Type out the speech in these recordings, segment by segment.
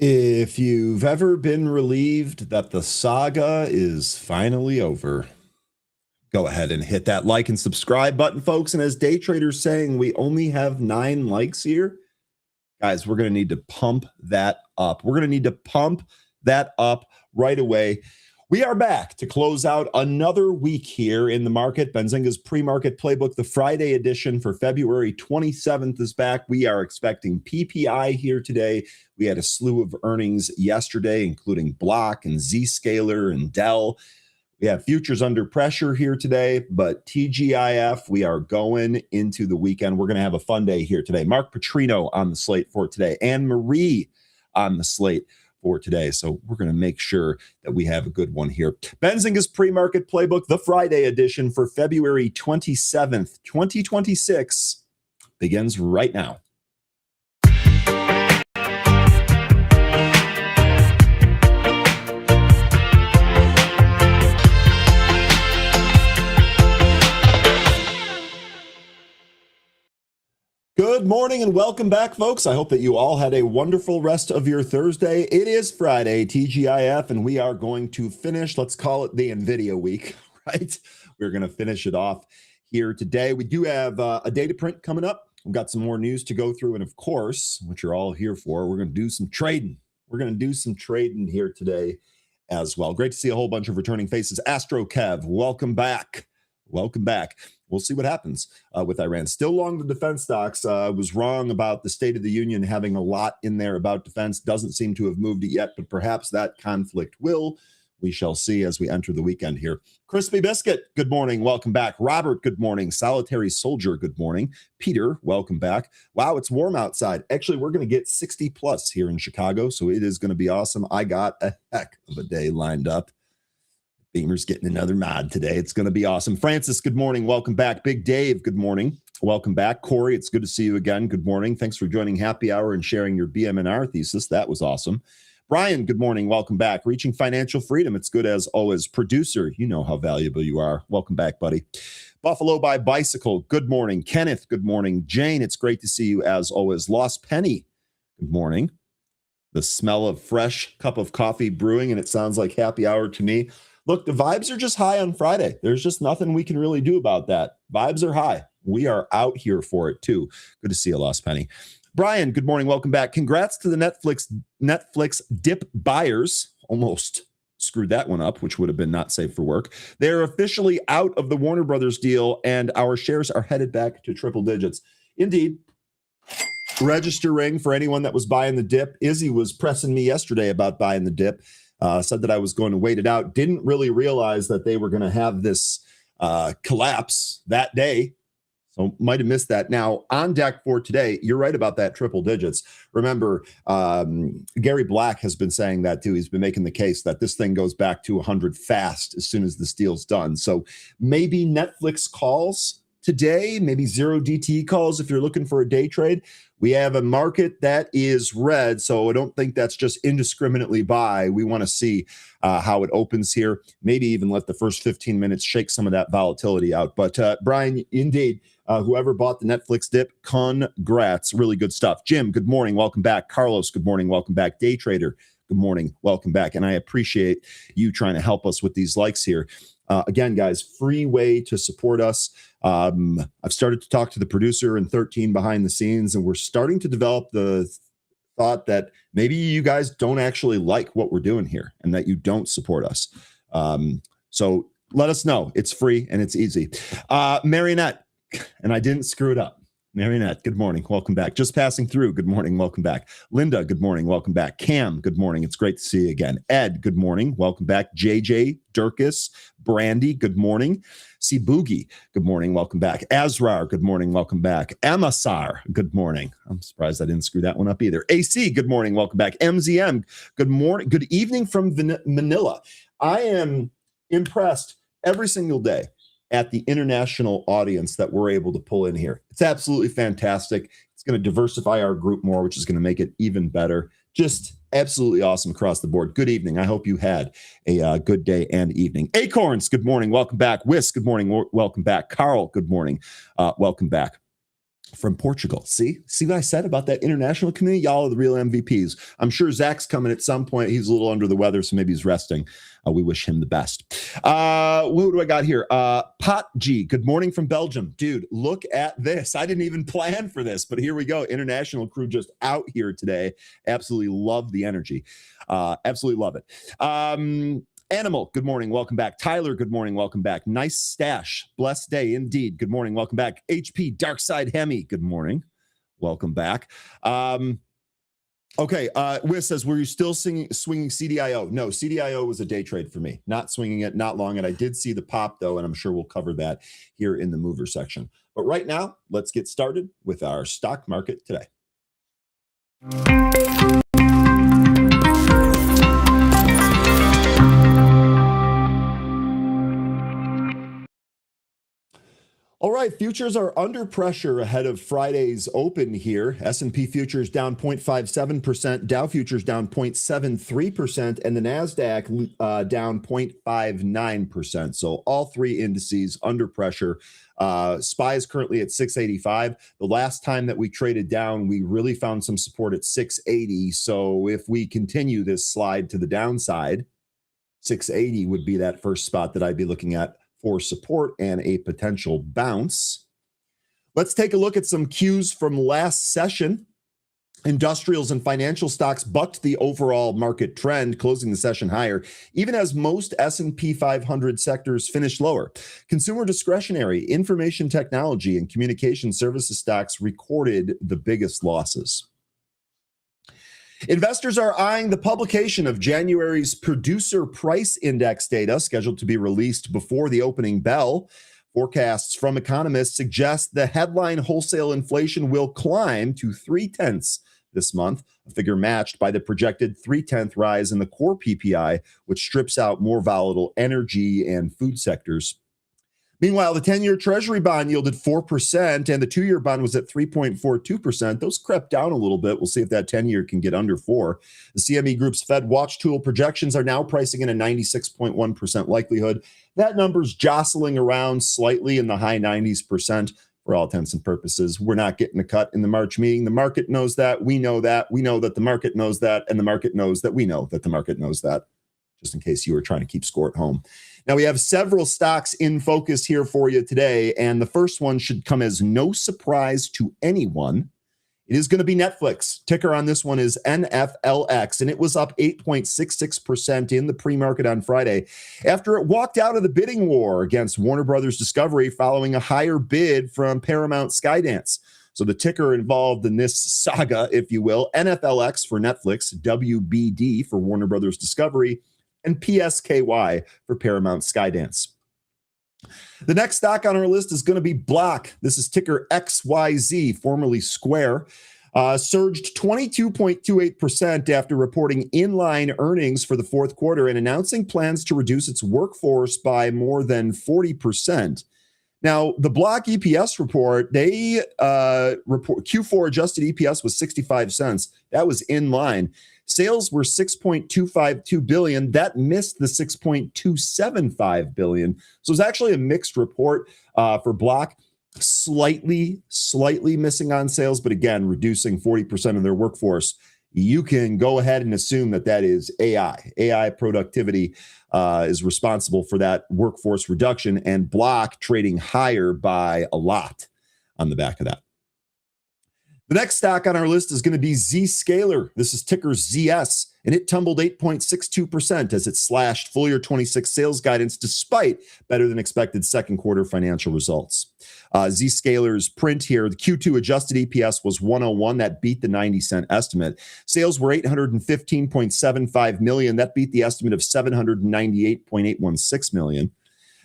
If you've ever been relieved that the saga is finally over, go ahead and hit that like and subscribe button, folks. And as day traders saying, we only have 9 likes here. Guys, we're going to need to pump that up. We're going to need to pump that up right away. We are back to close out another week here in the market. Benzinga's pre-market playbook, the Friday edition for February 27th is back. We are expecting PPI here today. We had a slew of earnings yesterday, including Block and Zscaler and Dell. We have futures under pressure here today, but TGIF, we are going into the weekend. We're going to have a fun day here today. Mark Putrino on the slate for today. Anne Marie on the slate for today. So we're going to make sure that we have a good one here. Benzinga's pre-market playbook, the Friday edition for February 27th, 2026 begins right now. Good morning and welcome back, folks. I hope that you all had a wonderful rest of your Thursday. It is Friday, TGIF, and we are going to finish, let's call it the NVDA week, right? We're going to finish it off here today. We do have a data print coming up. We've got some more news to go through, and of course, what you're all here for, we're going to do some trading. We're going to do some trading here today as well. Great to see a whole bunch of returning faces. Astro Kev, welcome back. Welcome back. We'll see what happens with Iran. Still long the defense stocks. Was wrong about the State of the Union having a lot in there about defense. Doesn't seem to have moved it yet, but perhaps that conflict will. We shall see as we enter the weekend here. Crispy Biscuit, good morning. Welcome back. Robert, good morning. Solitary Soldier, good morning. Peter, welcome back. Wow, it's warm outside. Actually, we're going to get 60 plus here in Chicago, so it is going to be awesome. I got a heck of a day lined up. Beamer's getting another mod today. It's going to be awesome. Francis, good morning. Welcome back. Big Dave, good morning. Welcome back. Corey, it's good to see you again. Good morning. Thanks for joining Happy Hour and sharing your BM&R thesis. That was awesome. Brian, good morning. Welcome back. Reaching financial freedom. It's good as always. Producer, you know how valuable you are. Welcome back, buddy. Buffalo by Bicycle, good morning. Kenneth, good morning. Jane, it's great to see you as always. Lost Penny, good morning. The smell of fresh cup of coffee brewing, and it sounds like Happy Hour to me. Look, the vibes are just high on Friday. There's just nothing we can really do about that. Vibes are high. We are out here for it, too. Good to see you, Lost Penny. Brian, good morning. Welcome back. Congrats to the Netflix dip buyers. Almost screwed that one up, which would have been not safe for work. They're officially out of the Warner Brothers deal, and our shares are headed back to triple digits. Indeed. Register ring for anyone that was buying the dip. Izzy was pressing me yesterday about buying the dip. Said that I was going to wait it out. Didn't really realize that they were going to have this collapse that day. So might have missed that. Now, on deck for today, you're right about that triple digits. Remember, Gary Black has been saying that too. He's been making the case that this thing goes back to 100 fast as soon as this deal's done. So maybe Netflix calls today, maybe 0DTE calls if you're looking for a day trade. We have a market that is red, so I don't think that's just indiscriminately buy. We want to see how it opens here. Maybe even let the first 15 minutes shake some of that volatility out. But Brian, indeed, whoever bought the Netflix dip, congrats. Really good stuff. Jim, good morning. Welcome back. Carlos, good morning. Welcome back. Day Trader, good morning. Welcome back. And I appreciate you trying to help us with these likes here. Again, guys, free way to support us. I've started to talk to the producer and 13 behind the scenes, and we're starting to develop the thought that maybe you guys don't actually like what we're doing here and that you don't support us. So let us know. It's free and it's easy. Marionette, and I didn't screw it up. Marionette, good morning. Welcome back. Just passing through. Good morning. Welcome back. Linda, good morning. Welcome back. Cam, good morning. It's great to see you again. Ed, good morning. Welcome back. JJ, Durkis, Brandy, good morning. C Boogie, good morning. Welcome back. Azrar, good morning. Welcome back. Amasar, good morning. I'm surprised I didn't screw that one up either. AC, good morning. Welcome back. MZM, good morning. Good evening from Manila. I am impressed every single day at the international audience that we're able to pull in here. It's absolutely fantastic. It's going to diversify our group more, which is going to make it even better. Just absolutely awesome across the board. Good evening. I hope you had a good day and evening. Acorns, good morning. Welcome back. Whisk, good morning. Welcome back. Carl, good morning. Welcome back. from Portugal. See what I said about that international community? Y'all are the real MVPs. I'm sure Zach's coming at some point. He's a little under the weather, so maybe he's resting. We wish him the best. Who do I got here? Pot G. Good morning from Belgium. Dude, look at this. I didn't even plan for this, but here we go. International crew just out here today. Absolutely love the energy. Absolutely love it. Animal, good morning, welcome back. Tyler, good morning, welcome back. Nice stash, blessed day indeed. Good morning, welcome back. HP, Darkside Hemi, good morning, welcome back. Okay, Wiz says, were you still swinging CDIO? No, CDIO was a day trade for me. Not swinging it, not long. And I did see the pop, though, and I'm sure we'll cover that here in the mover section. But right now, let's get started with our stock market today. All right, futures are under pressure ahead of Friday's open here. S&P futures down 0.57%, Dow futures down 0.73%, and the NASDAQ down 0.59%. So all three indices under pressure. SPY is currently at 685. The last time that we traded down, we really found some support at 680. So if we continue this slide to the downside, 680 would be that first spot that I'd be looking at for support and a potential bounce. Let's take a look at some cues from last session. Industrials and financial stocks bucked the overall market trend, closing the session higher, even as most S&P 500 sectors finished lower. Consumer discretionary, information technology, and communication services stocks recorded the biggest losses. Investors are eyeing the publication of January's Producer Price Index data, scheduled to be released before the opening bell. Forecasts from economists suggest the headline wholesale inflation will climb to 0.3 this month, a figure matched by the projected 0.3 rise in the core PPI, which strips out more volatile energy and food sectors. Meanwhile, the 10-year Treasury bond yielded 4%, and the 2-year bond was at 3.42%. Those crept down a little bit. We'll see if that 10-year can get under 4. The CME Group's Fed Watch Tool projections are now pricing in a 96.1% likelihood. That number's jostling around slightly in the high 90s% for all intents and purposes. We're not getting a cut in the March meeting. The market knows that. We know that. We know that the market knows that, and the market knows that we know that the market knows that, just in case you were trying to keep score at home. Now, we have several stocks in focus here for you today, and the first one should come as no surprise to anyone. It is going to be Netflix. Ticker on this one is NFLX, and it was up 8.66% in the pre-market on Friday after it walked out of the bidding war against Warner Brothers Discovery following a higher bid from Paramount Skydance. So the ticker involved in this saga, if you will, NFLX for Netflix, WBD for Warner Brothers Discovery, and PSKY for Paramount Skydance. The next stock on our list is going to be Block. This is ticker XYZ, formerly Square. Surged 22.28% after reporting inline earnings for the fourth quarter and announcing plans to reduce its workforce by more than 40%. Now, the Block EPS report, they report Q4 adjusted EPS was 65 cents. That was in line. Sales were $6.252 billion. That missed the $6.275 billion. So it's actually a mixed report for Block. Slightly missing on sales, but again, reducing 40% of their workforce. You can go ahead and assume that that is AI. AI productivity is responsible for that workforce reduction, and Block trading higher by a lot on the back of that. The next stock on our list is going to be Zscaler. This is ticker ZS, and it tumbled 8.62% as it slashed full year 26 sales guidance despite better than expected second quarter financial results. Zscaler's print here, the Q2 adjusted EPS was 101. That beat the 90-cent estimate. Sales were $815.75 million. That beat the estimate of $798.816 million.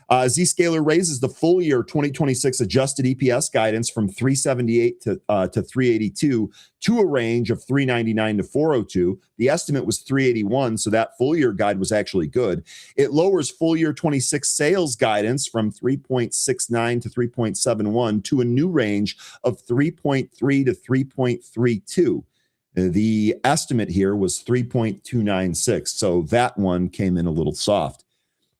Zscaler raises the full year 2026 adjusted EPS guidance from 378 to 382 to a range of 399 to 402. The estimate was 381, so that full year guide was actually good. It lowers full year 26 sales guidance from 3.69 to 3.71 to a new range of 3.3 to 3.32. The estimate here was 3.296, so that one came in a little soft.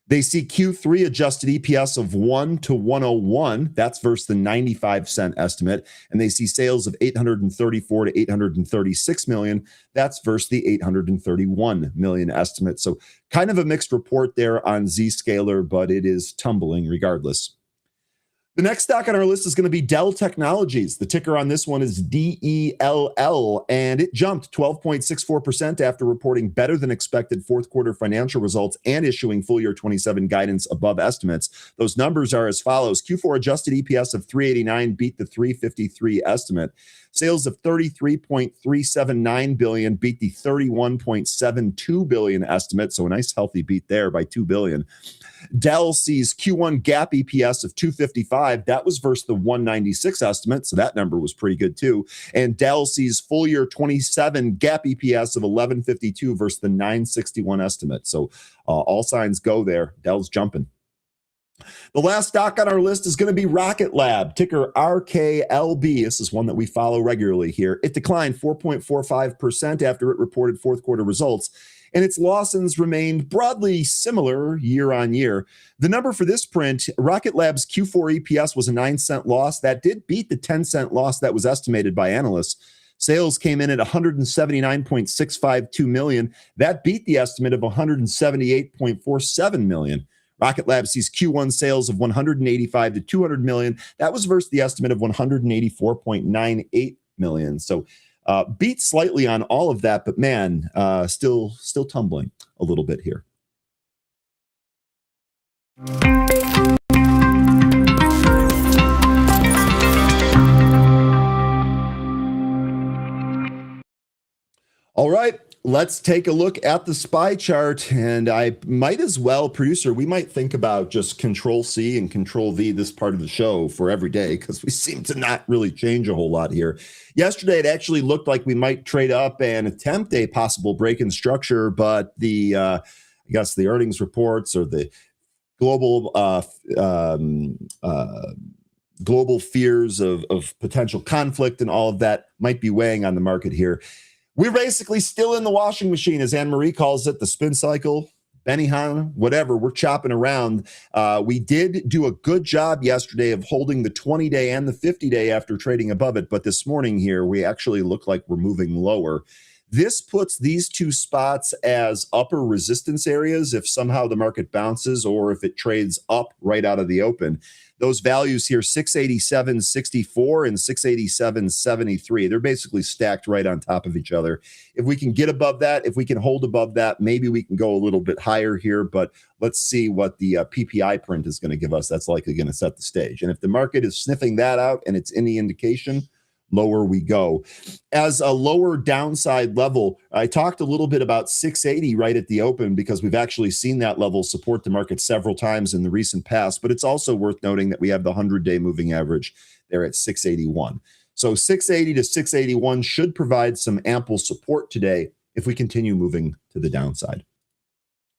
They see Q3 adjusted EPS of 1 to 101. That's versus the 95-cent estimate. And they see sales of 834 to 836 million. That's versus the 831 million estimate. So kind of a mixed report there on Zscaler, but it is tumbling regardless. The next stock on our list is going to be Dell Technologies. The ticker on this one is DELL, and it jumped 12.64% after reporting better than expected fourth quarter financial results and issuing full year 27 guidance above estimates. Those numbers are as follows. Q4 adjusted EPS of 389 beat the 353 estimate. Sales of 33.379 billion beat the 31.72 billion estimate. So a nice healthy beat there by 2 billion. Dell sees Q1 GAAP EPS of 255. That was versus the 196 estimate, so that number was pretty good too. And Dell sees full year 27 GAAP EPS of 1152 versus the 961 estimate. So all signs go there. Dell's jumping. The last stock on our list is going to be Rocket Lab, ticker RKLB. This is one that we follow regularly here. It declined 4.45% after it reported fourth quarter results, and its losses remained broadly similar year on year. The number for this print, Rocket Lab's Q4 EPS was a 9-cent loss. That did beat the 10-cent loss that was estimated by analysts. Sales came in at 179.652 million. That beat the estimate of 178.47 million. Rocket Lab sees Q1 sales of 185 to 200 million. That was versus the estimate of 184.98 million. So beat slightly on all of that, but man, still tumbling a little bit here. All right, let's take a look at the SPY chart, and I might as well, producer, we might think about just Control-C and Control-V this part of the show for every day because we seem to not really change a whole lot here. Yesterday, it actually looked like we might trade up and attempt a possible break in structure, but I guess the earnings reports or the global global fears of potential conflict and all of that might be weighing on the market here. We're basically still in the washing machine, as Anne-Marie calls it, the spin cycle, Benihana, whatever. We're chopping around. We did do a good job yesterday of holding the 20-day and the 50-day after trading above it. But this morning here, we actually look like we're moving lower. This puts these two spots as upper resistance areas if somehow the market bounces or if it trades up right out of the open. Those values here, 687.64 and 687.73, they're basically stacked right on top of each other. If we can get above that, if we can hold above that, maybe we can go a little bit higher here, but let's see what the PPI print is going to give us. That's likely going to set the stage. And if the market is sniffing that out and it's any indication, lower we go. As a lower downside level, I talked a little bit about 680 right at the open because we've actually seen that level support the market several times in the recent past, but it's also worth noting that we have the 100-day moving average there at 681. So 680 to 681 should provide some ample support today if we continue moving to the downside.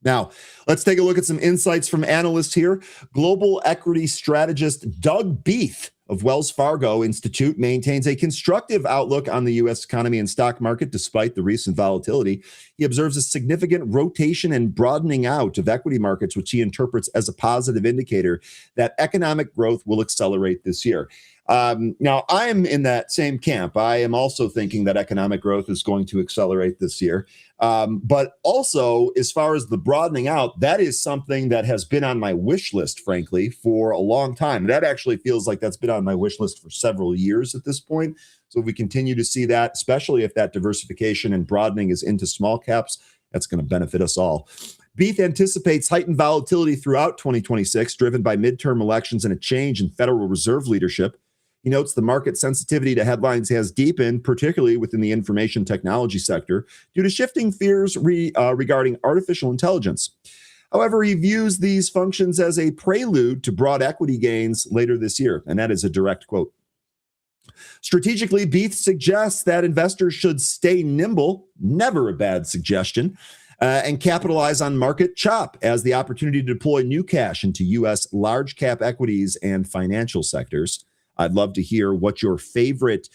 Now, let's take a look at some insights from analysts here. Global equity strategist Doug Beath of Wells Fargo Institute maintains a constructive outlook on the U.S. economy and stock market despite the recent volatility. He observes a significant rotation and broadening out of equity markets, which he interprets as a positive indicator that economic growth will accelerate this year. Now, I am in that same camp. I am also thinking that economic growth is going to accelerate this year. But also, as far as the broadening out, that is something that has been on my wish list, frankly, for a long time. That actually feels like that's been on my wish list for several years at this point. So if we continue to see that, especially if that diversification and broadening is into small caps, that's going to benefit us all. Beath anticipates heightened volatility throughout 2026, driven by midterm elections and a change in Federal Reserve leadership. He notes the market sensitivity to headlines has deepened, particularly within the information technology sector, due to shifting fears regarding artificial intelligence. However, he views these functions as a prelude to broad equity gains later this year, and that is a direct quote. Strategically, Beath suggests that investors should stay nimble, never a bad suggestion, and capitalize on market chop as the opportunity to deploy new cash into U.S. large cap equities and financial sectors. I'd love to hear what your favorite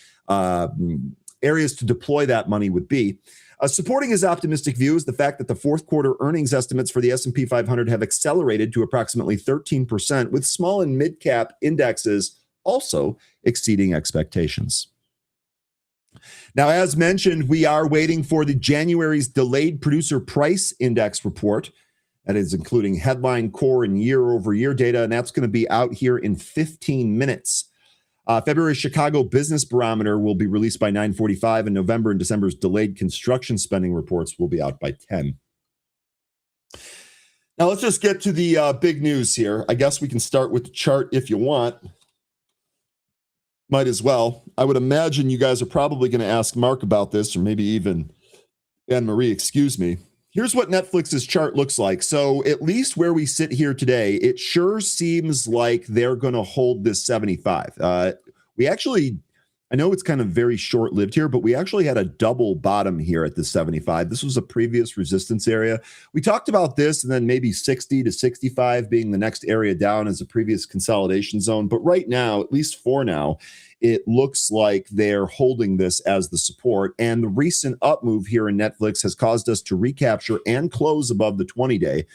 areas to deploy that money would be. Supporting his optimistic view is the fact that the fourth quarter earnings estimates for the S&P 500 have accelerated to approximately 13%, with small and mid-cap indexes also exceeding expectations. Now, as mentioned, we are waiting for the January's delayed producer price index report. That is including headline, core, and year-over-year data, and that's going to be out here in 15 minutes. February's Chicago Business Barometer will be released by 9:45, and November and December's delayed construction spending reports will be out by 10. Now, let's just get to the big news here. I guess we can start with the chart if you want. Might as well. I would imagine you guys are probably going to ask Mark about this, or maybe even Anne-Marie, excuse me. Here's what Netflix's chart looks like. So at least where we sit here today, it sure seems like they're going to hold this 75. We actually, I know it's kind of very short-lived here, but we actually had a double bottom here at the 75. This was a previous resistance area. We talked about this and then maybe 60 to 65 being the next area down as a previous consolidation zone. But right now, at least for now, it looks like they're holding this as the support. And the recent up move here in Netflix has caused us to recapture and close above the 20-day.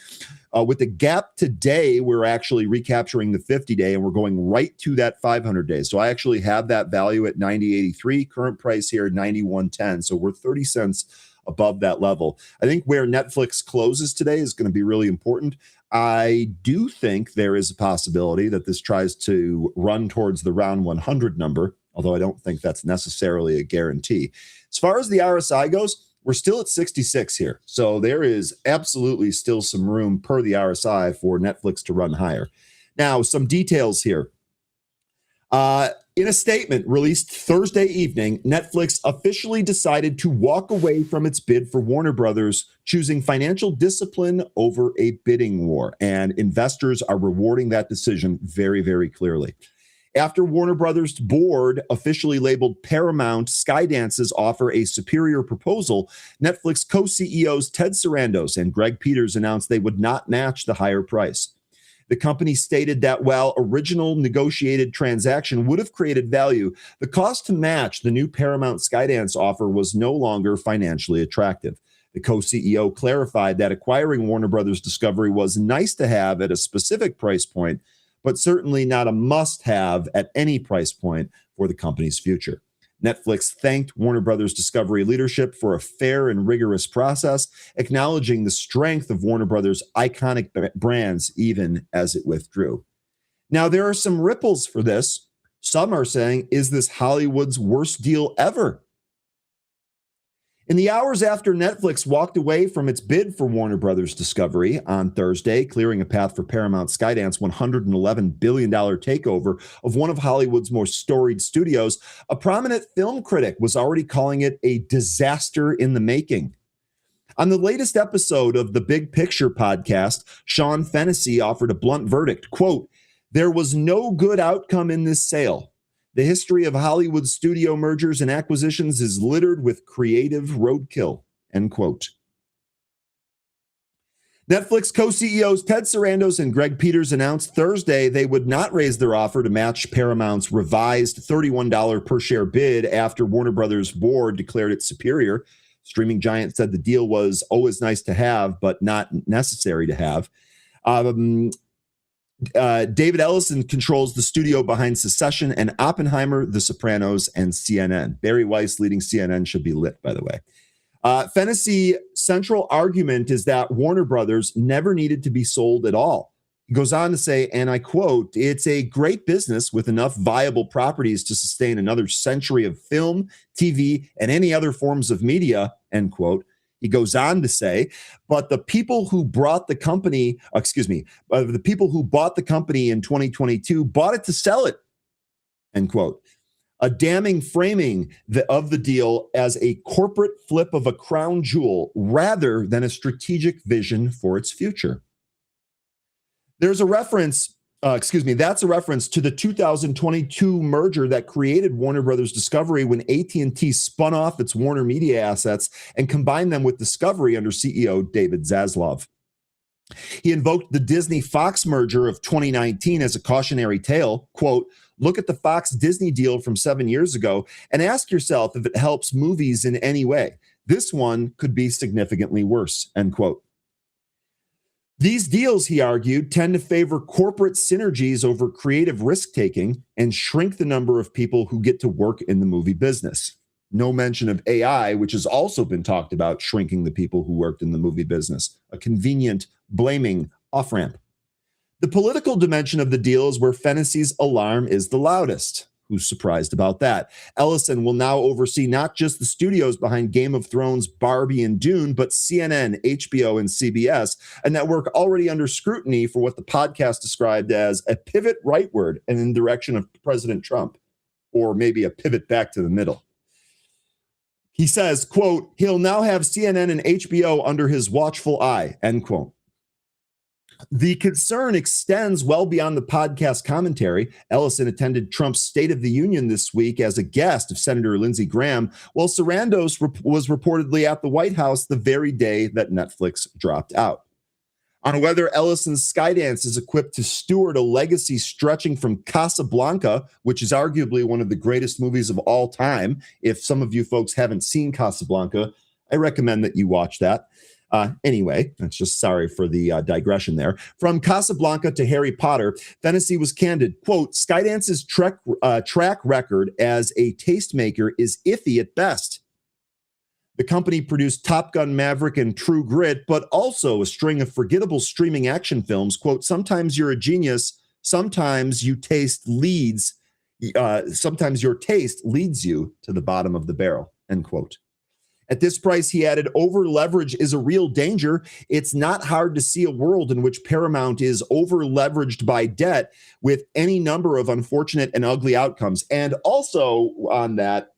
With the gap today, we're actually recapturing the 50-day, and we're going right to that 500-day. So I actually have that value at 90.83, current price here at 91.10. So we're 30 cents above that level. I think where Netflix closes today is going to be really important. I do think there is a possibility that this tries to run towards the round 100 number, although I don't think that's necessarily a guarantee. As far as the RSI goes, we're still at 66 here. So there is absolutely still some room per the RSI for Netflix to run higher. Now, some details here. In a statement released Thursday evening, Netflix officially decided to walk away from its bid for Warner Brothers, choosing financial discipline over a bidding war. And investors are rewarding that decision very, very clearly. After Warner Brothers' board officially labeled Paramount Skydance's offer a superior proposal, Netflix co-CEOs Ted Sarandos and Greg Peters announced they would not match the higher price. The company stated that while original negotiated transaction would have created value, the cost to match the new Paramount Skydance offer was no longer financially attractive. The co-CEO clarified that acquiring Warner Brothers Discovery was nice to have at a specific price point, but certainly not a must-have at any price point for the company's future. Netflix thanked Warner Brothers Discovery leadership for a fair and rigorous process, acknowledging the strength of Warner Brothers' iconic brands even as it withdrew. Now, there are some ripples for this. Some are saying, is this Hollywood's worst deal ever? In the hours after Netflix walked away from its bid for Warner Brothers Discovery on Thursday, clearing a path for Paramount Skydance's $111 billion takeover of one of Hollywood's most storied studios, a prominent film critic was already calling it a disaster in the making. On the latest episode of the Big Picture podcast, Sean Fennessy offered a blunt verdict, quote, "There was no good outcome in this sale. The history of Hollywood studio mergers and acquisitions is littered with creative roadkill," end quote. Netflix co-CEOs Ted Sarandos and Greg Peters announced Thursday they would not raise their offer to match Paramount's revised $31 per share bid after Warner Brothers' board declared it superior. Streaming giant said the deal was always nice to have, but not necessary to have. David Ellison controls the studio behind Succession and Oppenheimer, The Sopranos, and CNN. Barry Weiss leading CNN should be lit, by the way. Fennessy's central argument is that Warner Brothers never needed to be sold at all. He goes on to say, and I quote, "It's a great business with enough viable properties to sustain another century of film, TV, and any other forms of media," end quote. He goes on to say, but the people who bought the company in 2022 bought it to sell it, end quote. A damning framing of the deal as a corporate flip of a crown jewel rather than a strategic vision for its future. There's a reference, that's a reference to the 2022 merger that created Warner Brothers Discovery when AT&T spun off its Warner Media assets and combined them with Discovery under CEO David Zaslav. He invoked the Disney-Fox merger of 2019 as a cautionary tale, quote, "Look at the Fox-Disney deal from 7 years ago and ask yourself if it helps movies in any way. This one could be significantly worse, end quote. These deals, he argued, tend to favor corporate synergies over creative risk-taking and shrink the number of people who get to work in the movie business. No mention of AI, which has also been talked about shrinking the people who worked in the movie business, a convenient blaming off-ramp. The political dimension of the deal is where Fennessy's alarm is the loudest. Who's surprised about that? Ellison will now oversee not just the studios behind Game of Thrones, Barbie, and Dune, but CNN, HBO, and CBS, a network already under scrutiny for what the podcast described as a pivot rightward and in the direction of President Trump, or maybe a pivot back to the middle. He says, quote, he'll now have CNN and HBO under his watchful eye, end quote. The concern extends well beyond the podcast commentary. Ellison attended Trump's State of the Union this week as a guest of Senator Lindsey Graham, while Sarandos was reportedly at the White House the very day that Netflix dropped out. On whether Ellison's Skydance is equipped to steward a legacy stretching from Casablanca, which is arguably one of the greatest movies of all time. If some of you folks haven't seen Casablanca, I recommend that you watch that. Anyway, that's just sorry for the digression there. From Casablanca to Harry Potter, Fennessy was candid. Quote, Skydance's track record as a tastemaker is iffy at best. The company produced Top Gun Maverick and True Grit, but also a string of forgettable streaming action films. Quote, sometimes you're a genius, sometimes you taste leads, sometimes your taste leads you to the bottom of the barrel, end quote. At this price, he added, over-leverage is a real danger. It's not hard to see a world in which Paramount is over-leveraged by debt with any number of unfortunate and ugly outcomes. And also on that,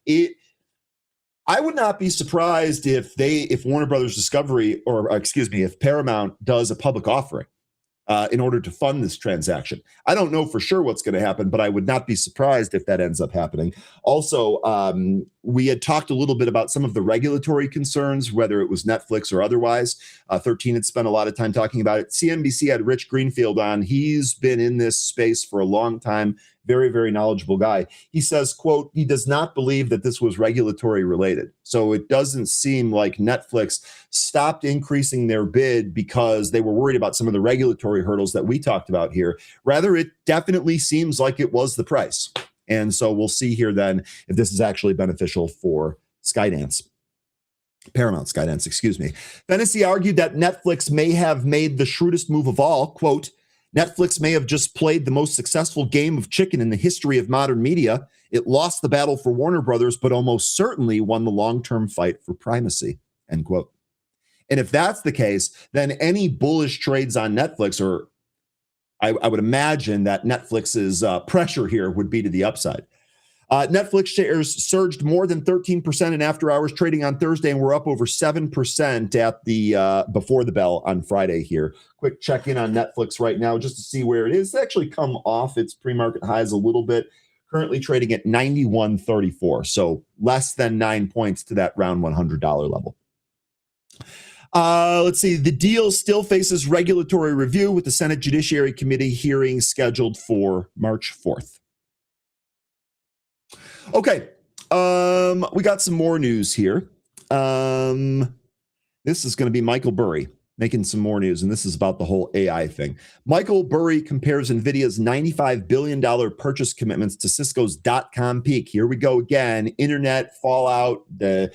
I would not be surprised if Warner Brothers Discovery, if Paramount does a public offering in order to fund this transaction. I don't know for sure what's going to happen, but I would not be surprised if that ends up happening. Also, we had talked a little bit about some of the regulatory concerns, whether it was Netflix or otherwise. 13 had spent a lot of time talking about it. CNBC had Rich Greenfield on. He's been in this space for a long time. Very, very knowledgeable guy. He says, quote, he does not believe that this was regulatory related. So it doesn't seem like Netflix stopped increasing their bid because they were worried about some of the regulatory hurdles that we talked about here. Rather, it definitely seems like it was the price. And so we'll see here then if this is actually beneficial for Paramount Skydance, excuse me. Fennessy argued that Netflix may have made the shrewdest move of all. Quote, Netflix may have just played the most successful game of chicken in the history of modern media. It lost the battle for Warner Brothers, but almost certainly won the long-term fight for primacy, end quote. And if that's the case, then any bullish trades on Netflix, or I would imagine that Netflix's pressure here would be to the upside. Netflix shares surged more than 13% in after hours trading on Thursday, and we're up over 7% at the before the bell on Friday here. Quick check in on Netflix right now just to see where it is. It's actually come off its pre-market highs a little bit. Currently trading at 91.34, so less than 9 points to that round $100 level. Let's see. The deal still faces regulatory review with the Senate Judiciary Committee hearing scheduled for March 4th. Okay, we got some more news here. This is going to be Michael Burry making some more news, and this is about the whole AI thing. Michael Burry compares NVIDIA's $95 billion purchase commitments to Cisco's dot-com peak. Here we go again, internet fallout, that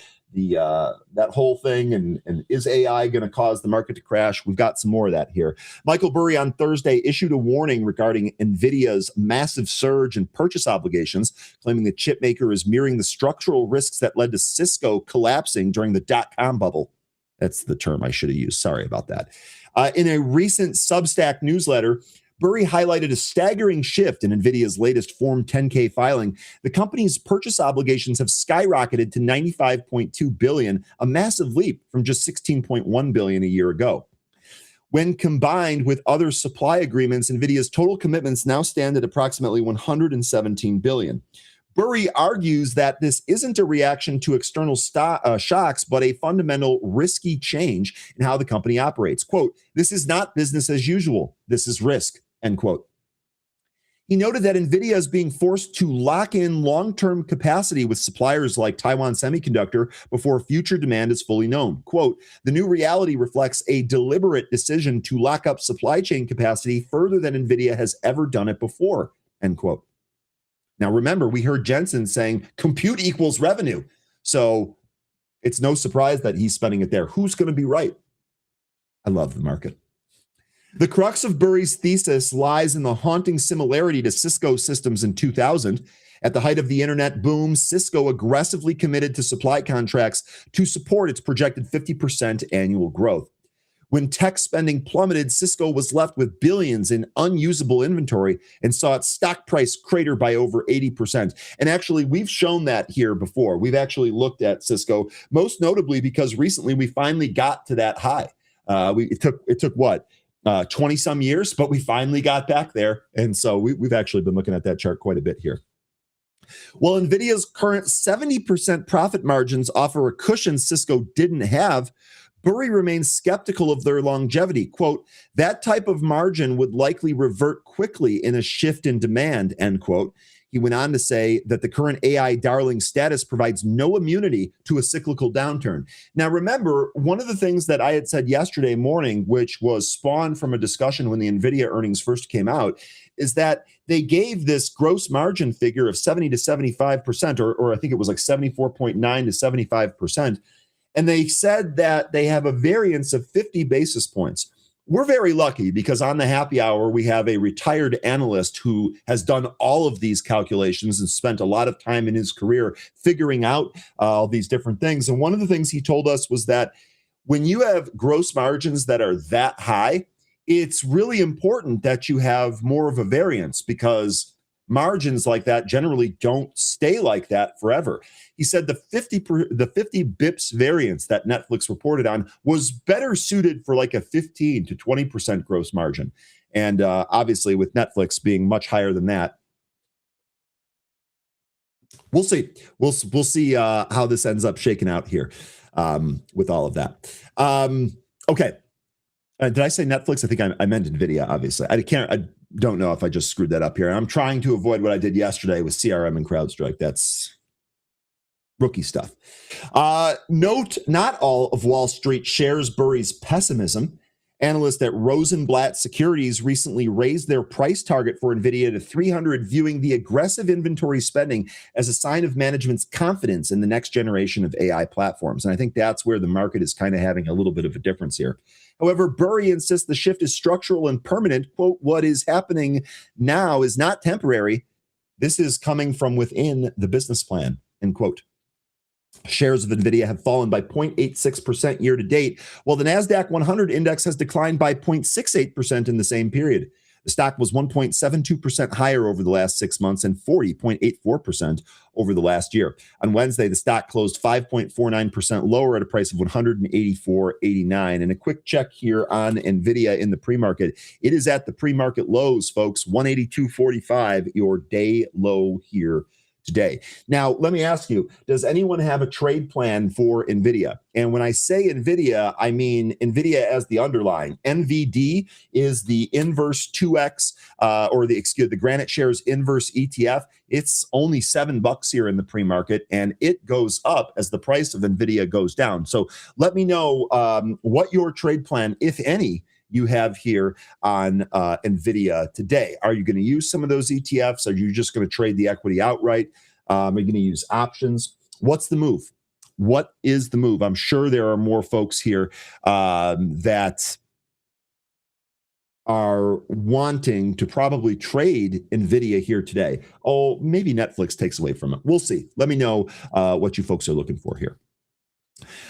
whole thing, and is AI going to cause the market to crash? We've got some more of that here. Michael Burry on Thursday issued a warning regarding NVIDIA's massive surge in purchase obligations, claiming the chip maker is mirroring the structural risks that led to Cisco collapsing during the dot-com bubble. That's the term I should have used. Sorry about that. In a recent Substack newsletter, Burry highlighted a staggering shift in NVIDIA's latest Form 10K filing. The company's purchase obligations have skyrocketed to $95.2 billion, a massive leap from just $16.1 billion a year ago. When combined with other supply agreements, NVIDIA's total commitments now stand at approximately $117 billion. Burry argues that this isn't a reaction to external shocks, but a fundamental risky change in how the company operates. Quote, this is not business as usual. This is risk, end quote. He noted that NVIDIA is being forced to lock in long-term capacity with suppliers like Taiwan Semiconductor before future demand is fully known. Quote, the new reality reflects a deliberate decision to lock up supply chain capacity further than NVIDIA has ever done it before, end quote. Now, remember, we heard Jensen saying compute equals revenue. So it's no surprise that he's spending it there. Who's going to be right? I love the market. The crux of Burry's thesis lies in the haunting similarity to Cisco systems in 2000. At the height of the internet boom, Cisco aggressively committed to supply contracts to support its projected 50% annual growth. When tech spending plummeted, Cisco was left with billions in unusable inventory and saw its stock price crater by over 80%. And actually, we've shown that here before. We've actually looked at Cisco, most notably because recently we finally got to that high. It took what? 20 some years, but we finally got back there. And so we've actually been looking at that chart quite a bit here. Well, NVIDIA's current 70% profit margins offer a cushion Cisco didn't have. Burry remains skeptical of their longevity. Quote, that type of margin would likely revert quickly in a shift in demand, end quote. He went on to say that the current AI darling status provides no immunity to a cyclical downturn. Now, remember, one of the things that I had said yesterday morning, which was spawned from a discussion when the NVIDIA earnings first came out, is that they gave this gross margin figure of 70 to 75%, or I think it was like 74.9 to 75%. And they said that they have a variance of 50 basis points. We're very lucky because on the happy hour, we have a retired analyst who has done all of these calculations and spent a lot of time in his career figuring out all these different things. And one of the things he told us was that when you have gross margins that are that high, it's really important that you have more of a variance because margins like that generally don't stay like that forever. He said the 50 bips variance that Netflix reported on was better suited for like a 15 to 20% gross margin. And obviously with Netflix being much higher than that, we'll see. We'll see how this ends up shaking out here with all of that. Okay. Did I say Netflix? I think I meant NVIDIA, obviously. I don't know if I just screwed that up here. I'm trying to avoid what I did yesterday with CRM and CrowdStrike. That's rookie stuff. Note, not all of Wall Street shares Burry's pessimism. Analysts at Rosenblatt Securities recently raised their price target for NVIDIA to 300, viewing the aggressive inventory spending as a sign of management's confidence in the next generation of AI platforms. And I think that's where the market is kind of having a little bit of a difference here. However, Burry insists the shift is structural and permanent. Quote, what is happening now is not temporary. This is coming from within the business plan, end quote. Shares of NVIDIA have fallen by 0.86% year to date, while the NASDAQ 100 index has declined by 0.68% in the same period. The stock was 1.72% higher over the last 6 months and 40.84% over the last year. On Wednesday, the stock closed 5.49% lower at a price of $184.89. And a quick check here on NVIDIA in the pre-market. It is at the pre-market lows, folks, 182.45, your day low here today. Now, let me ask you, does anyone have a trade plan for NVIDIA? And when I say NVIDIA, I mean NVIDIA as the underlying. NVD is the inverse 2X, or the Granite Shares inverse ETF. It's only $7 here in the pre-market, and it goes up as the price of NVIDIA goes down. So let me know what your trade plan, if any, you have here on NVIDIA today. Are you going to use some of those ETFs? Are you just going to trade the equity outright? Are you going to use options? What's the move? What is the move? I'm sure there are more folks here that are wanting to probably trade NVIDIA here today. Oh, maybe Netflix takes away from it. We'll see. Let me know what you folks are looking for here.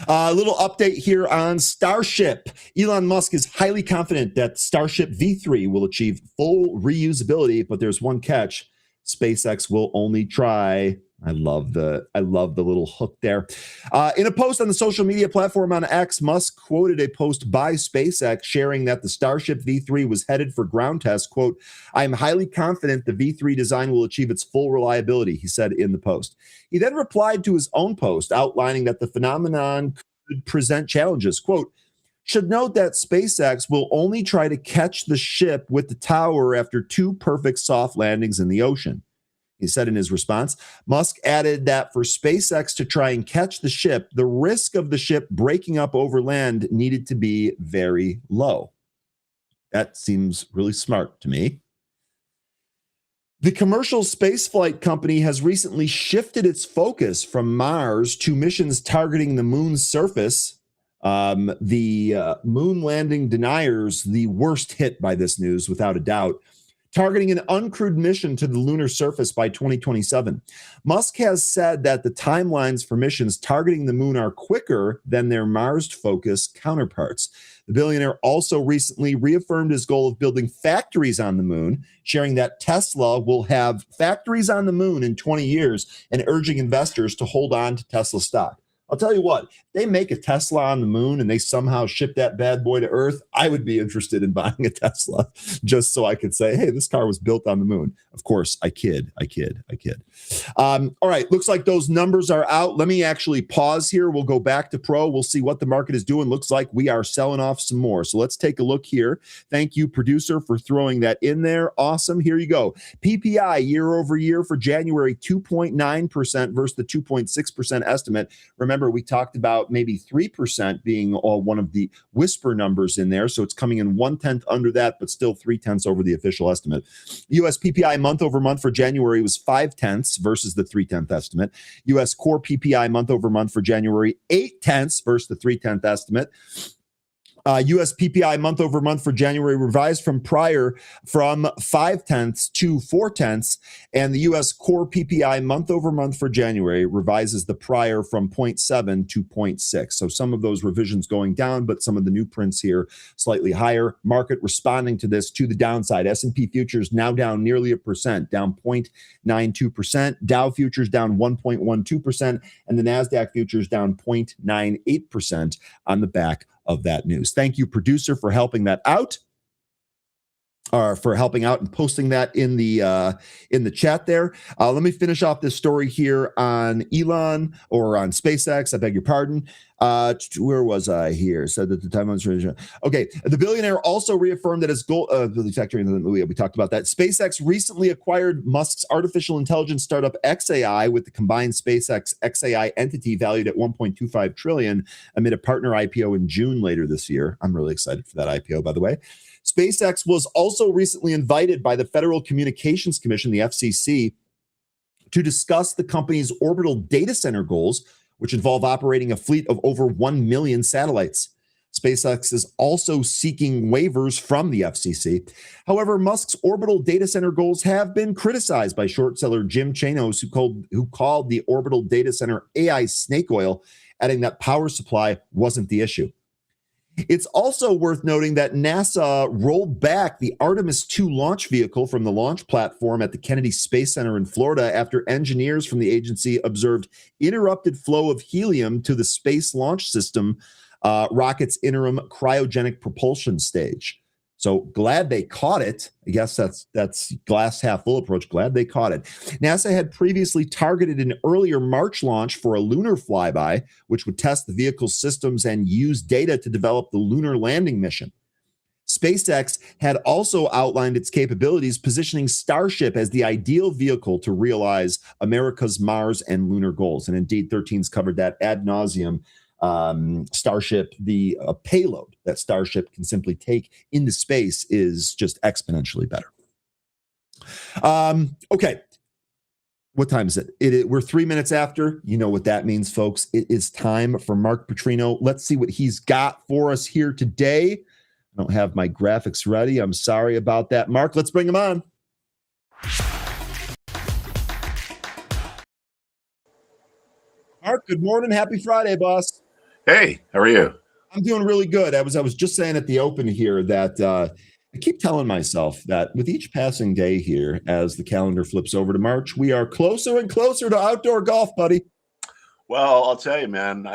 A little update here on Starship. Elon Musk is highly confident that Starship V3 will achieve full reusability, but there's one catch. SpaceX will only try. I love the little hook there. In a post on the social media platform on X, Musk quoted a post by SpaceX sharing that the Starship V3 was headed for ground test. Quote, I am highly confident the V3 design will achieve its full reliability, he said in the post. He then replied to his own post outlining that the phenomenon could present challenges. Quote, Should note that SpaceX will only try to catch the ship with the tower after 2 perfect soft landings in the ocean. He said in his response, Musk added that for SpaceX to try and catch the ship, the risk of the ship breaking up over land needed to be very low. That seems really smart to me. The commercial spaceflight company has recently shifted its focus from Mars to missions targeting the moon's surface. The moon landing deniers, the worst hit by this news, without a doubt, targeting an uncrewed mission to the lunar surface by 2027. Musk has said that the timelines for missions targeting the moon are quicker than their Mars-focused counterparts. The billionaire also recently reaffirmed his goal of building factories on the moon, sharing that Tesla will have factories on the moon in 20 years and urging investors to hold on to Tesla stock. I'll tell you what, they make a Tesla on the moon and they somehow ship that bad boy to Earth, I would be interested in buying a Tesla just so I could say, hey, this car was built on the moon. Of course, I kid. All right, looks like those numbers are out. Let me actually pause here. We'll go back to Pro. We'll see what the market is doing. Looks like we are selling off some more. So let's take a look here. Thank you, producer, for throwing that in there. Awesome. Here you go. PPI year over year for January, 2.9% versus the 2.6% estimate. Remember, we talked about maybe 3% being one of the whisper numbers in there. So it's coming in 1/10 under that, but still 3/10 over the official estimate. US PPI month over month for January was 5/10 versus the 3/10 estimate. US core PPI month over month for January, 8/10 versus the 3/10 estimate. US PPI month over month for January revised from prior from 5/10 to 4/10, and the US core PPI month over month for January revises the prior from 0.7 to 0.6. So some of those revisions going down, but some of the new prints here slightly higher. Market responding to this to the downside. S&P futures now down nearly 1%, down 0.92%. Dow futures down 1.12%, and the NASDAQ futures down 0.98% on the back of that news. Thank you, producer, for helping that out, or for helping out and posting that in the chat there. Let me finish off this story here on Elon or on SpaceX. I beg your pardon. Where was I here? Said that the time on okay. The billionaire also reaffirmed that his goal. We talked about that. SpaceX recently acquired Musk's artificial intelligence startup XAI, with the combined SpaceX XAI entity valued at 1.25 trillion amid a partner IPO in June later this year. I'm really excited for that IPO, by the way. SpaceX was also recently invited by the Federal Communications Commission, the FCC, to discuss the company's orbital data center goals, which involve operating a fleet of over 1 million satellites. SpaceX is also seeking waivers from the FCC. However, Musk's orbital data center goals have been criticized by short seller Jim Chanos, who called the orbital data center AI snake oil, adding that power supply wasn't the issue. It's also worth noting that NASA rolled back the Artemis II launch vehicle from the launch platform at the Kennedy Space Center in Florida after engineers from the agency observed interrupted flow of helium to the Space Launch System rocket's interim cryogenic propulsion stage. So glad they caught it. I guess that's glass half full approach. Glad they caught it. NASA had previously targeted an earlier March launch for a lunar flyby, which would test the vehicle's systems and use data to develop the lunar landing mission. SpaceX had also outlined its capabilities, positioning Starship as the ideal vehicle to realize America's Mars and lunar goals. And indeed, 13's covered that ad nauseum. Starship, the payload that Starship can simply take into space is just exponentially better. Okay. What time is it? We're 3 minutes after. You know what that means, folks. It is time for Mark Putrino. Let's see what he's got for us here today. I don't have my graphics ready. I'm sorry about that. Mark, let's bring him on. Mark, good morning. Happy Friday, boss. Hey, how are you? I'm doing really good. I was just saying at the open here that I keep telling myself that with each passing day here, as the calendar flips over to March, we are closer and closer to outdoor golf, buddy. Well, I'll tell you, man,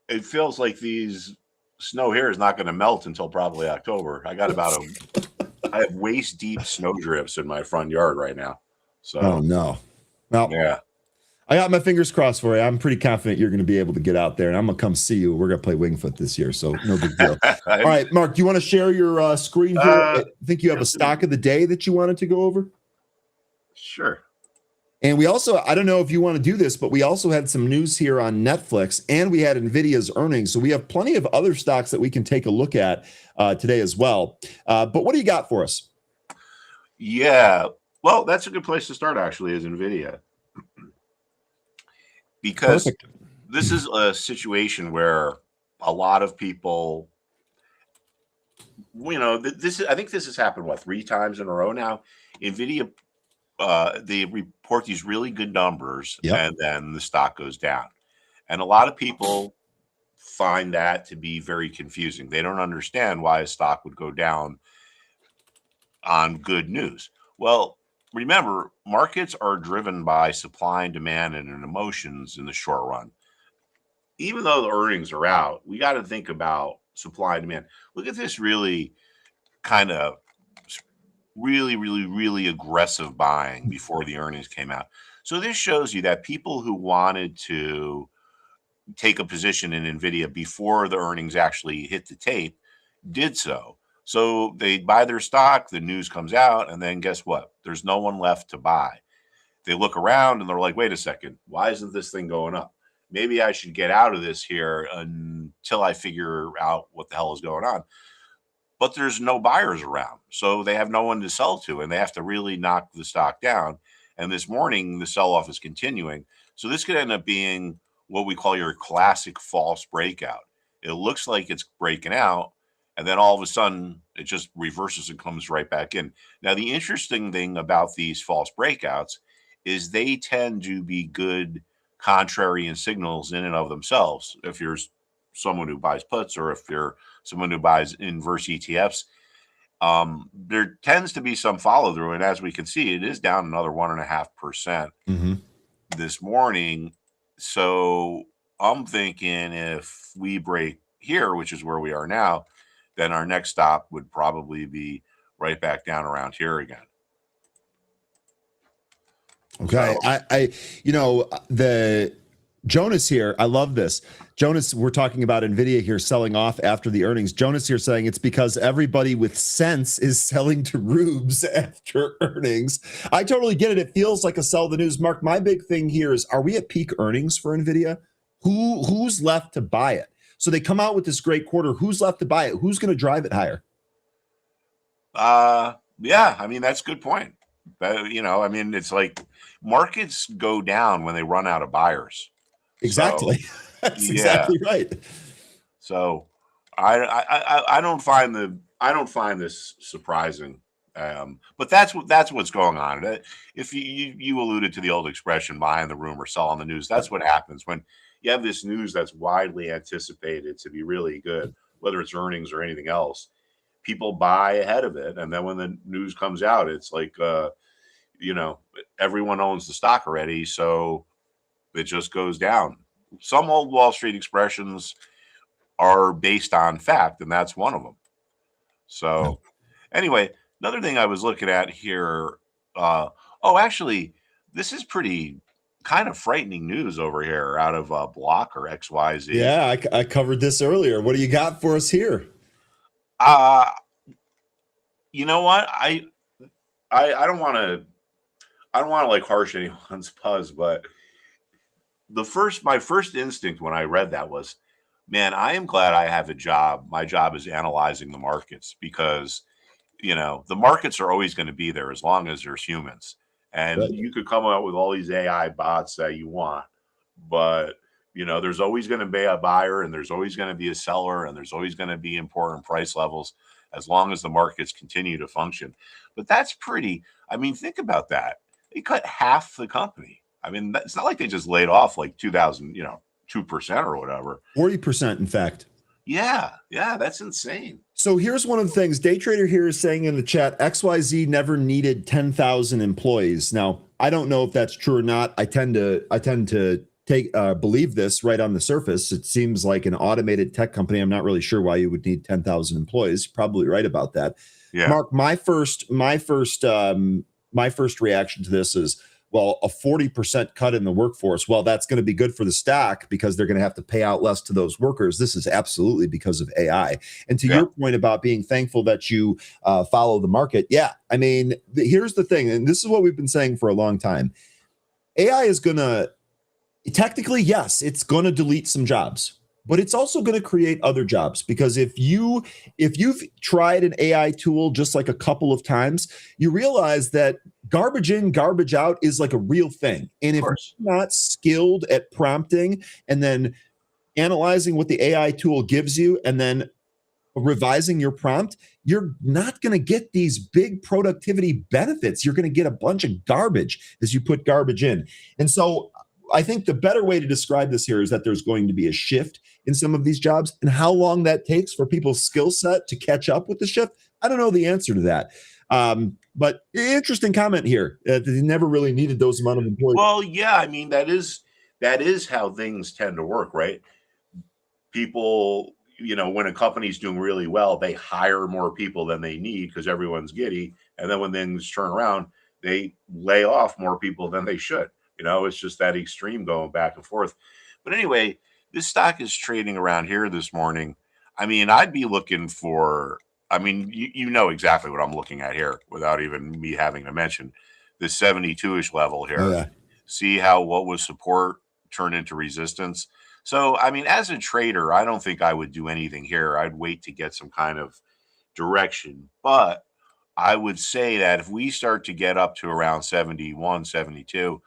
it feels like these snow here is not going to melt until probably October. I have waist deep snow drifts in my front yard right now. So, oh no. Well, yeah. I got my fingers crossed for you. I'm pretty confident you're going to be able to get out there, and I'm going to come see you. We're going to play Wingfoot this year, so no big deal. All right, Mark, do you want to share your screen here? I think you have a stock of the day that you wanted to go over. Sure. And we also, I don't know if you want to do this, but we also had some news here on Netflix, and we had NVIDIA's earnings. So we have plenty of other stocks that we can take a look at today as well. But what do you got for us? Yeah, well, that's a good place to start, actually, is NVIDIA. Because Perfect. This is a situation where a lot of people, I think this has happened, 3 times in a row now. NVIDIA, they report these really good numbers, and then the stock goes down. And a lot of people find that to be very confusing. They don't understand why a stock would go down on good news. Well, remember, markets are driven by supply and demand and emotions in the short run. Even though the earnings are out, we got to think about supply and demand. Look at this really kind of really aggressive buying before the earnings came out. So this shows you that people who wanted to take a position in NVIDIA before the earnings actually hit the tape did so. So they buy their stock, the news comes out, and then guess what? There's no one left to buy. They look around and they're like, wait a second, why isn't this thing going up? Maybe I should get out of this here until I figure out what the hell is going on. But there's no buyers around, so they have no one to sell to, and they have to really knock the stock down. And this morning, the sell-off is continuing. So this could end up being what we call your classic false breakout. It looks like it's breaking out, and then all of a sudden, it just reverses and comes right back in. Now, the interesting thing about these false breakouts is they tend to be good contrarian signals in and of themselves. If you're someone who buys puts, or if you're someone who buys inverse ETFs, there tends to be some follow through. And as we can see, it is down another 1.5% this morning. So I'm thinking if we break here, which is where we are now, then our next stop would probably be right back down around here again. Okay. So, the Jonas here, I love this. Jonas, we're talking about NVIDIA here selling off after the earnings. Jonas here saying it's because everybody with sense is selling to rubes after earnings. I totally get it. It feels like a sell the news. Mark, my big thing here is, are we at peak earnings for NVIDIA? Who's left to buy it? So they come out with this great quarter. Who's left to buy it? Who's going to drive it higher? Yeah, I mean, that's a good point. It's like markets go down when they run out of buyers. Exactly. So, that's exactly right. So I don't find this surprising. But that's what's going on. If you alluded to the old expression, buying the rumor, selling the news. That's what happens when you have this news that's widely anticipated to be really good, whether it's earnings or anything else. People buy ahead of it, and then when the news comes out, it's like everyone owns the stock already, so it just goes down. Some old Wall Street expressions are based on fact, and that's one of them. So anyway, another thing I was looking at here, actually, this is pretty kind of frightening news over here out of Block or XYZ. Yeah, I covered this earlier. What do you got for us here? You know what? I don't want to like harsh anyone's buzz, but my first instinct when I read that was, man, I am glad I have a job. My job is analyzing the markets, because the markets are always going to be there as long as there's humans. And you could come out with all these AI bots that you want, but there's always going to be a buyer, and there's always going to be a seller, and there's always going to be important price levels as long as the markets continue to function. But that's pretty, think about that. They cut half the company. It's not like they just laid off like 2,000, 2% or whatever. 40%, in fact. Yeah, that's insane. So here's one of the things Day Trader here is saying in the chat: XYZ never needed 10,000 employees. Now, I don't know if that's true or not. I tend to believe this right on the surface. It seems like an automated tech company. I'm not really sure why you would need 10,000 employees. You're probably right about that. Yeah. Mark, my first reaction to this is, well, a 40% cut in the workforce, well, that's going to be good for the stock because they're going to have to pay out less to those workers. This is absolutely because of AI. And to your point about being thankful that you follow the market, yeah, I mean, here's the thing, and this is what we've been saying for a long time. AI is going to, technically, yes, it's going to delete some jobs, but it's also going to create other jobs, because if you've tried an AI tool just like a couple of times, you realize that garbage in, garbage out is like a real thing. And if you're not skilled at prompting and then analyzing what the AI tool gives you and then revising your prompt, you're not going to get these big productivity benefits. You're going to get a bunch of garbage as you put garbage in. And so I think the better way to describe this here is that there's going to be a shift in some of these jobs, and how long that takes for people's skill set to catch up with the shift, I don't know the answer to that. But interesting comment here. They never really needed those amount of employees. Well, yeah, I mean, that is how things tend to work, right? People, when a company's doing really well, they hire more people than they need because everyone's giddy. And then when things turn around, they lay off more people than they should. It's just that extreme going back and forth. But anyway, this stock is trading around here this morning. I mean, I'd be looking for, I mean, you know exactly what I'm looking at here without even me having to mention this 72-ish level here. Oh, yeah. See how what was support turned into resistance. So, I mean, as a trader, I don't think I would do anything here. I'd wait to get some kind of direction. But I would say that if we start to get up to around 71, 72,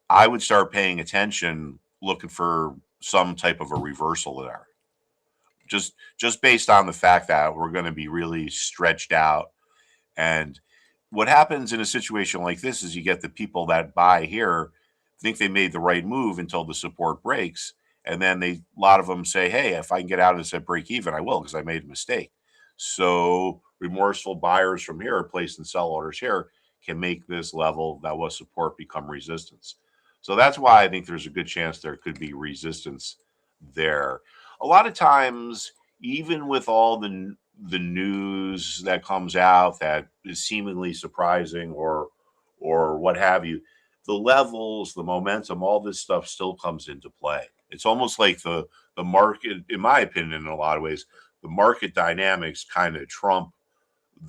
I would start paying attention, looking for some type of a reversal there. Just based on the fact that we're going to be really stretched out. And what happens in a situation like this is you get the people that buy here think they made the right move until the support breaks. And then a lot of them say, hey, if I can get out of this at break even, I will, because I made a mistake. So remorseful buyers from here, placing sell orders here, can make this level that was support become resistance. So that's why I think there's a good chance there could be resistance there. A lot of times, even with all the news that comes out that is seemingly surprising or what have you, the levels, the momentum, all this stuff still comes into play. It's almost like the market, in my opinion, in a lot of ways, the market dynamics kind of trump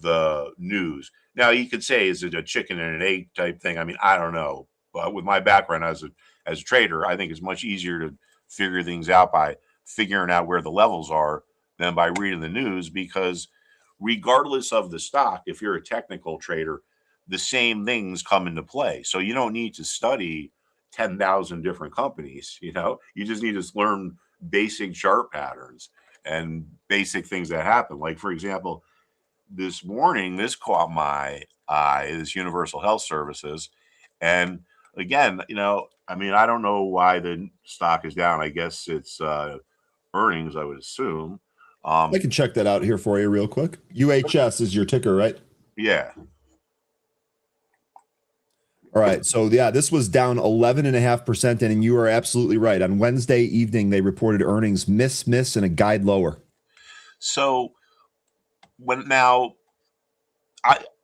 the news. Now, you could say, is it a chicken and an egg type thing? I mean, I don't know. But with my background as a trader, I think it's much easier to figure things out by figuring out where the levels are than by reading the news, because regardless of the stock, if you're a technical trader, the same things come into play. So you don't need to study 10,000 different companies. You just need to learn basic chart patterns and basic things that happen. Like, for example, this morning, this caught my eye, this Universal Health Services. And again, I mean, I don't know why the stock is down. I guess it's earnings, I would assume. I can check that out here for you real quick. UHS is your ticker, right? Yeah. All right. So, yeah, this was down 11.5%. And you are absolutely right. On Wednesday evening, they reported earnings miss, and a guide lower. So, now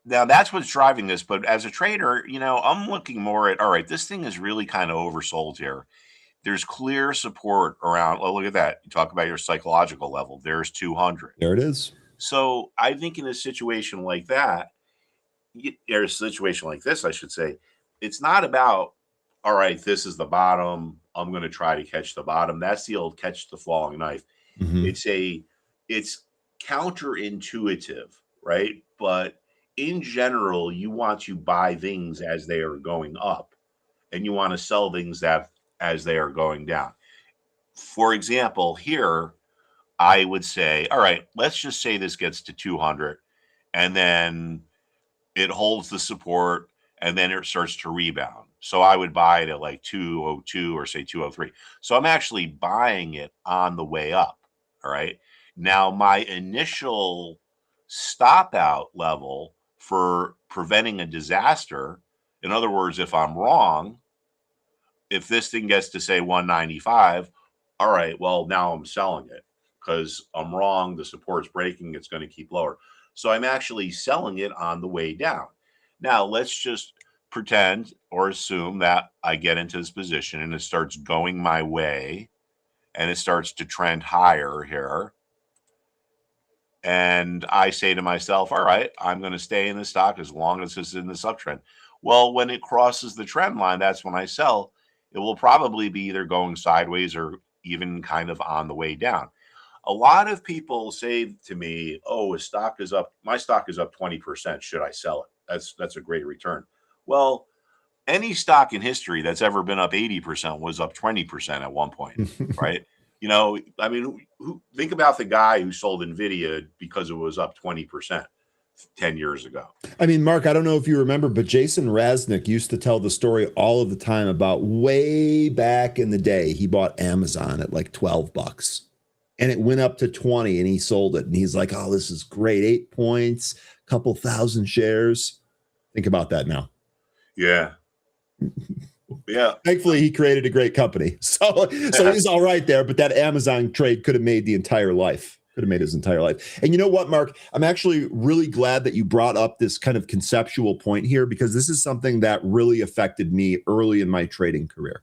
that's what's driving this. But as a trader, I'm looking more at, all right, this thing is really kind of oversold here. There's clear support around. Oh, look at that. You talk about your psychological level. There's 200. There it is. So I think in a situation like that, or a situation like this, I should say, it's not about, all right, this is the bottom, I'm going to try to catch the bottom. That's the old catch the falling knife. Mm-hmm. It's counterintuitive, right? But in general, you want to buy things as they are going up, and you want to sell things as they are going down. For example, here, I would say, all right, let's just say this gets to 200, and then it holds the support, and then it starts to rebound. So I would buy it at like 202 or say 203. So I'm actually buying it on the way up. All right. Now, my initial stop out level for preventing a disaster, in other words, if I'm wrong, if this thing gets to say 195, all right, well, now I'm selling it because I'm wrong. The support's breaking. It's going to keep lower. So I'm actually selling it on the way down. Now, let's just pretend or assume that I get into this position and it starts going my way and it starts to trend higher here. And I say to myself, all right, I'm going to stay in the stock as long as it's in this uptrend. Well, when it crosses the trend line, that's when I sell. It will probably be either going sideways or even kind of on the way down. A lot of people say to me, oh, a stock is up. My stock is up 20%. Should I sell it? That's a great return. Well, any stock in history that's ever been up 80% was up 20% at one point, right? You know, I mean, think about the guy who sold NVDA because it was up 20% 10 years ago. I mean, Mark, I don't know if you remember, but Jason Raznick used to tell the story all of the time about way back in the day. He bought Amazon at like $12 and it went up to 20 and he sold it. And he's like, oh, this is great. 8 points, a couple thousand shares. Think about that now. Yeah. Yeah. Thankfully, he created a great company. So he's all right there. But that Amazon trade could have made the entire life. Could have made his entire life. And you know what, Mark? I'm actually really glad that you brought up this kind of conceptual point here, because this is something that really affected me early in my trading career.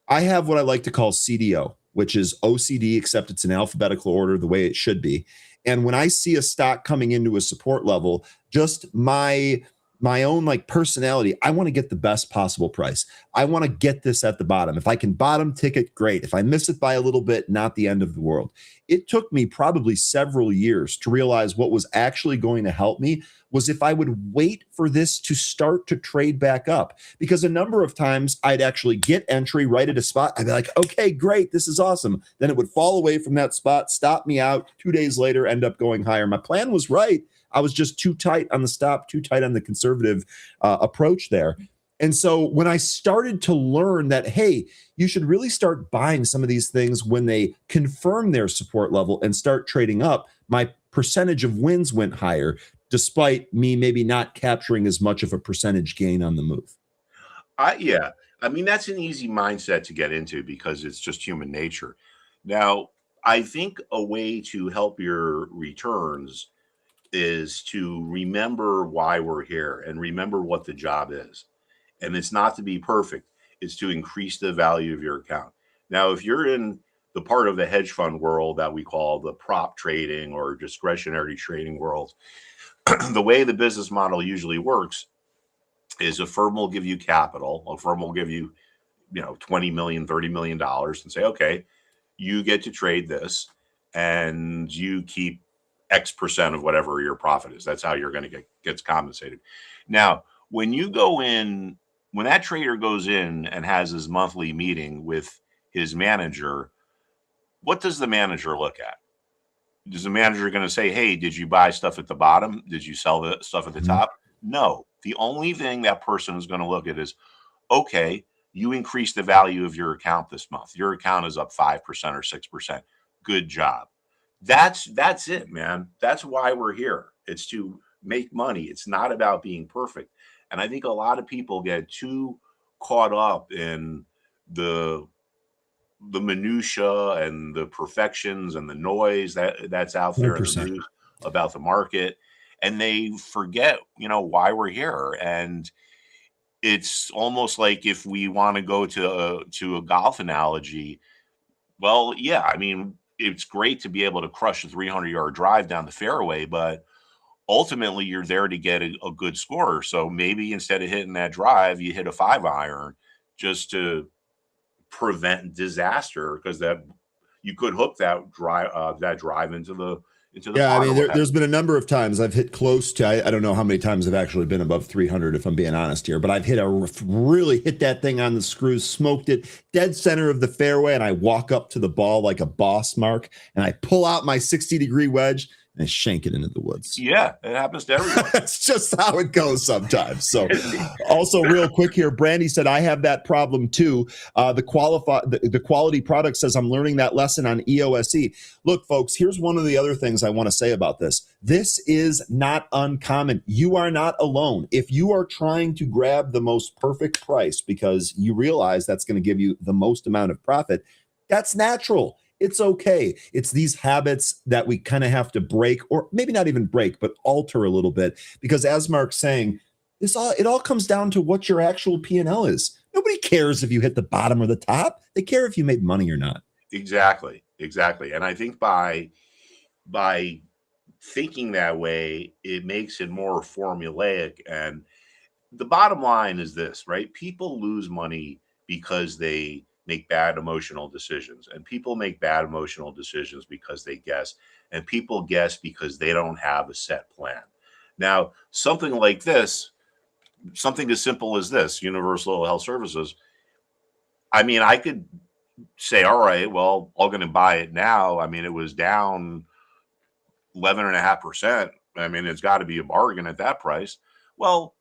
I have what I like to call CDO, which is OCD, except it's in alphabetical order the way it should be. And when I see a stock coming into a support level, just my own like personality, I want to get the best possible price. I want to get this at the bottom. If I can bottom ticket, great. If I miss it by a little bit, not the end of the world. It took me probably several years to realize what was actually going to help me was if I would wait for this to start to trade back up. Because a number of times I'd actually get entry right at a spot. I'd be like, okay, great, this is awesome. Then it would fall away from that spot, stop me out. 2 days later, end up going higher. My plan was right. I was just too tight on the stop, too tight on the conservative approach there. And so when I started to learn that, hey, you should really start buying some of these things when they confirm their support level and start trading up, my percentage of wins went higher, despite me maybe not capturing as much of a percentage gain on the move. Yeah. I mean, that's an easy mindset to get into because it's just human nature. Now, I think a way to help your returns is to remember why we're here and remember what the job is. And it's not to be perfect. It's to increase the value of your account. Now, if you're in the part of the hedge fund world that we call the prop trading or discretionary trading world, the way the business model usually works is a firm will give you capital. A firm will give you, 20 million, $30 million and say, okay, you get to trade this and you keep X percent of whatever your profit is. That's how you're going to gets compensated. Now, when you go in, when that trader goes in and has his monthly meeting with his manager, what does the manager look at? Is the manager going to say, hey, did you buy stuff at the bottom? Did you sell the stuff at the top? No. The only thing that person is going to look at is, okay, you increased the value of your account this month. Your account is up 5% or 6%. Good job. That's it, man. That's why we're here. It's to make money. It's not about being perfect. And I think a lot of people get too caught up in the minutia and the perfections and the noise that's out there 100%. in the news about the market, and they forget, why we're here. And it's almost like if we want to go to a golf analogy, well, yeah, I mean, it's great to be able to crush a 300-yard drive down the fairway, but ultimately you're there to get a good score. So maybe instead of hitting that drive, you hit a 5-iron just to prevent disaster, because that you could hook that drive into the Yeah, I mean, pond. there's been a number of times I've hit close to, I don't know how many times I've actually been above 300, if I'm being honest here, but I've really hit that thing on the screws, smoked it dead center of the fairway, and I walk up to the ball like a boss, Mark, and I pull out my 60-degree wedge and I shank it into the woods. Yeah, it happens to everyone. That's just how it goes sometimes. So also real quick here, Brandy said, I have that problem too. The quality product says, I'm learning that lesson on EOSE. Look, folks, here's one of the other things I want to say about this. This is not uncommon. You are not alone. If you are trying to grab the most perfect price because you realize that's going to give you the most amount of profit, that's natural. It's okay. It's these habits that we kind of have to break, or maybe not even break, but alter a little bit. Because as Mark's saying, It all comes down to what your actual P&L is. Nobody cares if you hit the bottom or the top. They care if you made money or not. Exactly. And I think by thinking that way, it makes it more formulaic. And the bottom line is this, right? People lose money because they make bad emotional decisions, and people make bad emotional decisions because they guess, and people guess because they don't have a set plan. Now, something like this, something as simple as this, universal health services. I mean, I could say, all right, well, I'm going to buy it now. I mean, it was down 11.5%. I mean, it's got to be a bargain at that price. Well,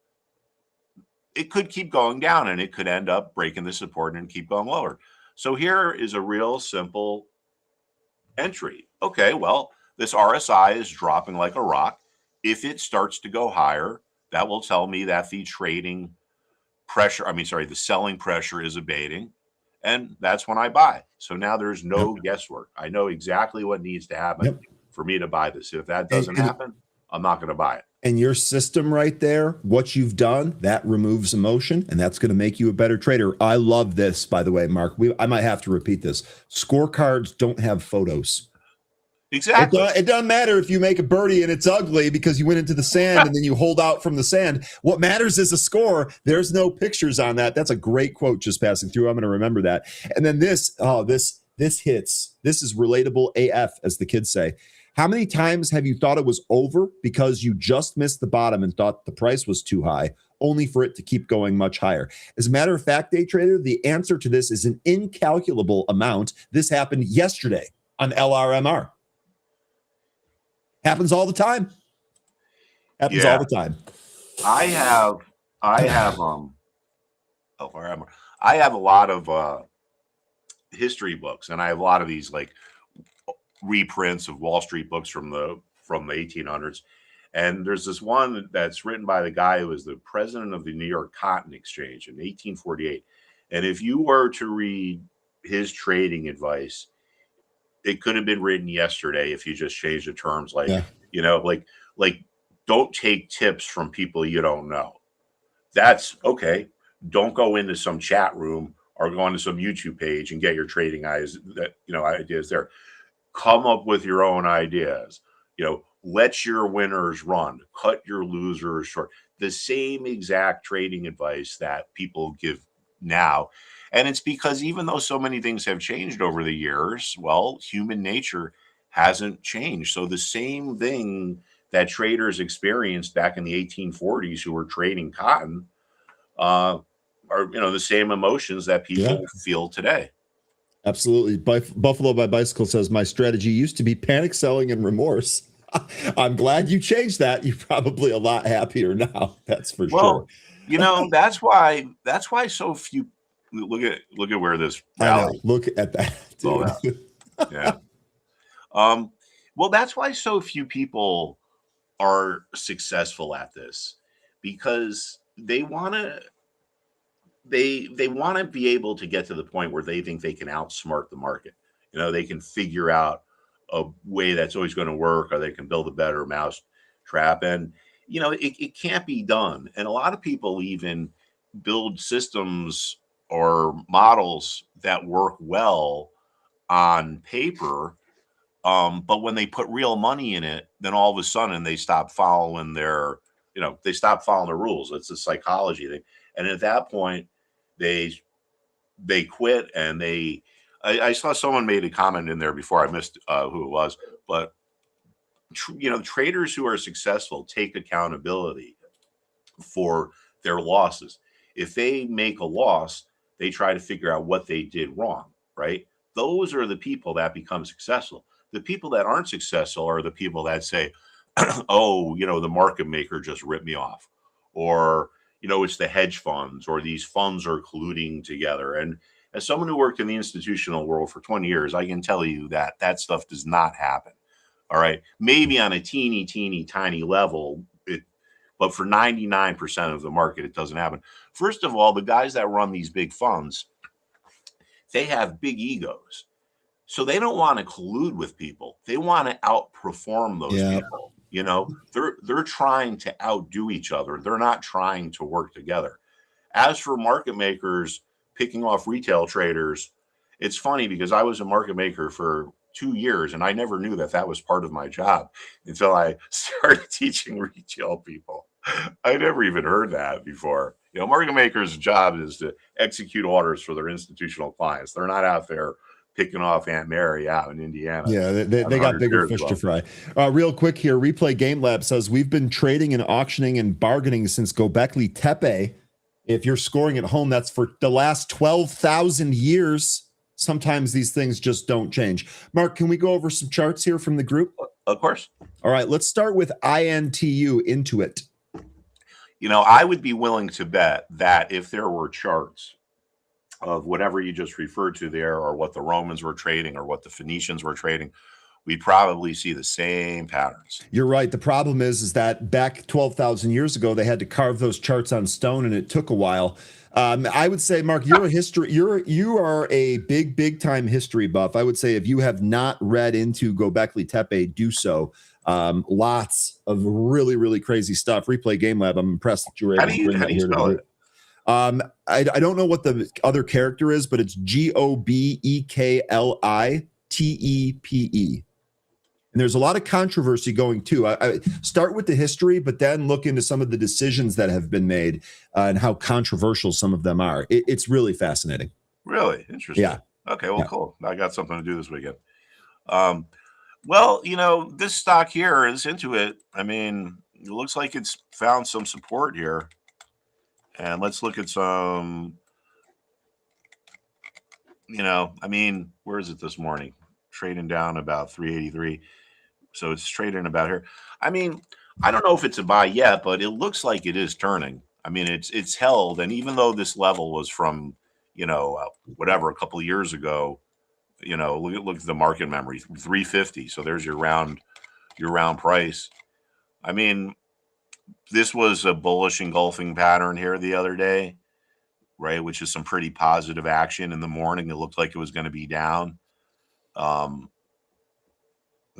it could keep going down and it could end up breaking the support and keep going lower. So here is a real simple entry. Okay, well, this RSI is dropping like a rock. If it starts to go higher, that will tell me that the trading pressure, the selling pressure is abating. And that's when I buy. So now there's no guesswork. I know exactly what needs to happen for me to buy this. If that doesn't happen, I'm not going to buy it. And your system right there, what you've done, that removes emotion, and that's going to make you a better trader. I love this, by the way, Mark. I might have to repeat this. Scorecards don't have photos. Exactly. It doesn't matter if you make a birdie and it's ugly because you went into the sand and then you hold out from the sand. What matters is a score. There's no pictures on that. That's a great quote just passing through. I'm going to remember that. And then this hits. This is relatable AF, as the kids say. How many times have you thought it was over because you just missed the bottom and thought the price was too high, only for it to keep going much higher? As a matter of fact, day trader, the answer to this is an incalculable amount. This happened yesterday on LRMR. Happens all the time. Happens all the time. I have a lot of history books, and I have a lot of these like reprints of Wall Street books from the 1800s. And there's this one that's written by the guy who was the president of the New York Cotton Exchange in 1848. And if you were to read his trading advice, it could have been written yesterday if you just changed the terms, like, like don't take tips from people you don't know. That's okay. Don't go into some chat room or go into some YouTube page and get your trading ideas there. Come up with your own ideas. Let your winners run, cut your losers short. The same exact trading advice that people give now. And it's because even though so many things have changed over the years, well, human nature hasn't changed. So the same thing that traders experienced back in the 1840s who were trading cotton are the same emotions that people feel today. Absolutely. Buffalo by Bicycle says, my strategy used to be panic selling and remorse. I'm glad you changed that. You're probably a lot happier now. That's for sure. That's why so few look at where this rally. Look at that, dude. Yeah. Well, that's why so few people are successful at this, because they want to be able to get to the point where they think they can outsmart the market. They can figure out a way that's always going to work, or they can build a better mouse trap. And, it can't be done. And a lot of people even build systems or models that work well on paper. But when they put real money in it, then all of a sudden they stop following their rules. It's a psychology thing. And at that point, they quit. And I saw someone made a comment in there before. I missed who it was, but traders who are successful take accountability for their losses. If they make a loss, they try to figure out what they did wrong, right? Those are the people that become successful. The people that aren't successful are the people that say, oh, the market maker just ripped me off, or, it's the hedge funds, or these funds are colluding together. And as someone who worked in the institutional world for 20 years, I can tell you that stuff does not happen. All right. Maybe on a teeny, tiny level, but for 99% of the market, it doesn't happen. First of all, the guys that run these big funds, they have big egos. So they don't want to collude with people. They want to outperform those people. You know, they're trying to outdo each other. They're not trying to work together. As for market makers picking off retail traders, it's funny because I was a market maker for 2 years and I never knew that that was part of my job until I started teaching retail people. I never even heard that before. You know, market makers' job is to execute orders for their institutional clients. They're not out there picking off Aunt Mary out in Indiana. Yeah, they Having got 100 bigger shares fish to well. fry. Real quick here, Replay Game Lab says we've been trading and auctioning and bargaining since Gobekli Tepe. If you're scoring at home, that's for the last 12,000 years. Sometimes these things just don't change. Mark, can we go over some charts here from the group? Of course. All right, let's start with INTU, Intuit. You know, I would be willing to bet that if there were charts of whatever you just referred to there, or what the Romans were trading, or what the Phoenicians were trading, we'd probably see the same patterns. You're right. The problem is that back 12,000 years ago, they had to carve those charts on stone, and it took a while. I would say, Mark, you are a big time history buff. I would say if you have not read into Gobekli Tepe, do so. Lots of really crazy stuff. Replay Game Lab. I'm impressed that you were able to bring that here to the group. I don't know what the other character is, but it's GOBEKLITEPE. And there's a lot of controversy going too. I start with the history, but then look into some of the decisions that have been made and how controversial some of them are. It's really fascinating. Really interesting. Yeah. Okay. Well, cool. I got something to do this weekend. Well, you know, this stock here is Intuit. I mean, it looks like it's found some support here. And let's look at some, you know, I mean, where is it this morning? Trading down about 383. So it's trading about here. I mean, I don't know if it's a buy yet, but it looks like it is turning. I mean, it's held. And even though this level was from, you know, whatever, a couple of years ago, you know, look at the market memory, 350. So there's your round price. I mean, this was a bullish engulfing pattern here the other day, right? Which is some pretty positive action in the morning. It looked like it was going to be down.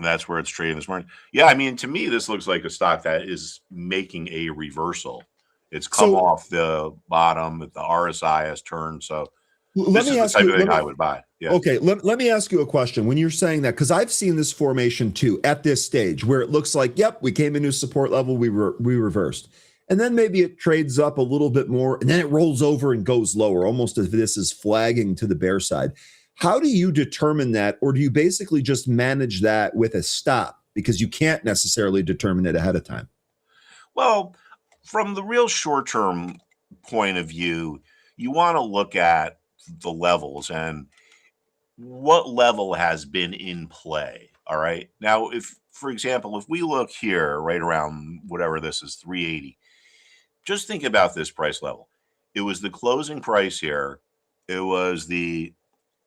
That's where it's trading this morning. Yeah, I mean, to me, this looks like a stock that is making a reversal. It's come off the bottom. The RSI has turned. So this is the type of thing I would buy. Yeah. Okay, let me ask you a question. When you're saying that, because I've seen this formation too at this stage where it looks like, yep, we came into support level, we reversed. And then maybe it trades up a little bit more, and then it rolls over and goes lower, almost as if this is flagging to the bear side. How do you determine that, or do you basically just manage that with a stop because you can't necessarily determine it ahead of time? Well, from the real short-term point of view, you want to look at the levels and what level has been in play. All right. Now, if, for example, if we look here right around whatever this is, 380, just think about this price level. It was the closing price here. It was the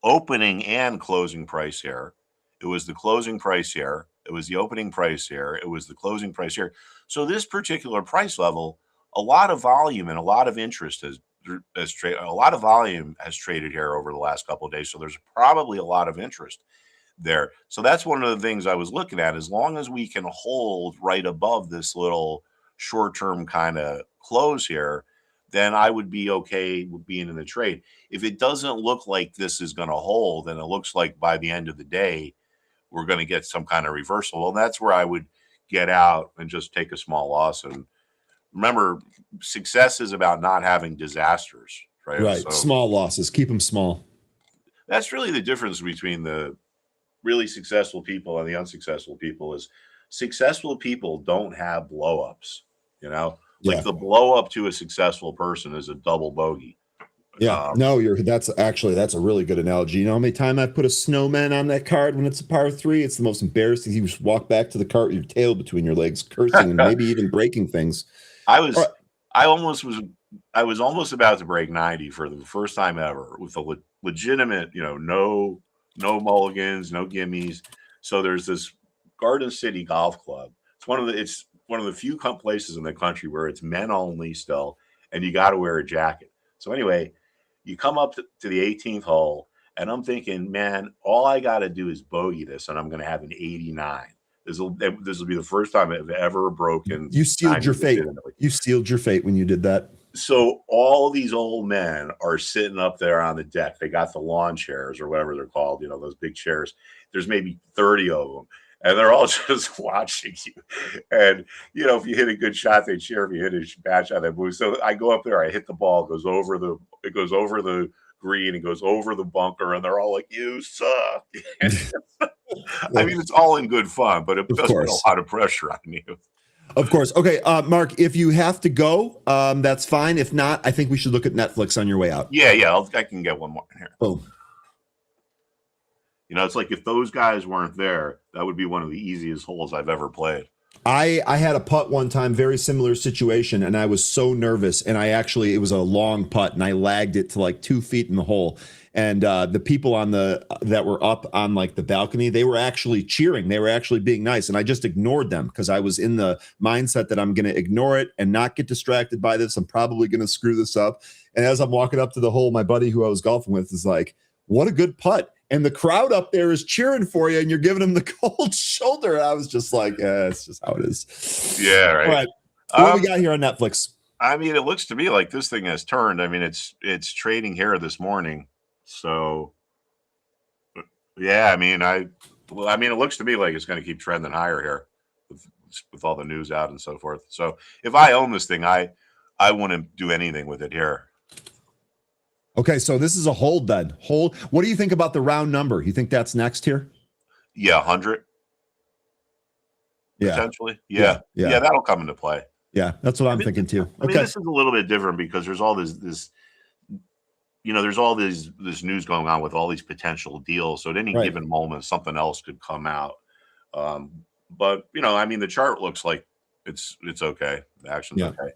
opening and closing price here. It was the closing price here. It was the opening price here. It was the closing price here. So this particular price level, a lot of volume and a lot of interest has traded. A lot of volume has traded here over the last couple of days. So there's probably a lot of interest there. So that's one of the things I was looking at. As long as we can hold right above this little short-term kind of close here, then I would be okay with being in the trade. If it doesn't look like this is going to hold, and it looks like by the end of the day, we're going to get some kind of reversal, well, that's where I would get out and just take a small loss. And remember, success is about not having disasters, right? Right. So small losses, keep them small. That's really the difference between the really successful people and the unsuccessful people. Is successful people don't have blowups, you know? Like the blow up to a successful person is a double bogey. Yeah, that's a really good analogy. You know how many times I put a snowman on that card when it's a par 3? It's the most embarrassing. You just walk back to the cart with your tail between your legs, cursing and maybe even breaking things. I was almost about to break 90 for the first time ever with a legitimate, you know, no mulligans, no gimmies. So there's this Garden City Golf Club. It's one of the few places in the country where it's men only still, and you got to wear a jacket. So anyway, you come up to the 18th hole, and I'm thinking, man, all I got to do is bogey this, and I'm going to have an 89. This will be the first time I've ever broken. You sealed your fate. legitimately. You sealed your fate when you did that. So all these old men are sitting up there on the deck. They got the lawn chairs or whatever they're called, those big chairs. There's maybe 30 of them. And they're all just watching you. And, if you hit a good shot, they cheer. If you hit a bad shot, they boo. So I go up there, I hit the ball, it goes over the green, it goes over the bunker, and they're all like, "You suck." I mean, it's all in good fun, but it does put a lot of pressure on you. Of course. Okay, Mark, if you have to go, that's fine. If not, I think we should look at Netflix on your way out. Yeah, I can get one more in here. Boom. It's like if those guys weren't there, that would be one of the easiest holes I've ever played. I had a putt one time, very similar situation, and I was so nervous. And it was a long putt, and I lagged it to like 2 feet in the hole. And the people that were up on like the balcony, they were actually cheering. They were actually being nice, and I just ignored them because I was in the mindset that I'm going to ignore it and not get distracted by this. I'm probably going to screw this up. And as I'm walking up to the hole, my buddy who I was golfing with is like, "What a good putt." And the crowd up there is cheering for you, and you're giving them the cold shoulder. And I was just like, it's just how it is. Yeah, right. All right. What do we got here on Netflix? I mean, it looks to me like this thing has turned. I mean, it's trading here this morning. So, yeah, I mean, it looks to me like it's going to keep trending higher here with all the news out and so forth. So if I own this thing, I wouldn't do anything with it here. Okay, so this is a hold then. Hold. What do you think about the round number? You think that's next here? Yeah, 100. Yeah. Potentially. Yeah, that'll come into play. Yeah, that's what I'm thinking too. I mean, this is a little bit different because there's all this there's all this news going on with all these potential deals. So at any given moment, something else could come out. But I mean, the chart looks like it's okay. The action's okay.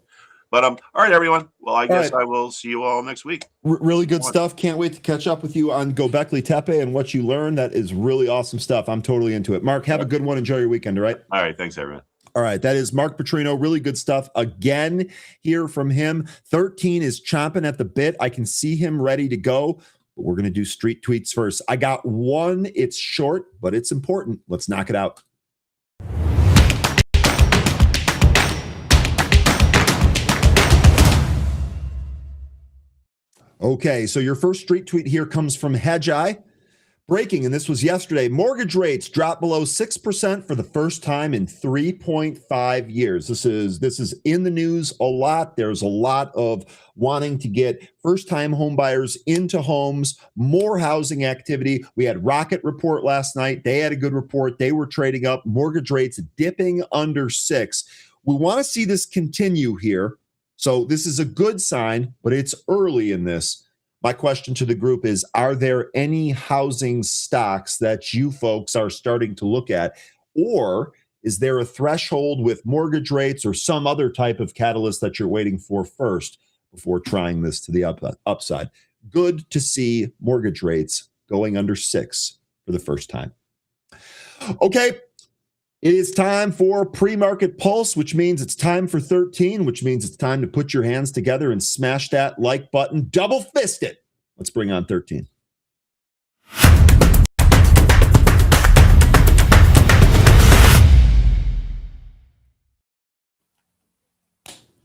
But all right, everyone. Well, I guess I will see you all next week. Really good stuff. Can't wait to catch up with you on Gobekli Tepe and what you learned. That is really awesome stuff. I'm totally into it. Mark, have a good one. Enjoy your weekend. All right. All right. Thanks, everyone. All right. That is Mark Putrino. Really good stuff. Again, hear from him. 13 is chomping at the bit. I can see him ready to go. But we're going to do street tweets first. I got one. It's short, but it's important. Let's knock it out. Okay, so your first street tweet here comes from Hedgeye. Breaking, and this was yesterday, mortgage rates dropped below 6% for the first time in 3.5 years. This is in the news a lot. There's a lot of wanting to get first-time home buyers into homes, more housing activity. We had Rocket report last night. They had a good report. They were trading up, mortgage rates dipping under 6. We want to see this continue here. So this is a good sign, but it's early in this. My question to the group is, are there any housing stocks that you folks are starting to look at? Or is there a threshold with mortgage rates or some other type of catalyst that you're waiting for first before trying this to the upside? Good to see mortgage rates going under 6 for the first time. Okay. It is time for pre-market pulse, which means it's time for 13, which means it's time to put your hands together and smash that like button, double fist it. Let's bring on 13.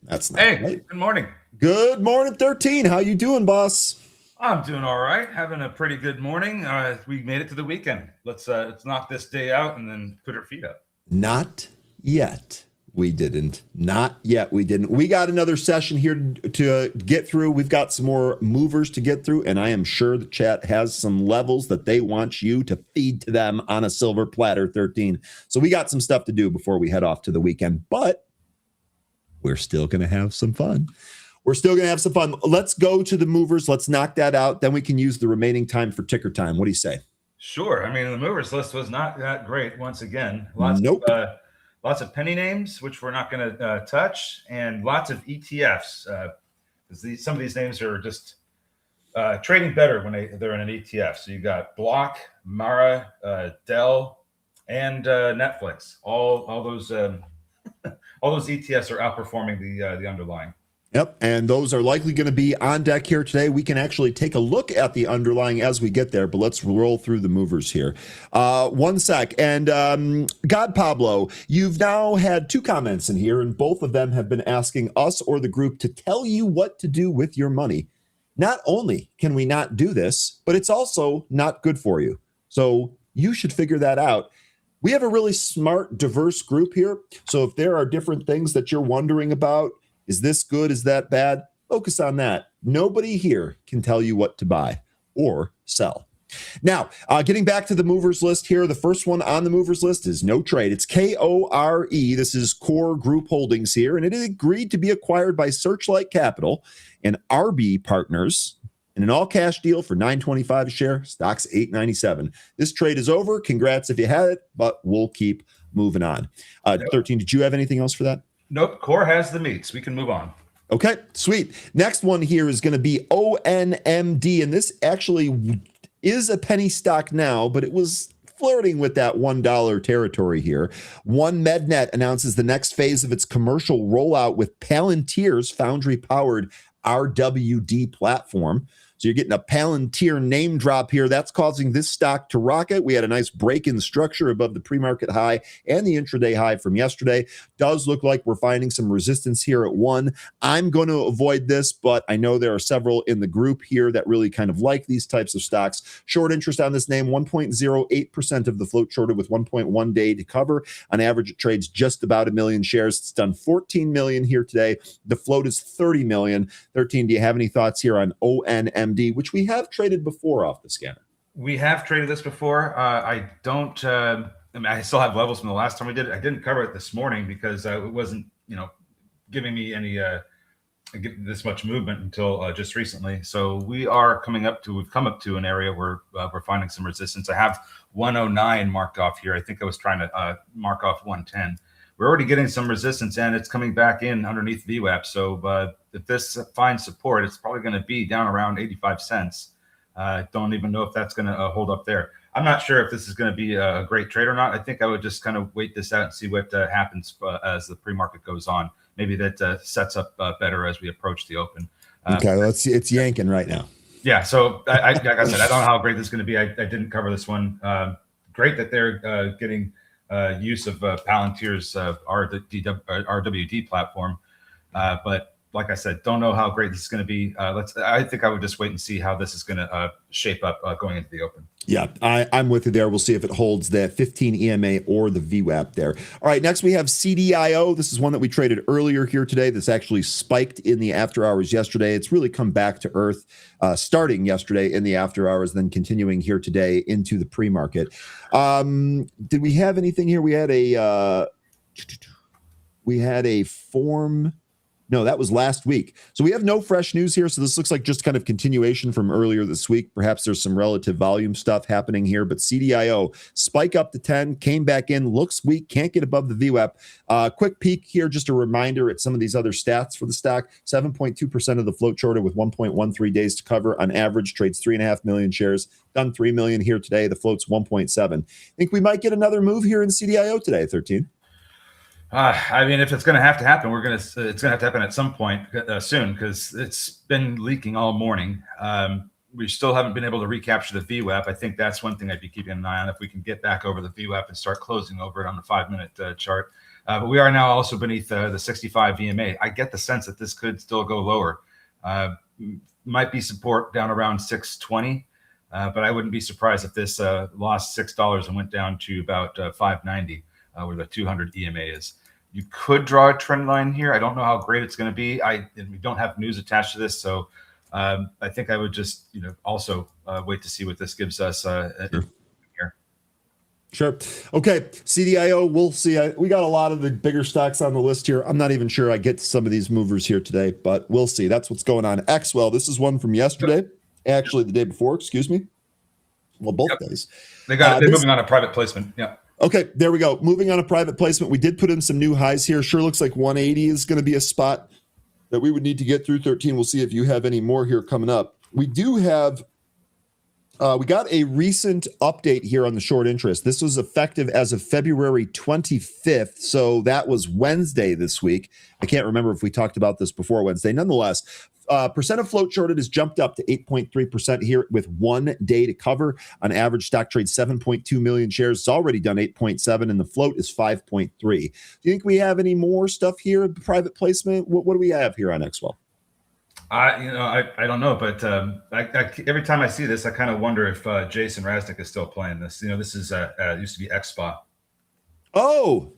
That's not right. Good morning. Good morning, 13. How you doing, boss? I'm doing all right. Having a pretty good morning. We made it to the weekend. Let's knock this day out and then put our feet up. Not yet. We didn't. Not yet. We didn't. We got another session here to get through. We've got some more movers to get through, and I am sure the chat has some levels that they want you to feed to them on a silver platter, 13. So we got some stuff to do before we head off to the weekend, but we're still going to have some fun. Let's go to the movers. Let's knock that out. Then we can use the remaining time for ticker time. What do you say? Sure. I mean, the movers list was not that great once again. Lots of penny names, which we're not going to touch, and lots of ETFs. Because some of these names are just trading better when they're in an ETF. So you got Block, Mara, Dell, and Netflix. All those ETFs are outperforming the underlying. Yep, and those are likely going to be on deck here today. We can actually take a look at the underlying as we get there, but let's roll through the movers here. One sec. And God Pablo, you've now had 2 comments in here, and both of them have been asking us or the group to tell you what to do with your money. Not only can we not do this, but it's also not good for you. So you should figure that out. We have a really smart, diverse group here. So if there are different things that you're wondering about, is this good? Is that bad? Focus on that. Nobody here can tell you what to buy or sell. Now, getting back to the movers list here, the first one on the movers list is No Trade. It's KORE. This is Core Group Holdings here, and it agreed to be acquired by Searchlight Capital and RB Partners in an all-cash deal for $9.25 a share. Stock's $8.97. This trade is over. Congrats if you had it, but we'll keep moving on. 13, did you have anything else for that? Nope. Core has the meats. We can move on. Okay, sweet. Next one here is going to be ONMD, and this actually is a penny stock now, but it was flirting with that $1 territory here. One MedNet announces the next phase of its commercial rollout with Palantir's foundry-powered RWD platform. So you're getting a Palantir name drop here. That's causing this stock to rocket. We had a nice break in structure above the pre-market high and the intraday high from yesterday. Does look like we're finding some resistance here at 1. I'm going to avoid this, but I know there are several in the group here that really kind of like these types of stocks. Short interest on this name, 1.08% of the float shorted with 1.1 day to cover. On average, it trades just about 1 million shares. It's done 14 million here today. The float is 30 million. 13, do you have any thoughts here on ONMD, which we have traded before off the scanner? We have traded this before. I don't. I mean, I still have levels from the last time we did it. I didn't cover it this morning because it wasn't, giving me any this much movement until just recently. So we've come up to an area where we're finding some resistance. I have 109 marked off here. I think I was trying to mark off 110. We're already getting some resistance, and it's coming back in underneath VWAP. So if this finds support, it's probably going to be down around 85 cents. Don't even know if that's going to hold up there. I'm not sure if this is going to be a great trade or not. I think I would just kind of wait this out and see what happens as the pre-market goes on. Maybe that sets up better as we approach the open. Okay, let's see. It's yanking right now. Yeah, so like I said, I don't know how great this is going to be. I didn't cover this one. Great that they're getting use of Palantir's RWD platform. But like I said, don't know how great this is going to be. I think I would just wait and see how this is going to shape up going into the open. Yeah, I'm with you there. We'll see if it holds that 15 EMA or the VWAP there. All right, next we have CDIO. This is one that we traded earlier here today. This actually spiked in the after hours yesterday. It's really come back to earth starting yesterday in the after hours, then continuing here today into the pre-market. Did we have anything here? We had a form. No, that was last week. So we have no fresh news here. So this looks like just kind of continuation from earlier this week. Perhaps there's some relative volume stuff happening here, but CDIO spike up to 10, came back in, looks weak, can't get above the VWAP. Quick peek here, just a reminder at some of these other stats for the stock. 7.2% of the float shorted with 1.13 days to cover. On average, trades 3.5 million shares. Done 3 million here today. The float's 1.7. Think we might get another move here in CDIO today, 13. I mean, if it's going to have to happen, it's going to have to happen at some point soon, because it's been leaking all morning. We still haven't been able to recapture the VWAP. I think that's one thing I'd be keeping an eye on, if we can get back over the VWAP and start closing over it on the 5-minute chart. But we are now also beneath the 65 EMA. I get the sense that this could still go lower. Might be support down around 620, but I wouldn't be surprised if this lost $6 and went down to about 590, where the 200 EMA is. You could draw a trend line here. I don't know how great it's going to be. We don't have news attached to this, so I think I would just also wait to see what this gives us here. Sure. Okay, CDIO, we'll see. We got a lot of the bigger stocks on the list here. I'm not even sure I get to some of these movers here today, but we'll see. That's what's going on. Xwell, this is one from yesterday. Actually, the day before, excuse me. Well, both days. They're moving on a private placement. Yeah. Okay, there we go. Moving on a private placement. We did put in some new highs here. Sure looks like 180 is going to be a spot that we would need to get through. 13. We'll see if you have any more here coming up. We do have We got a recent update here on the short interest. This was effective as of February 25th. So that was Wednesday this week. I can't remember if we talked about this before Wednesday. Nonetheless, percent of float shorted has jumped up to 8.3% here with 1 day to cover. On average, stock trades 7.2 million shares. It's already done 8.7 and the float is 5.3. Do you think we have any more stuff here? Private placement? What do we have here on XWell? I don't know, but every time I see this, I kind of wonder if Jason Raznick is still playing this. This is used to be XSPA. Oh,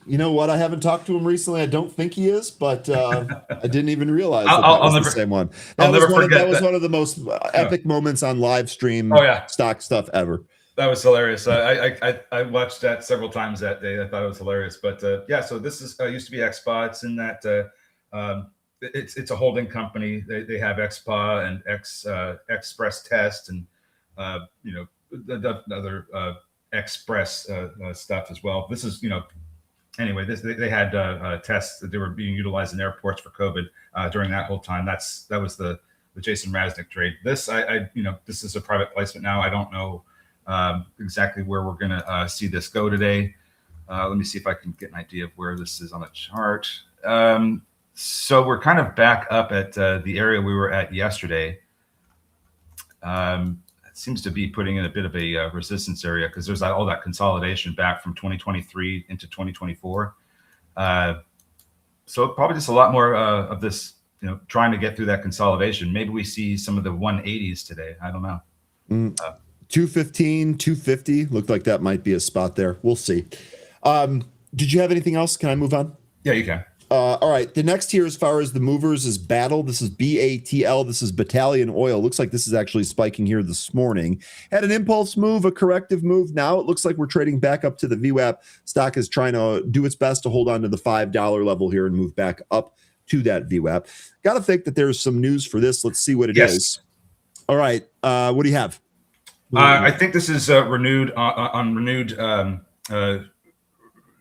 you know what? I haven't talked to him recently. I don't think he is, but I didn't even realize that was the same one. That was one of the most epic moments on live stream stock stuff ever. That was hilarious. I watched that several times that day. I thought it was hilarious. But so this is used to be XSPA. It's in that. It's a holding company. They have XPA and Express Test and the other Express stuff as well. This is anyway. They had tests that they were being utilized in airports for COVID during that whole time. That was the Jason Raznick trade. This this is a private placement now. I don't know exactly where we're gonna see this go today. Let me see if I can get an idea of where this is on the chart. So we're kind of back up at the area we were at yesterday. It seems to be putting in a bit of a resistance area because there's all that consolidation back from 2023 into 2024. So probably just a lot more of this, trying to get through that consolidation. Maybe we see some of the 180s today. I don't know. 215, 250 looked like that might be a spot there. We'll see. Did you have anything else? Can I move on? Yeah, you can. All right. The next here, as far as the movers, is Battle. This is BATL. This is Battalion Oil. Looks like this is actually spiking here this morning. Had an impulse move, a corrective move. Now it looks like we're trading back up to the VWAP. Stock is trying to do its best to hold on to the $5 level here and move back up to that VWAP. Got to think that there's some news for this. Let's see what it is. All right. What do you have? I think this is renewed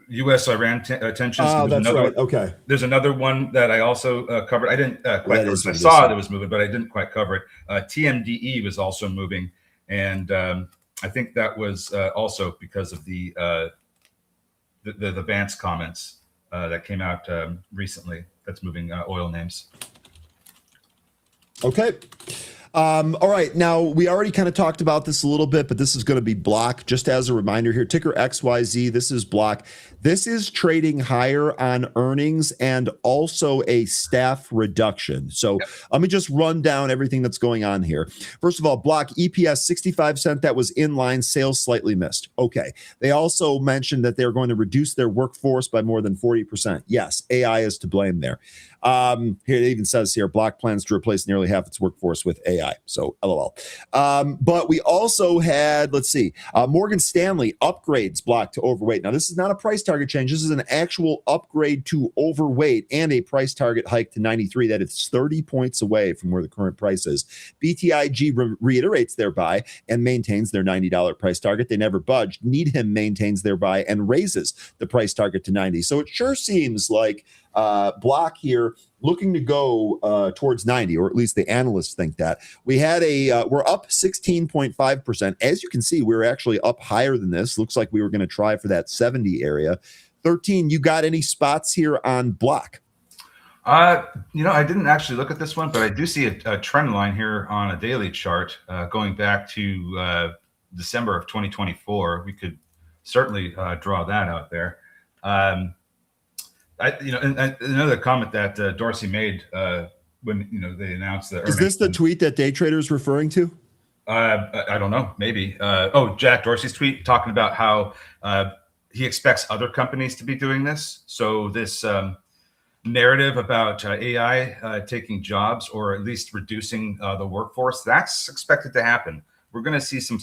U.S.-Iran tensions. Oh, that's right. Okay. There's another one that I also covered. I didn't quite cover it. I saw it was moving, but I didn't quite cover it. TMDE was also moving, and I think that was also because of the Vance comments that came out recently. That's moving oil names. Okay. All right. Now, we already kind of talked about this a little bit, but this is going to be Block. Just as a reminder here, ticker XYZ. This is Block. This is trading higher on earnings and also a staff reduction. So let me just run down everything that's going on here. First of all, Block EPS 65 cents. That was in line. Sales slightly missed. Okay. They also mentioned that they're going to reduce their workforce by more than 40%. Yes, AI is to blame there. Here it even says here, Block plans to replace nearly half its workforce with AI. So LOL. But we also had, let's see, Morgan Stanley upgrades Block to overweight. Now, this is not a price target change. This is an actual upgrade to overweight and a price target hike to 93. That is 30 points away from where the current price is. BTIG reiterates their buy and maintains their $90 price target. They never budged. Needham maintains their buy and raises the price target to 90. So it sure seems like Block here looking to go towards 90, or at least the analysts think that. We had we're up 16.5%. As you can see, we're actually up higher than this. Looks like we were going to try for that 70 area. 13, you got any spots here on Block? I didn't actually look at this one, but I do see a trend line here on a daily chart going back to December of 2024. We could certainly draw that out there. And another comment that Dorsey made when they announced the earnings. Is this the tweet that day traders referring to? I don't know, maybe. Jack Dorsey's tweet talking about how he expects other companies to be doing this. So this narrative about AI taking jobs or at least reducing the workforce, that's expected to happen. We're going to see some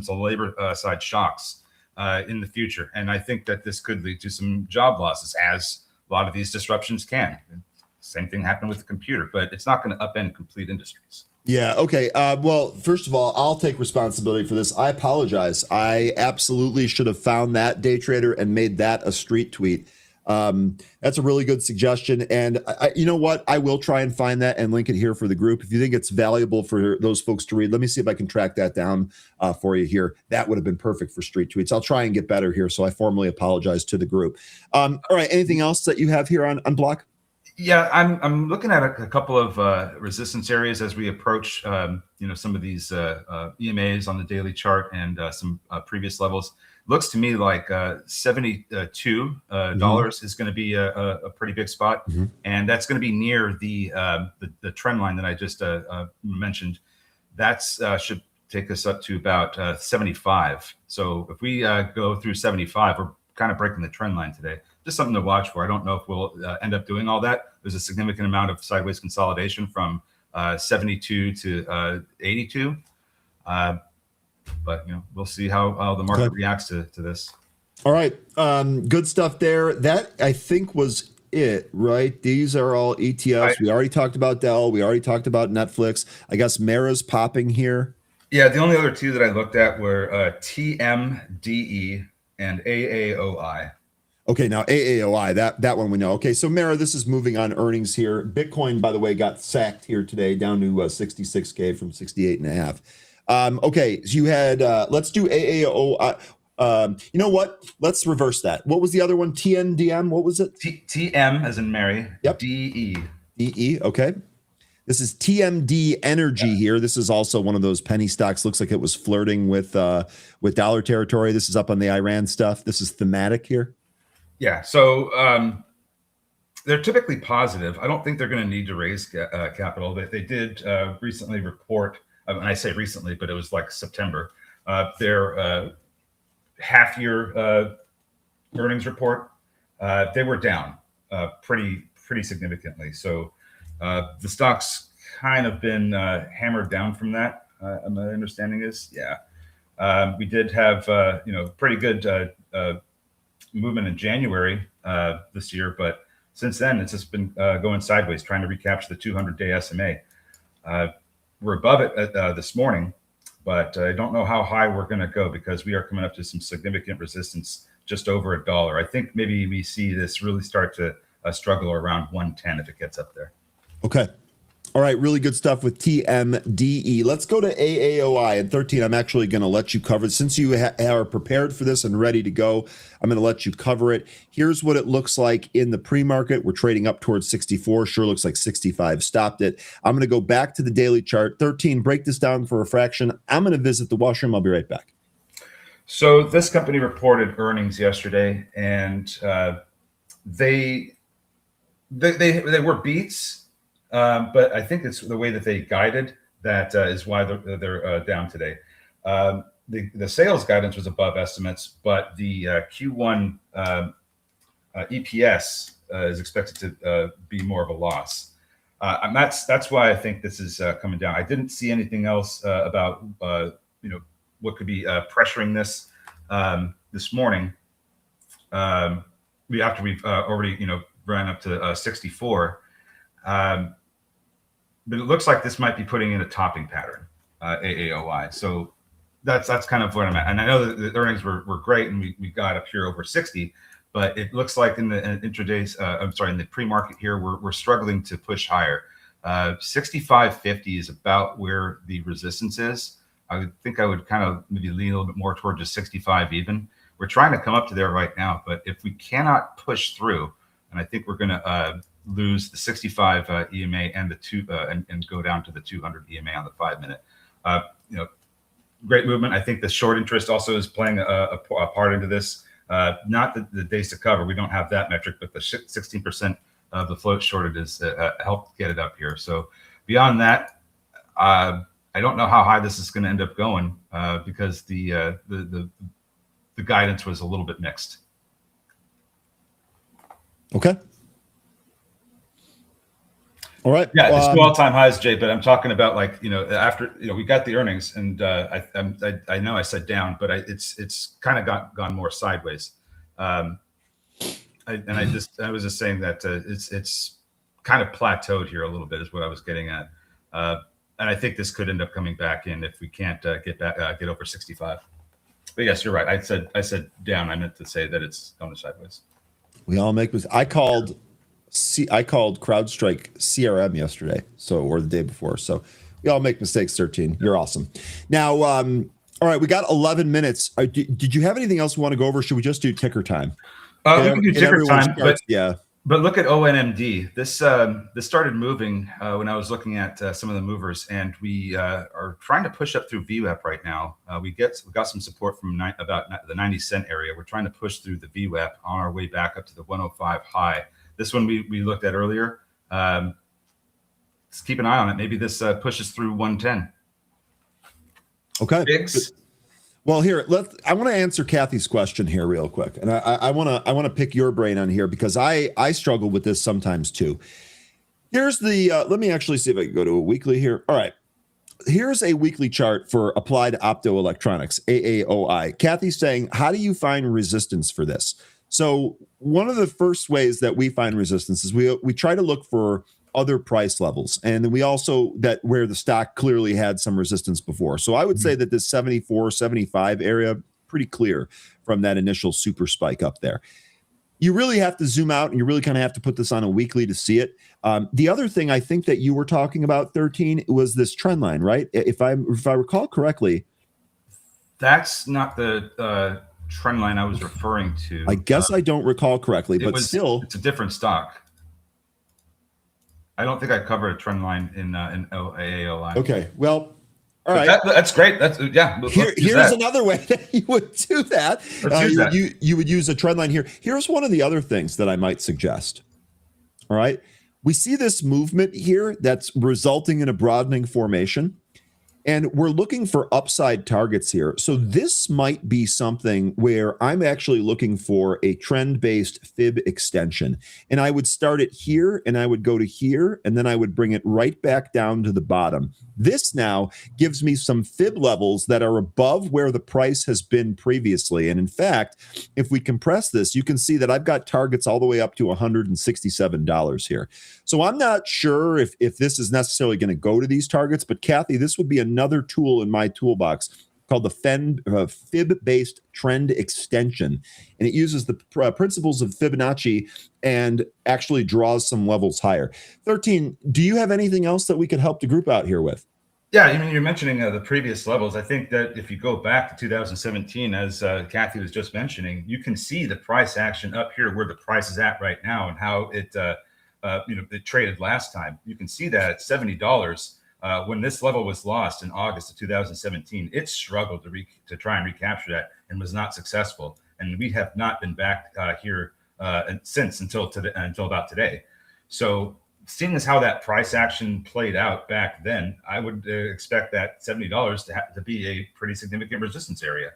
labor side shocks in the future. And I think that this could lead to some job losses, as a lot of these disruptions can. Same thing happened with the computer, but it's not going to upend complete industries. Yeah. Okay. Well, first of all, I'll take responsibility for this. I apologize. I absolutely should have found that day trader and made that a street tweet. That's a really good suggestion. And you know what? I will try and find that and link it here for the group. If you think it's valuable for those folks to read, let me see if I can track that down for you here. That would have been perfect for Street Tweets. I'll try and get better here. So I formally apologize to the group. All right. Anything else that you have here on Block? Yeah, I'm looking at a couple of resistance areas as we approach, some of these EMAs on the daily chart and some previous levels. Looks to me like $72 is going to be a pretty big spot, and that's going to be near the trend line that I just mentioned. That's should take us up to about 75. So if we go through 75, we're kind of breaking the trend line today. Just something to watch for. I don't know if we'll end up doing all that. There's a significant amount of sideways consolidation from 72 to 82. But we'll see how the market reacts to this. All right. Good stuff there. That I think was it, right? These are all ETFs. Right. We already talked about Dell. We already talked about Netflix. I guess Mara's popping here. Yeah, the only other two that I looked at were TMDE and AAOI. Okay, now AAOI, that one we know. Okay, so Mara, this is moving on earnings here. Bitcoin, by the way, got sacked here today, down to 66K from 68.5. Okay, so you had, let's do AAOI. You know what? Let's reverse that. What was the other one? TNDM, what was it? TM as in Mary. Yep. DE. DE, okay. This is TMD Energy here. This is also one of those penny stocks. Looks like it was flirting with dollar territory. This is up on the Iran stuff. This is thematic here. Yeah, so they're typically positive. I don't think they're going to need to raise capital. They did recently report, and I say recently, but it was like September, their half-year earnings report. They were down pretty significantly. So the stock's kind of been hammered down from that. My understanding is, yeah. We did have pretty good movement in January this year, but since then it's just been going sideways, trying to recapture the 200-day SMA. We're above it this morning, but I don't know how high we're going to go because we are coming up to some significant resistance just over $1. I think maybe we see this really start to struggle around 110 if it gets up there. Okay. All right, really good stuff with TMDE. Let's go to AAOI at 13. I'm actually going to let you cover it. Since you are prepared for this and ready to go, I'm going to let you cover it. Here's what it looks like in the pre-market. We're trading up towards 64. Sure looks like 65 stopped it. I'm going to go back to the daily chart. 13, break this down for a fraction. I'm going to visit the washroom. I'll be right back. So this company reported earnings yesterday, and they were beats. But I think it's the way that they guided that is why they're down today. The sales guidance was above estimates, but the Q1 EPS is expected to be more of a loss. And that's why I think this is coming down. I didn't see anything else about what could be pressuring this this morning. After we've already ran up to 64. But it looks like this might be putting in a topping pattern, AAOI. So that's kind of what I'm at. And I know that the earnings were great, and we got up here over 60. But it looks like in the intraday, in the pre-market here, we're struggling to push higher. 65.50 is about where the resistance is. I would think I would kind of maybe lean a little bit more toward just 65 even. We're trying to come up to there right now, but if we cannot push through, and I think we're going to lose the 65 EMA and the and go down to the 200 EMA on the 5-minute. Great movement. I think the short interest also is playing a part into this. Not the days to cover. We don't have that metric, but the 16% of the float shorted is helped get it up here. So beyond that, I don't know how high this is going to end up going because the guidance was a little bit mixed. Okay. All right. Yeah, it's new all-time highs, Jay. But I'm talking about after we got the earnings, and I know I said down, but it's kind of gone more sideways. I was just saying that it's kind of plateaued here a little bit is what I was getting at, and I think this could end up coming back in if we can't get over 65. But yes, you're right. I said down. I meant to say that it's going sideways. We all make mistakes. I called CrowdStrike CRM yesterday, or the day before. So we all make mistakes. 13. You're awesome. Now, all right, we got 11 minutes. Did you have anything else we want to go over? Should we just do ticker time? We can do ticker time, yeah. But look at ONMD. This started moving when I was looking at some of the movers, and we are trying to push up through VWAP right now. We got some support from about the 90-cent area. We're trying to push through the VWAP on our way back up to the 105 high. This one we looked at earlier. Let's keep an eye on it. Maybe this pushes through 110. Okay. Fix. Well, here, I want to answer Kathy's question here real quick. And I want to pick your brain on here because I struggle with this sometimes too. Here's the, let me actually see if I can go to a weekly here. All right. Here's a weekly chart for Applied Optoelectronics, AAOI. Kathy's saying, how do you find resistance for this? So one of the first ways that we find resistance is we try to look for other price levels. And then we also where the stock clearly had some resistance before. So I would say that this 74, 75 area, pretty clear from that initial super spike up there. You really have to zoom out and you really kind of have to put this on a weekly to see it. The other thing I think that you were talking about, 13, was this trend line, right? If I recall correctly. That's not the trend line I was referring to. I guess I don't recall correctly, but still. It's a different stock. I don't think I covered a trend line in AAOI. Okay, well, all right. That's great. That's Here's another way that you would do that. You would use a trend line here. Here's one of the other things that I might suggest. All right, we see this movement here that's resulting in a broadening formation. And we're looking for upside targets here. So this might be something where I'm actually looking for a trend-based fib extension. And I would start it here, and I would go to here, and then I would bring it right back down to the bottom. This now gives me some fib levels that are above where the price has been previously. And in fact, if we compress this, you can see that I've got targets all the way up to $167 here. So I'm not sure if this is necessarily going to go to these targets, but Kathy, this would be another tool in my toolbox called the fib-based trend extension. And it uses the principles of Fibonacci and actually draws some levels higher. 13, do you have anything else that we could help the group out here with? Yeah, I mean, you're mentioning the previous levels. I think that if you go back to 2017, as Kathy was just mentioning, you can see the price action up here where the price is at right now and how it it traded last time. You can see that at $70 when this level was lost in August of 2017. It struggled to try and recapture that and was not successful. And we have not been back here since until about today. So seeing as how that price action played out back then, I would expect that $70 to be a pretty significant resistance area.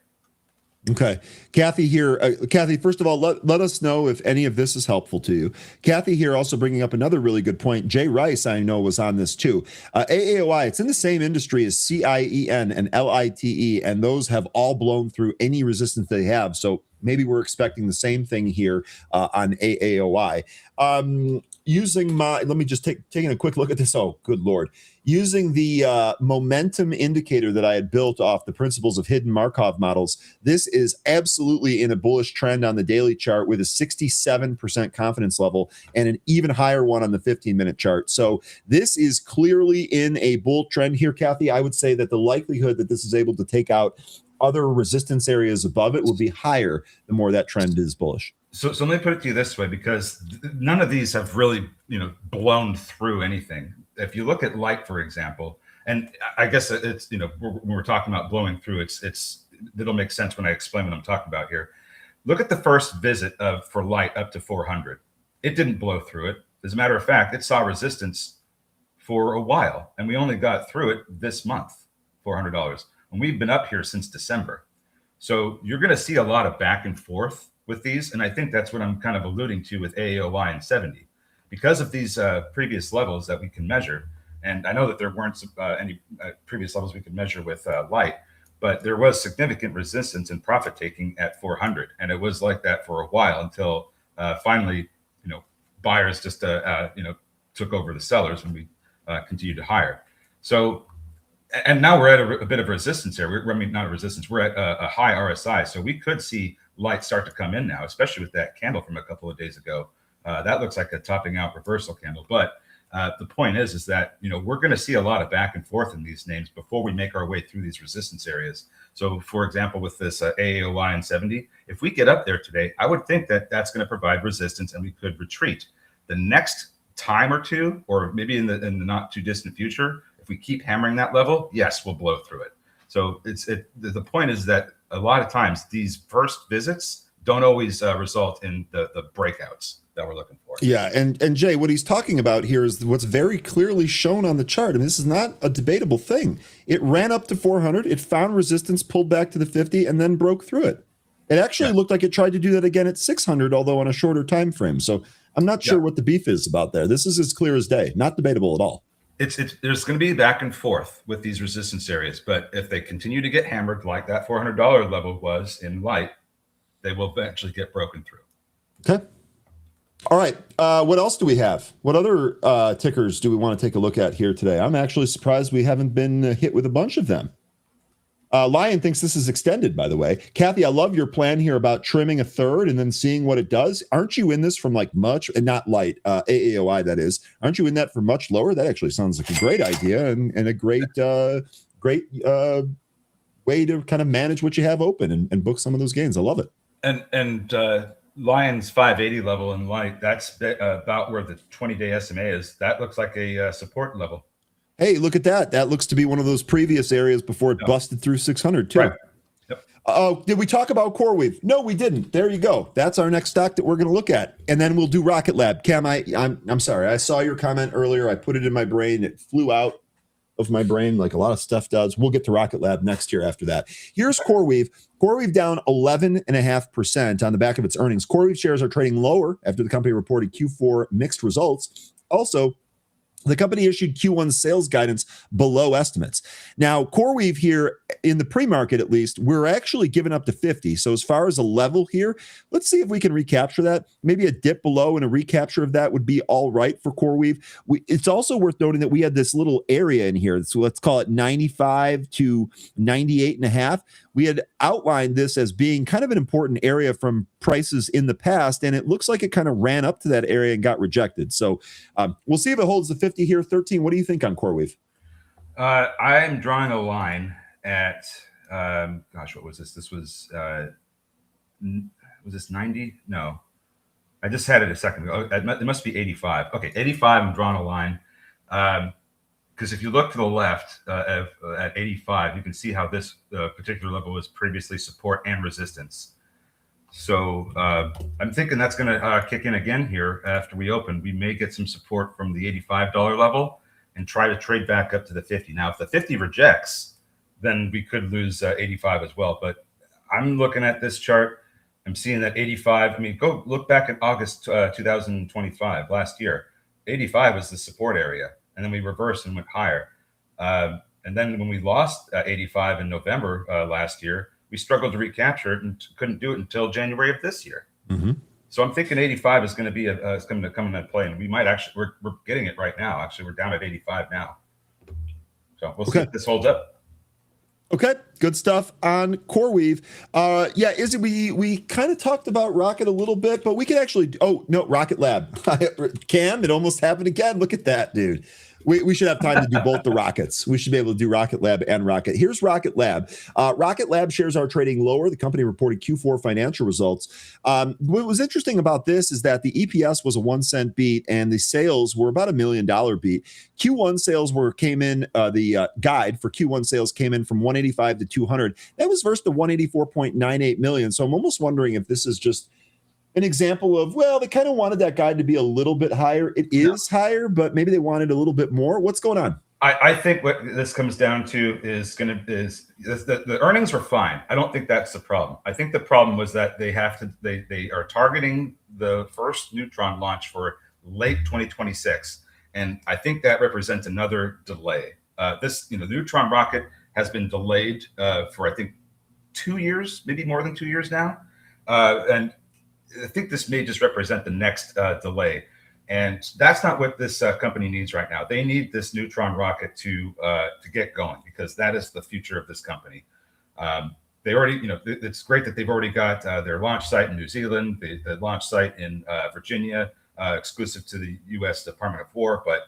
Okay. Kathy here. Kathy, first of all, let us know if any of this is helpful to you. Kathy here also bringing up another really good point. Jay Rice, I know, was on this too. AAOI, it's in the same industry as CIEN and LITE, and those have all blown through any resistance they have. So maybe we're expecting the same thing here on AAOI. Let me just taking a quick look at this. Oh, good Lord. Using the momentum indicator that I had built off the principles of hidden Markov models, this is absolutely in a bullish trend on the daily chart with a 67% confidence level and an even higher one on the 15-minute chart. So this is clearly in a bull trend here, Kathy. I would say that the likelihood that this is able to take out other resistance areas above it will be higher the more that trend is bullish. So let me put it to you this way, because none of these have really, blown through anything. If you look at light, for example, and I guess it's, when we're talking about blowing through, it'll make sense when I explain what I'm talking about here. Look at the first visit for light up to 400. It didn't blow through it. As a matter of fact, it saw resistance for a while, and we only got through it this month, $400. And we've been up here since December. So you're going to see a lot of back and forth with these. And I think that's what I'm kind of alluding to with AAOI and 70. Because of these previous levels that we can measure, and I know that there weren't any previous levels we could measure with light, but there was significant resistance and profit taking at 400. And it was like that for a while until finally, buyers just, took over the sellers when we continued to hire. So And now we're at a bit of resistance here. I mean, not a resistance. We're at a high RSI, so we could see light start to come in now, especially with that candle from a couple of days ago. That looks like a topping out reversal candle. But the point is that we're going to see a lot of back and forth in these names before we make our way through these resistance areas. So, for example, with this AAOI and 70, if we get up there today, I would think that that's going to provide resistance and we could retreat. The next time or two, or maybe in the not too distant future, if we keep hammering that level, yes, we'll blow through it. So the point is that a lot of times these first visits don't always result in the breakouts that we're looking for. Yeah, and Jay, what he's talking about here is what's very clearly shown on the chart. I mean, this is not a debatable thing. It ran up to 400, it found resistance, pulled back to the 50, and then broke through it. It actually looked like it tried to do that again at 600, although on a shorter time frame. So I'm not sure what the beef is about there. This is as clear as day, not debatable at all. There's going to be back and forth with these resistance areas, but if they continue to get hammered like that $400 level was in light, they will eventually get broken through. Okay. All right. What else do we have? What other tickers do we want to take a look at here today? I'm actually surprised we haven't been hit with a bunch of them. Lion thinks this is extended, by the way. Kathy, I love your plan here about trimming a third and then seeing what it does. Aren't you in this from like much, and not light, AAOI that is. Aren't you in that for much lower? That actually sounds like a great idea and a great way to kind of manage what you have open and book some of those gains. I love it. And Lion's 580 level in light, that's about where the 20-day SMA is. That looks like a support level. Hey, look at that. That looks to be one of those previous areas before it busted through 600 too. Right. Yep. Did we talk about CoreWeave? No, we didn't. There you go. That's our next stock that we're going to look at. And then we'll do Rocket Lab. Cam, I'm sorry. I saw your comment earlier. I put it in my brain. It flew out of my brain like a lot of stuff does. We'll get to Rocket Lab next year after that. Here's CoreWeave. CoreWeave down 11.5% on the back of its earnings. CoreWeave shares are trading lower after the company reported Q4 mixed results. Also, the company issued Q1 sales guidance below estimates. Now, CoreWeave here, in the pre-market at least, we're actually giving up to 50. So as far as a level here, let's see if we can recapture that. Maybe a dip below and a recapture of that would be all right for CoreWeave. It's also worth noting that we had this little area in here. So let's call it 95 to 98.5. We had outlined this as being kind of an important area from prices in the past, and it looks like it kind of ran up to that area and got rejected. So we'll see if it holds the 50 here. 13, what do you think on CoreWeave? I'm drawing a line at, what was this? This was this 90? No, I just had it a second ago. It must be 85. Okay, 85, I'm drawing a line. Because if you look to the left at 85, you can see how this particular level was previously support and resistance. So I'm thinking that's going to kick in again here after we open. We may get some support from the $85 level and try to trade back up to the 50. Now, if the 50 rejects, then we could lose 85 as well. But I'm looking at this chart. I'm seeing that 85. I mean, go look back at August 2025, last year. 85 was the support area. And then we reversed and went higher. And then when we lost 85 in November last year, we struggled to recapture it and couldn't do it until January of this year. Mm-hmm. So I'm thinking 85 is going to be is going to come into play, and we might actually we're getting it right now. Actually, we're down at 85 now. So we'll see if this holds up. Okay, good stuff on CoreWeave. Izzy, we kind of talked about Rocket a little bit, but we could actually. Oh no, Rocket Lab. Cam, it almost happened again. Look at that, dude. We should have time to do both the rockets. We should be able to do Rocket Lab and Rocket. Here's Rocket Lab. Rocket Lab shares are trading lower. The company reported Q4 financial results. What was interesting about this is that the EPS was a 1 cent beat and the sales were about $1 million beat. Q1 sales came in, the guide for Q1 sales came in from 185 to 200. That was versus the 184.98 million. So I'm almost wondering if this is just an example of, well, they kind of wanted that guide to be a little bit higher. It is higher, but maybe they wanted a little bit more. What's going on? I think what this comes down to is the earnings were fine. I don't think that's the problem. I think the problem was that they are targeting the first Neutron launch for late 2026, and I think that represents another delay. The Neutron rocket has been delayed for I think 2 years, maybe more than 2 years now, and I think this may just represent the next delay. And that's not what this company needs right now. They need this neutron rocket to get going, because that is the future of this company. They already, it's great that they've already got their launch site in New Zealand, the launch site in Virginia, exclusive to the U.S. Department of War, but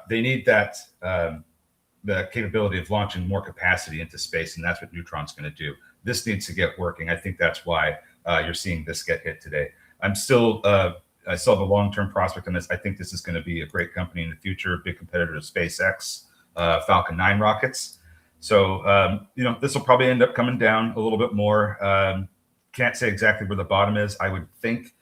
they need that the capability of launching more capacity into space, and that's what Neutron's going to do. This needs to get working. I think that's why you're seeing this get hit today. I still have a long-term prospect on this. I think this is going to be a great company in the future, big competitor to SpaceX, Falcon 9 rockets. So, this will probably end up coming down a little bit more. Can't say exactly where the bottom is. I would think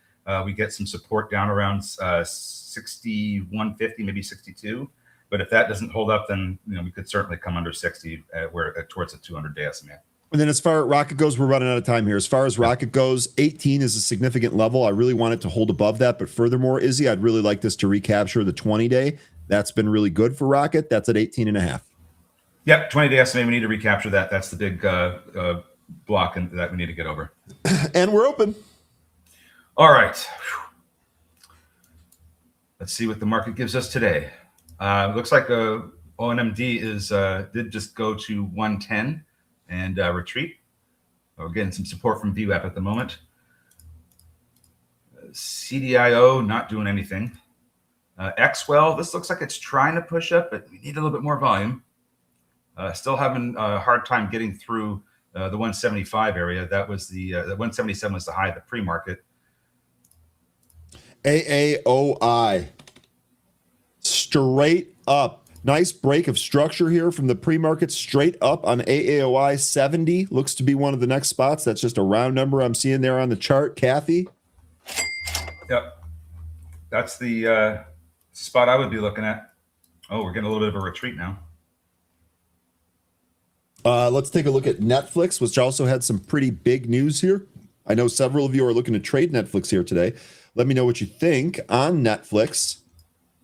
we get some support down around 61.50, maybe 62. But if that doesn't hold up, then we could certainly come under 60, towards the 200-day SMA. And then as far as Rocket goes, we're running out of time here. As far as Rocket goes, 18 is a significant level. I really want it to hold above that. But furthermore, Izzy, I'd really like this to recapture the 20-day. That's been really good for Rocket. That's at 18.5. Yep, 20-day SMA. We need to recapture that. That's the big block that we need to get over. And we're open. All right. Let's see what the market gives us today. Looks like ONMD did just go to 110 and retreat. We're getting some support from VWAP at the moment. CDIO not doing anything. XWell, this looks like it's trying to push up, but we need a little bit more volume. Still having a hard time getting through the 175 area. That was the 177 was the high of the pre-market. AAOI. Straight up. Nice break of structure here from the pre-market, straight up on AAOI. 70 looks to be one of the next spots. That's just a round number I'm seeing there on the chart. Kathy? Yep. That's the spot I would be looking at. Oh, we're getting a little bit of a retreat now. Let's take a look at Netflix, which also had some pretty big news here. I know several of you are looking to trade Netflix here today. Let me know what you think on Netflix.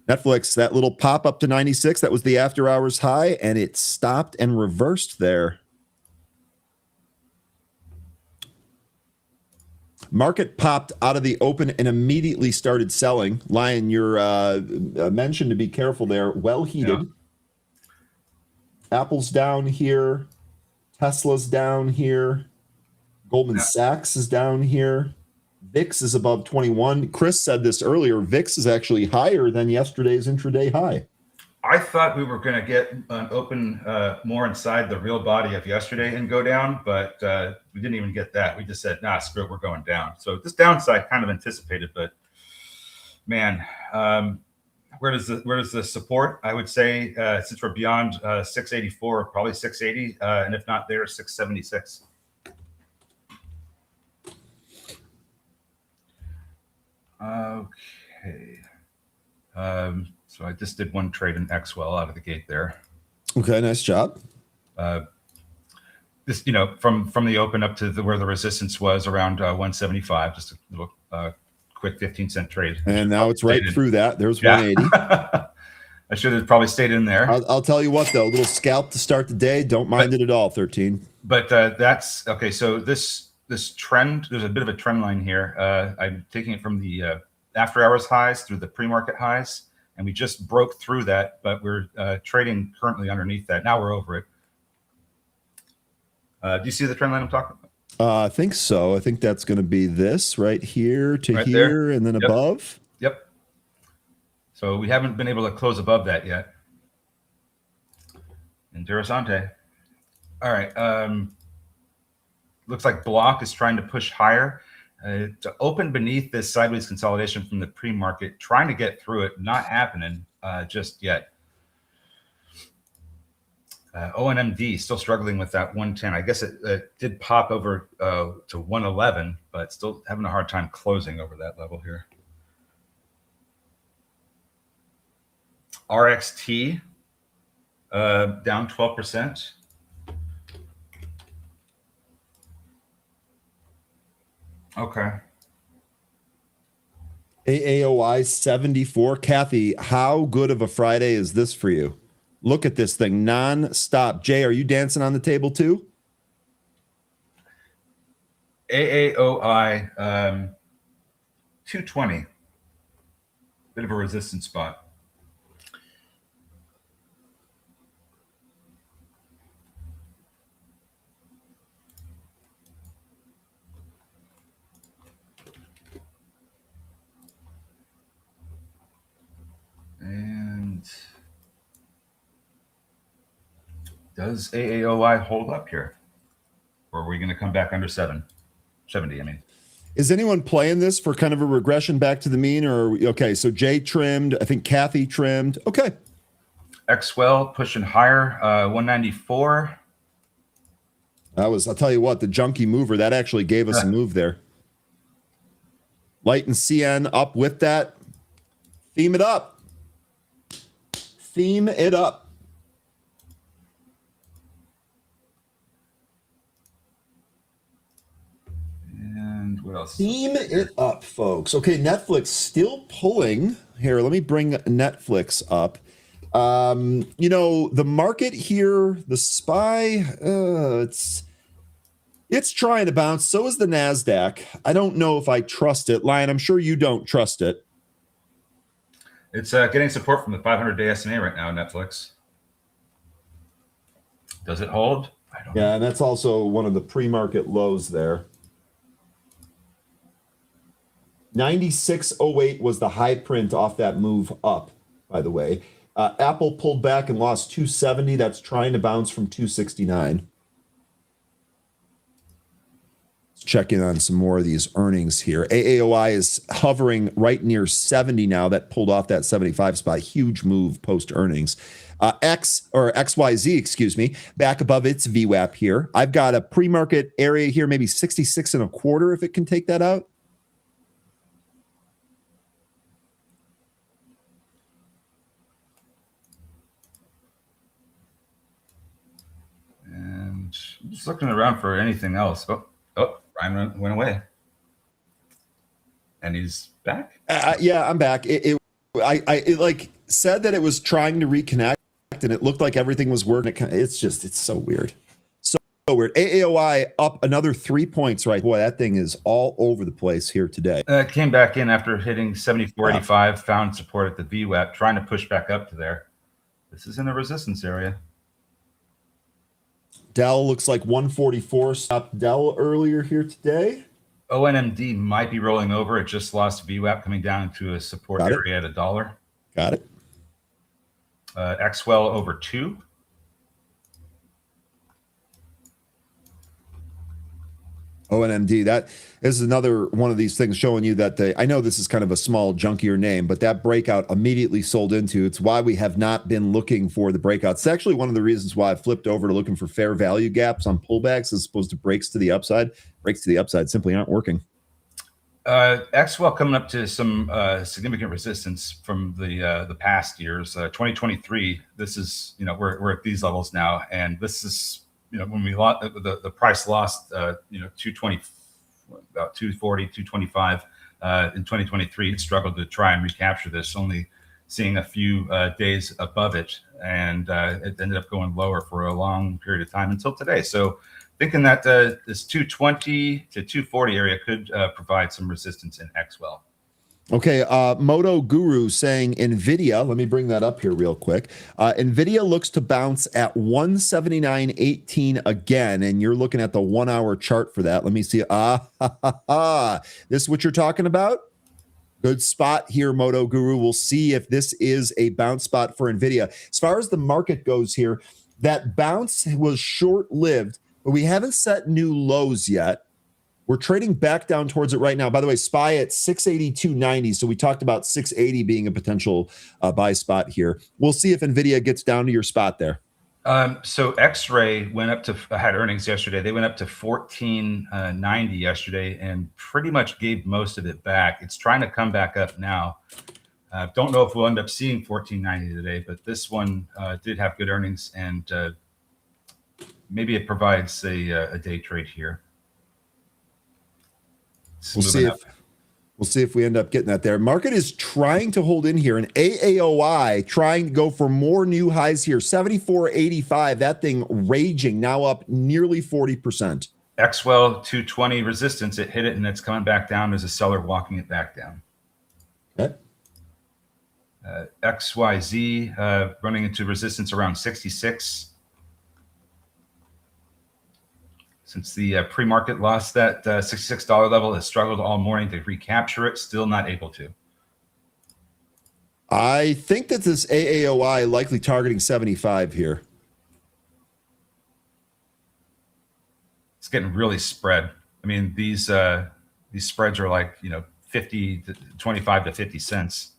Netflix, that little pop up to 96, that was the after hours high, and it stopped and reversed there. Market popped out of the open and immediately started selling. Lion, you're mentioned to be careful there. Well heated. Yeah. Apple's down here. Tesla's down here. Goldman Sachs is down here. VIX is above 21. Chris said this earlier. VIX is actually higher than yesterday's intraday high. I thought we were going to get an open more inside the real body of yesterday and go down, but we didn't even get that. We just said, nah, screw it, we're going down. So this downside kind of anticipated, but man, where does the support? I would say since we're beyond 684, probably 680, and if not there, 676. Okay. So I just did one trade in XWell out of the gate there. Okay, nice job. This, from the open up to where the resistance was around 175, just a little quick 15-cent trade. And now it's right through that. There's 180. I should have probably stayed in there. I'll tell you what, though, a little scalp to start the day. Don't mind it at all, 13. But that's okay. So this trend, there's a bit of a trend line here. I'm taking it from the after hours highs through the pre-market highs, and we just broke through that, but we're trading currently underneath that. Now we're over it. Do you see the trend line I'm talking about? I think so. I think that's going to be this right here to right here there. And then above. Yep. So we haven't been able to close above that yet. Interessante. All right. Looks like block is trying to push higher to open beneath this sideways consolidation from the pre-market, trying to get through it, not happening just yet. ONMD still struggling with that 110. I guess it did pop over to 111, but still having a hard time closing over that level here. RXT down 12%. Okay. AAOI 74. Kathy, how good of a Friday is this for you? Look at this thing non-stop. Jay, are you dancing on the table too? AAOI 220. Bit of a resistance spot. And does AAOI hold up here? Or are we going to come back under 70, I mean. Is anyone playing this for kind of a regression back to the mean? Or okay, so Jay trimmed. I think Kathy trimmed. Okay. XWell pushing higher, 194. I'll tell you what, the junkie mover, that actually gave us a move there. Light and CN up with that. Theme it up. Theme it up. And what else? Theme it up, folks. Okay, Netflix still pulling. Here, let me bring Netflix up. You know, the market here, the SPY, it's trying to bounce. So is the NASDAQ. I don't know if I trust it. Lion, I'm sure you don't trust it. It's getting support from the 500-day SMA right now, Netflix. Does it hold? I don't know. And that's also one of the pre-market lows there. 96.08 was the high print off that move up, by the way. Apple pulled back and lost 270. That's trying to bounce from 269. Let's check in on some more of these earnings here. AAOI is hovering right near 70 now. That pulled off that 75 spot. Huge move post earnings. XYZ, excuse me, back above its VWAP here. I've got a pre-market area here, maybe 66.25 if it can take that out. And I'm just looking around for anything else. Oh, Ryan went away. And he's back? Yeah, I'm back. It like said that it was trying to reconnect and it looked like everything was working. It's so weird. So weird. AAOI up another 3 points, right? Boy, that thing is all over the place here today. Came back in after hitting 74.85, found support at the VWAP, trying to push back up to there. This is in the resistance area. Dell looks like 144 stopped Dell earlier here today. ONMD might be rolling over. It just lost VWAP coming down into a support area at $1. Got it. XWell over 2. ONMD, that is another one of these things showing you that I know this is kind of a small, junkier name, but that breakout immediately sold into. It's why we have not been looking for the breakouts. It's actually one of the reasons why I flipped over to looking for fair value gaps on pullbacks as opposed to breaks to the upside. Breaks to the upside simply aren't working. XWell coming up to some significant resistance from the past years. 2023, this is, we're at these levels now, and this is, when we lost the price lost, 220, about 240, 225 in 2023. It struggled to try and recapture this, only seeing a few days above it, and it ended up going lower for a long period of time until today. So thinking that this 220 to 240 area could provide some resistance in XWell. Okay, Moto Guru saying NVIDIA, let me bring that up here real quick. NVIDIA looks to bounce at 179.18 again, and you're looking at the 1 hour chart for that. Let me see. This is what you're talking about? Good spot here, Moto Guru. We'll see if this is a bounce spot for NVIDIA. As far as the market goes here, that bounce was short-lived, but we haven't set new lows yet. We're trading back down towards it right now. By the way, SPY at 682.90. So we talked about 680 being a potential buy spot here. We'll see if NVIDIA gets down to your spot there. So X-Ray went up to, had earnings yesterday. They went up to 1490 yesterday and pretty much gave most of it back. It's trying to come back up now. Don't know if we'll end up seeing 1490 today, but this one did have good earnings, and maybe it provides a day trade here. We'll see if we end up getting that there. Market is trying to hold in here, and AAOI trying to go for more new highs here. 74.85, that thing raging, now up nearly 40%. XWell 220 resistance, it hit it and it's coming back down. There's a seller walking it back down. Okay. XYZ running into resistance around 66. Since the pre-market lost that $66 level, has struggled all morning to recapture it, still not able to. I think that this AAOI likely targeting 75 here. It's getting really spread. I mean, these spreads are like, 50 to 25 to 50 cents.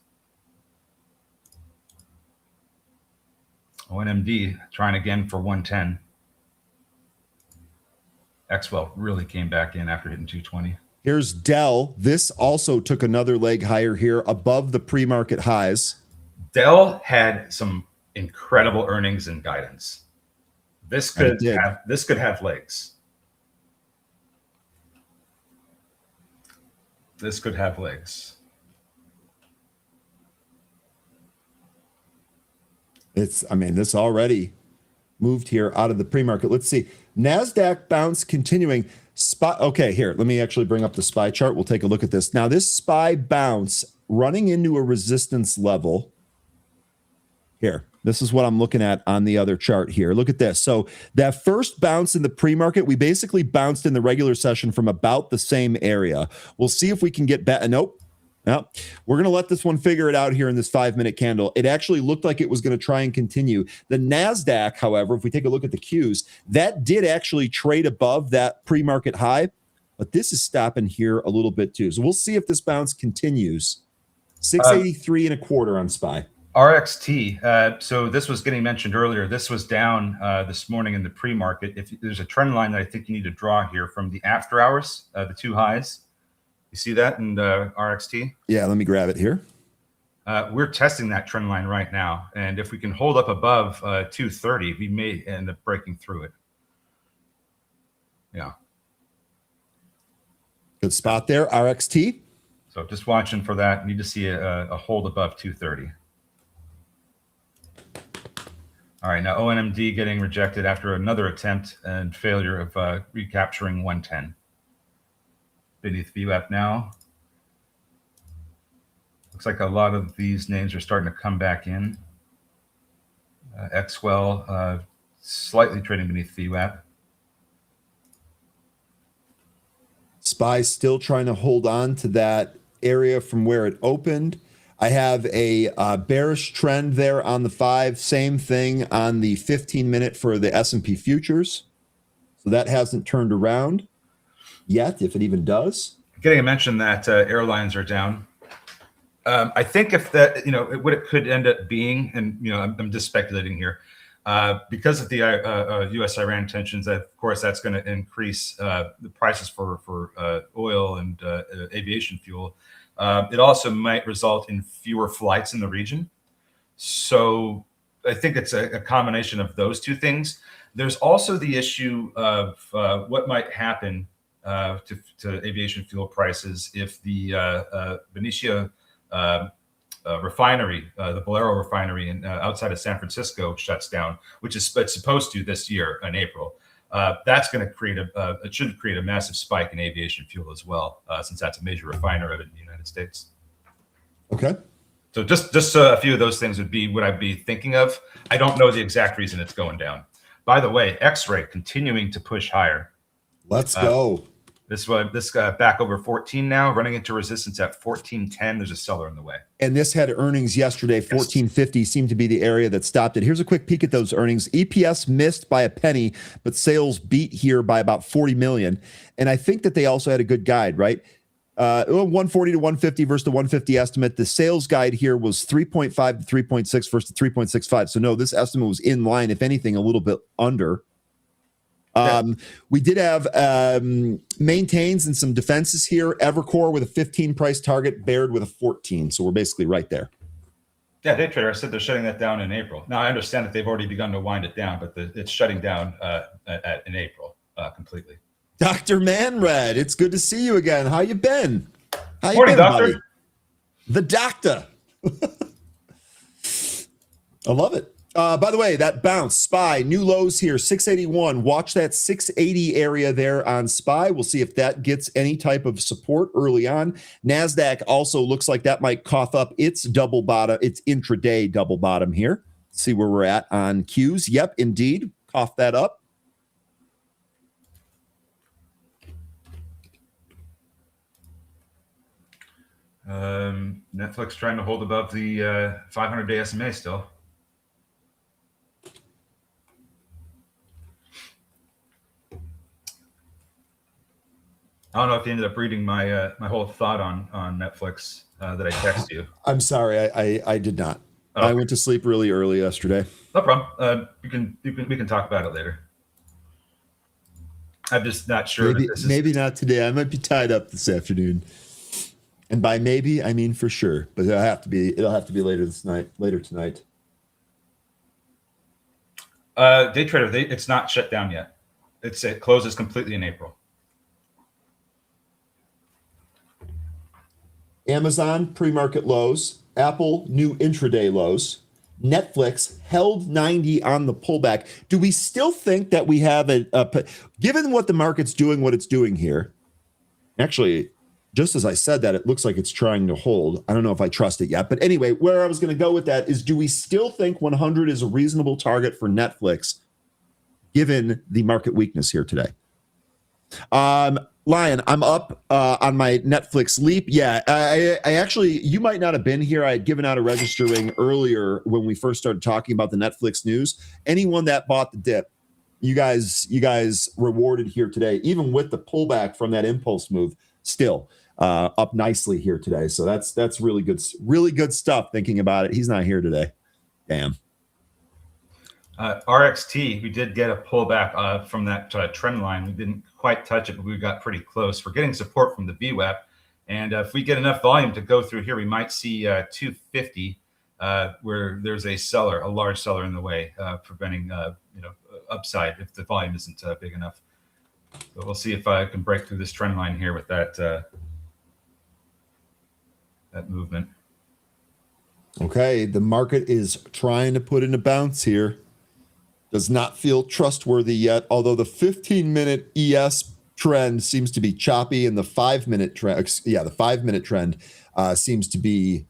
ONMD trying again for 110. XWell really came back in after hitting 220. Here's Dell. This also took another leg higher here above the pre-market highs. Dell had some incredible earnings and guidance. This could have legs. This could have legs. This already moved here out of the pre-market. Let's see. NASDAQ bounce continuing. Okay, here, let me actually bring up the SPY chart. We'll take a look at this. Now, this SPY bounce running into a resistance level. Here, this is what I'm looking at on the other chart here. Look at this. So that first bounce in the pre-market, we basically bounced in the regular session from about the same area. We'll see if we can get back. Nope. Now, we're going to let this one figure it out here in this 5-minute candle. It actually looked like it was going to try and continue. The NASDAQ, however, if we take a look at the Qs, that did actually trade above that pre-market high, but this is stopping here a little bit too. So we'll see if this bounce continues. 683 and a quarter on SPY. RXT. So this was getting mentioned earlier. This was down this morning in the pre-market. If there's a trend line that I think you need to draw here from the after hours, the two highs. You see that in the RXT? Yeah, let me grab it here. We're testing that trend line right now. And if we can hold up above 230, we may end up breaking through it. Yeah. Good spot there, RXT. So just watching for that. Need to see a hold above 230. All right, now ONMD getting rejected after another attempt and failure of recapturing 110. Beneath VWAP now. Looks like a lot of these names are starting to come back in. XWell slightly trading beneath VWAP. SPY still trying to hold on to that area from where it opened. I have a bearish trend there on the 5. Same thing on the 15-minute for the S&P futures. So that hasn't turned around yet, if it even does. Getting a mention that airlines are down. I think if that, what it could end up being, and I'm just speculating here, because of the U.S.-Iran tensions, of course, that's going to increase the prices for oil and aviation fuel. It also might result in fewer flights in the region. So I think it's a combination of those two things. There's also the issue of what might happen to aviation fuel prices if the Benicia refinery, the Valero refinery outside of San Francisco shuts down, which is supposed to this year in April. That's going to create it should create a massive spike in aviation fuel as well, since that's a major refiner of it in the United States. Okay. So just a few of those things would be what I'd be thinking of. I don't know the exact reason it's going down. By the way, X-ray continuing to push higher. Let's go. This back over 14 now, running into resistance at 1410. There's a seller in the way. And this had earnings yesterday. 1450 seemed to be the area that stopped it. Here's a quick peek at those earnings. EPS missed by a penny, but sales beat here by about 40 million. And I think that they also had a good guide, right? 140 to 150 versus the 150 estimate. The sales guide here was 3.5 to 3.6 versus 3.65. So no, this estimate was in line, if anything, a little bit under. We did have maintains and some defenses here. Evercore with a 15 price target, Baird with a 14. So we're basically right there. Yeah, day trader said they're shutting that down in April. Now I understand that they've already begun to wind it down, but it's shutting down in April completely. Dr. Manred, it's good to see you again. How you been? How you Morning, been, doctor. buddy? The doctor. I love it. By the way, that bounce, SPY, new lows here, 681. Watch that 680 area there on SPY. We'll see if that gets any type of support early on. NASDAQ also looks like that might cough up its double bottom, its intraday double bottom here. See where we're at on Qs. Yep, indeed. Cough that up. Netflix trying to hold above the 500-day SMA still. I don't know if you ended up reading my my whole thought on Netflix that I texted you. I'm sorry, I did not. Okay. I went to sleep really early yesterday. No problem. We can talk about it later. I'm just not sure. Maybe not today. I might be tied up this afternoon. And by maybe, I mean for sure. But it'll have to be later tonight. Day trader, it's not shut down yet. It closes completely in April. Amazon pre-market lows, Apple new intraday lows, Netflix held 90 on the pullback. Do we still think that we have given what the market's doing, what it's doing here? Actually, just as I said that, it looks like it's trying to hold. I don't know if I trust it yet. But anyway, where I was going to go with that is, do we still think 100 is a reasonable target for Netflix given the market weakness here today? Lion, I'm up on my Netflix leap. Yeah, I actually, you might not have been here. I had given out a registering earlier when we first started talking about the Netflix news. Anyone that bought the dip, you guys rewarded here today, even with the pullback from that impulse move, still up nicely here today. So that's really good stuff. Thinking about it, he's not here today. Damn. RXT, we did get a pullback from that trend line. We didn't quite touch it, but we got pretty close. We're getting support from the VWAP, and if we get enough volume to go through here, we might see 250, where there's a large seller in the way, preventing upside if the volume isn't big enough. But we'll see if I can break through this trend line here with that movement. Okay, the market is trying to put in a bounce here. Does not feel trustworthy yet, although the 15-minute ES trend seems to be choppy, and the 5-minute trend, the 5-minute trend seems to be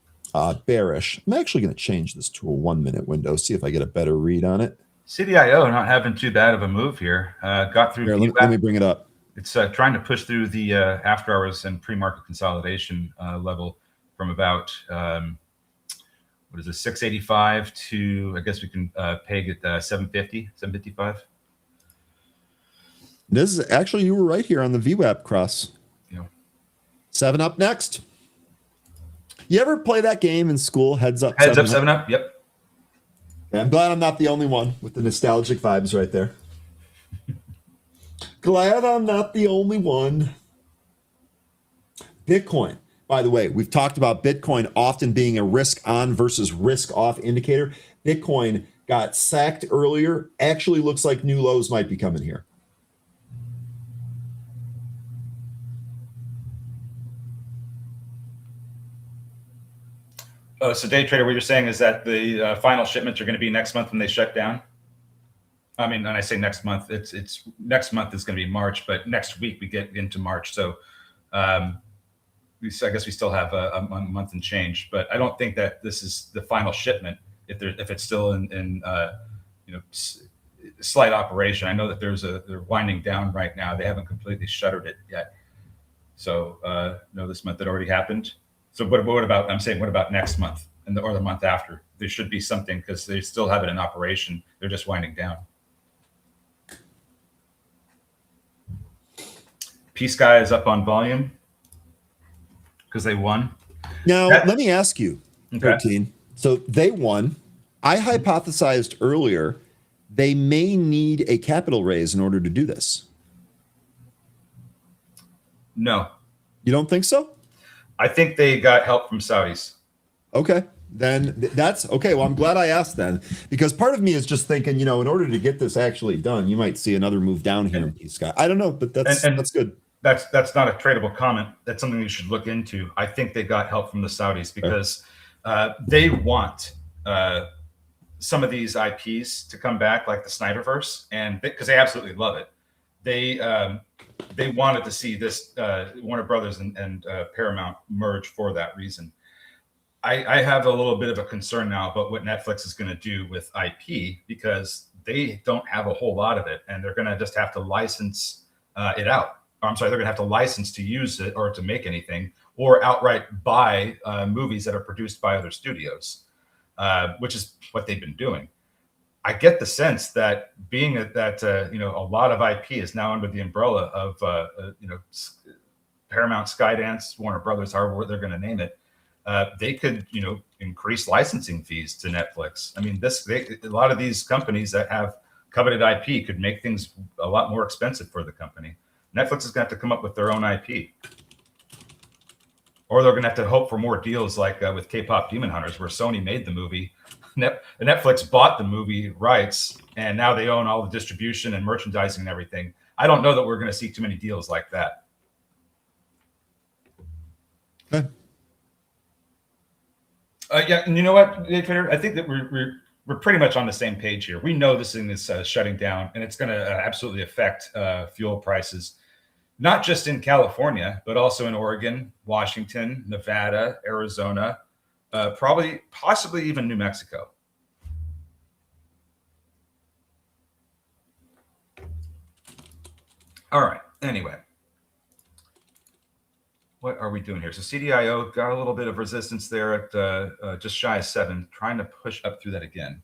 bearish. I'm actually going to change this to a 1-minute window, see if I get a better read on it. CDIO not having too bad of a move here. Got through. Here, let me bring it up. It's trying to push through the after hours and pre-market consolidation level from about 685 to, I guess we can peg it 750, 755. This is actually, you were right here on the VWAP cross. Yeah. 7 up next. You ever play that game in school? Heads up. 7 up. Yep. Yeah, I'm glad I'm not the only one with the nostalgic vibes right there. Glad I'm not the only one. Bitcoin. By the way, we've talked about Bitcoin often being a risk on versus risk off indicator. Bitcoin got sacked earlier. Actually looks like new lows might be coming here. So day trader, what you're saying is that the final shipments are going to be next month when they shut down? I mean, when I say next month, it's next month is going to be March, but next week we get into March. So I guess we still have a month and change, but I don't think that this is the final shipment if it's still in slight operation. I know that they're winding down right now. They haven't completely shuttered it yet. So no, this month it already happened. So what about next month or the month after? There should be something because they still have it in operation. They're just winding down. P-Sky is up on volume because they won. Now, let me ask you, Okay. 13. So they won. I hypothesized earlier they may need a capital raise in order to do this. No. You don't think so? I think they got help from Saudis. Okay. Then that's okay. Well, I'm glad I asked then, because part of me is just thinking, in order to get this actually done, you might see another move down here in P-Sky. I don't know, but that's good. That's not a tradable comment. That's something you should look into. I think they got help from the Saudis because they want some of these IPs to come back, like the Snyderverse, and because they absolutely love it. They wanted to see this Warner Brothers and Paramount merge for that reason. I have a little bit of a concern now about what Netflix is going to do with IP, because they don't have a whole lot of it, and they're going to just have to license it out. I'm sorry, they're going to have to license to use it or to make anything, or outright buy movies that are produced by other studios, which is what they've been doing. I get the sense that being that a lot of IP is now under the umbrella of Paramount, Skydance, Warner Brothers, however they're going to name it. They could increase licensing fees to Netflix. I mean, a lot of these companies that have coveted IP could make things a lot more expensive for the company. Netflix is going to have to come up with their own IP, or they're going to have to hope for more deals like with K-pop Demon Hunters, where Sony made the movie. Netflix bought the movie rights, and now they own all the distribution and merchandising and everything. I don't know that we're going to see too many deals like that. Okay. Yeah, and you know what, I think that we're pretty much on the same page here. We know this thing is shutting down, and it's going to absolutely affect fuel prices, not just in California, but also in Oregon, Washington, Nevada, Arizona, possibly even New Mexico. All right. Anyway, what are we doing here? So CDIO got a little bit of resistance there at just shy of 7, trying to push up through that again.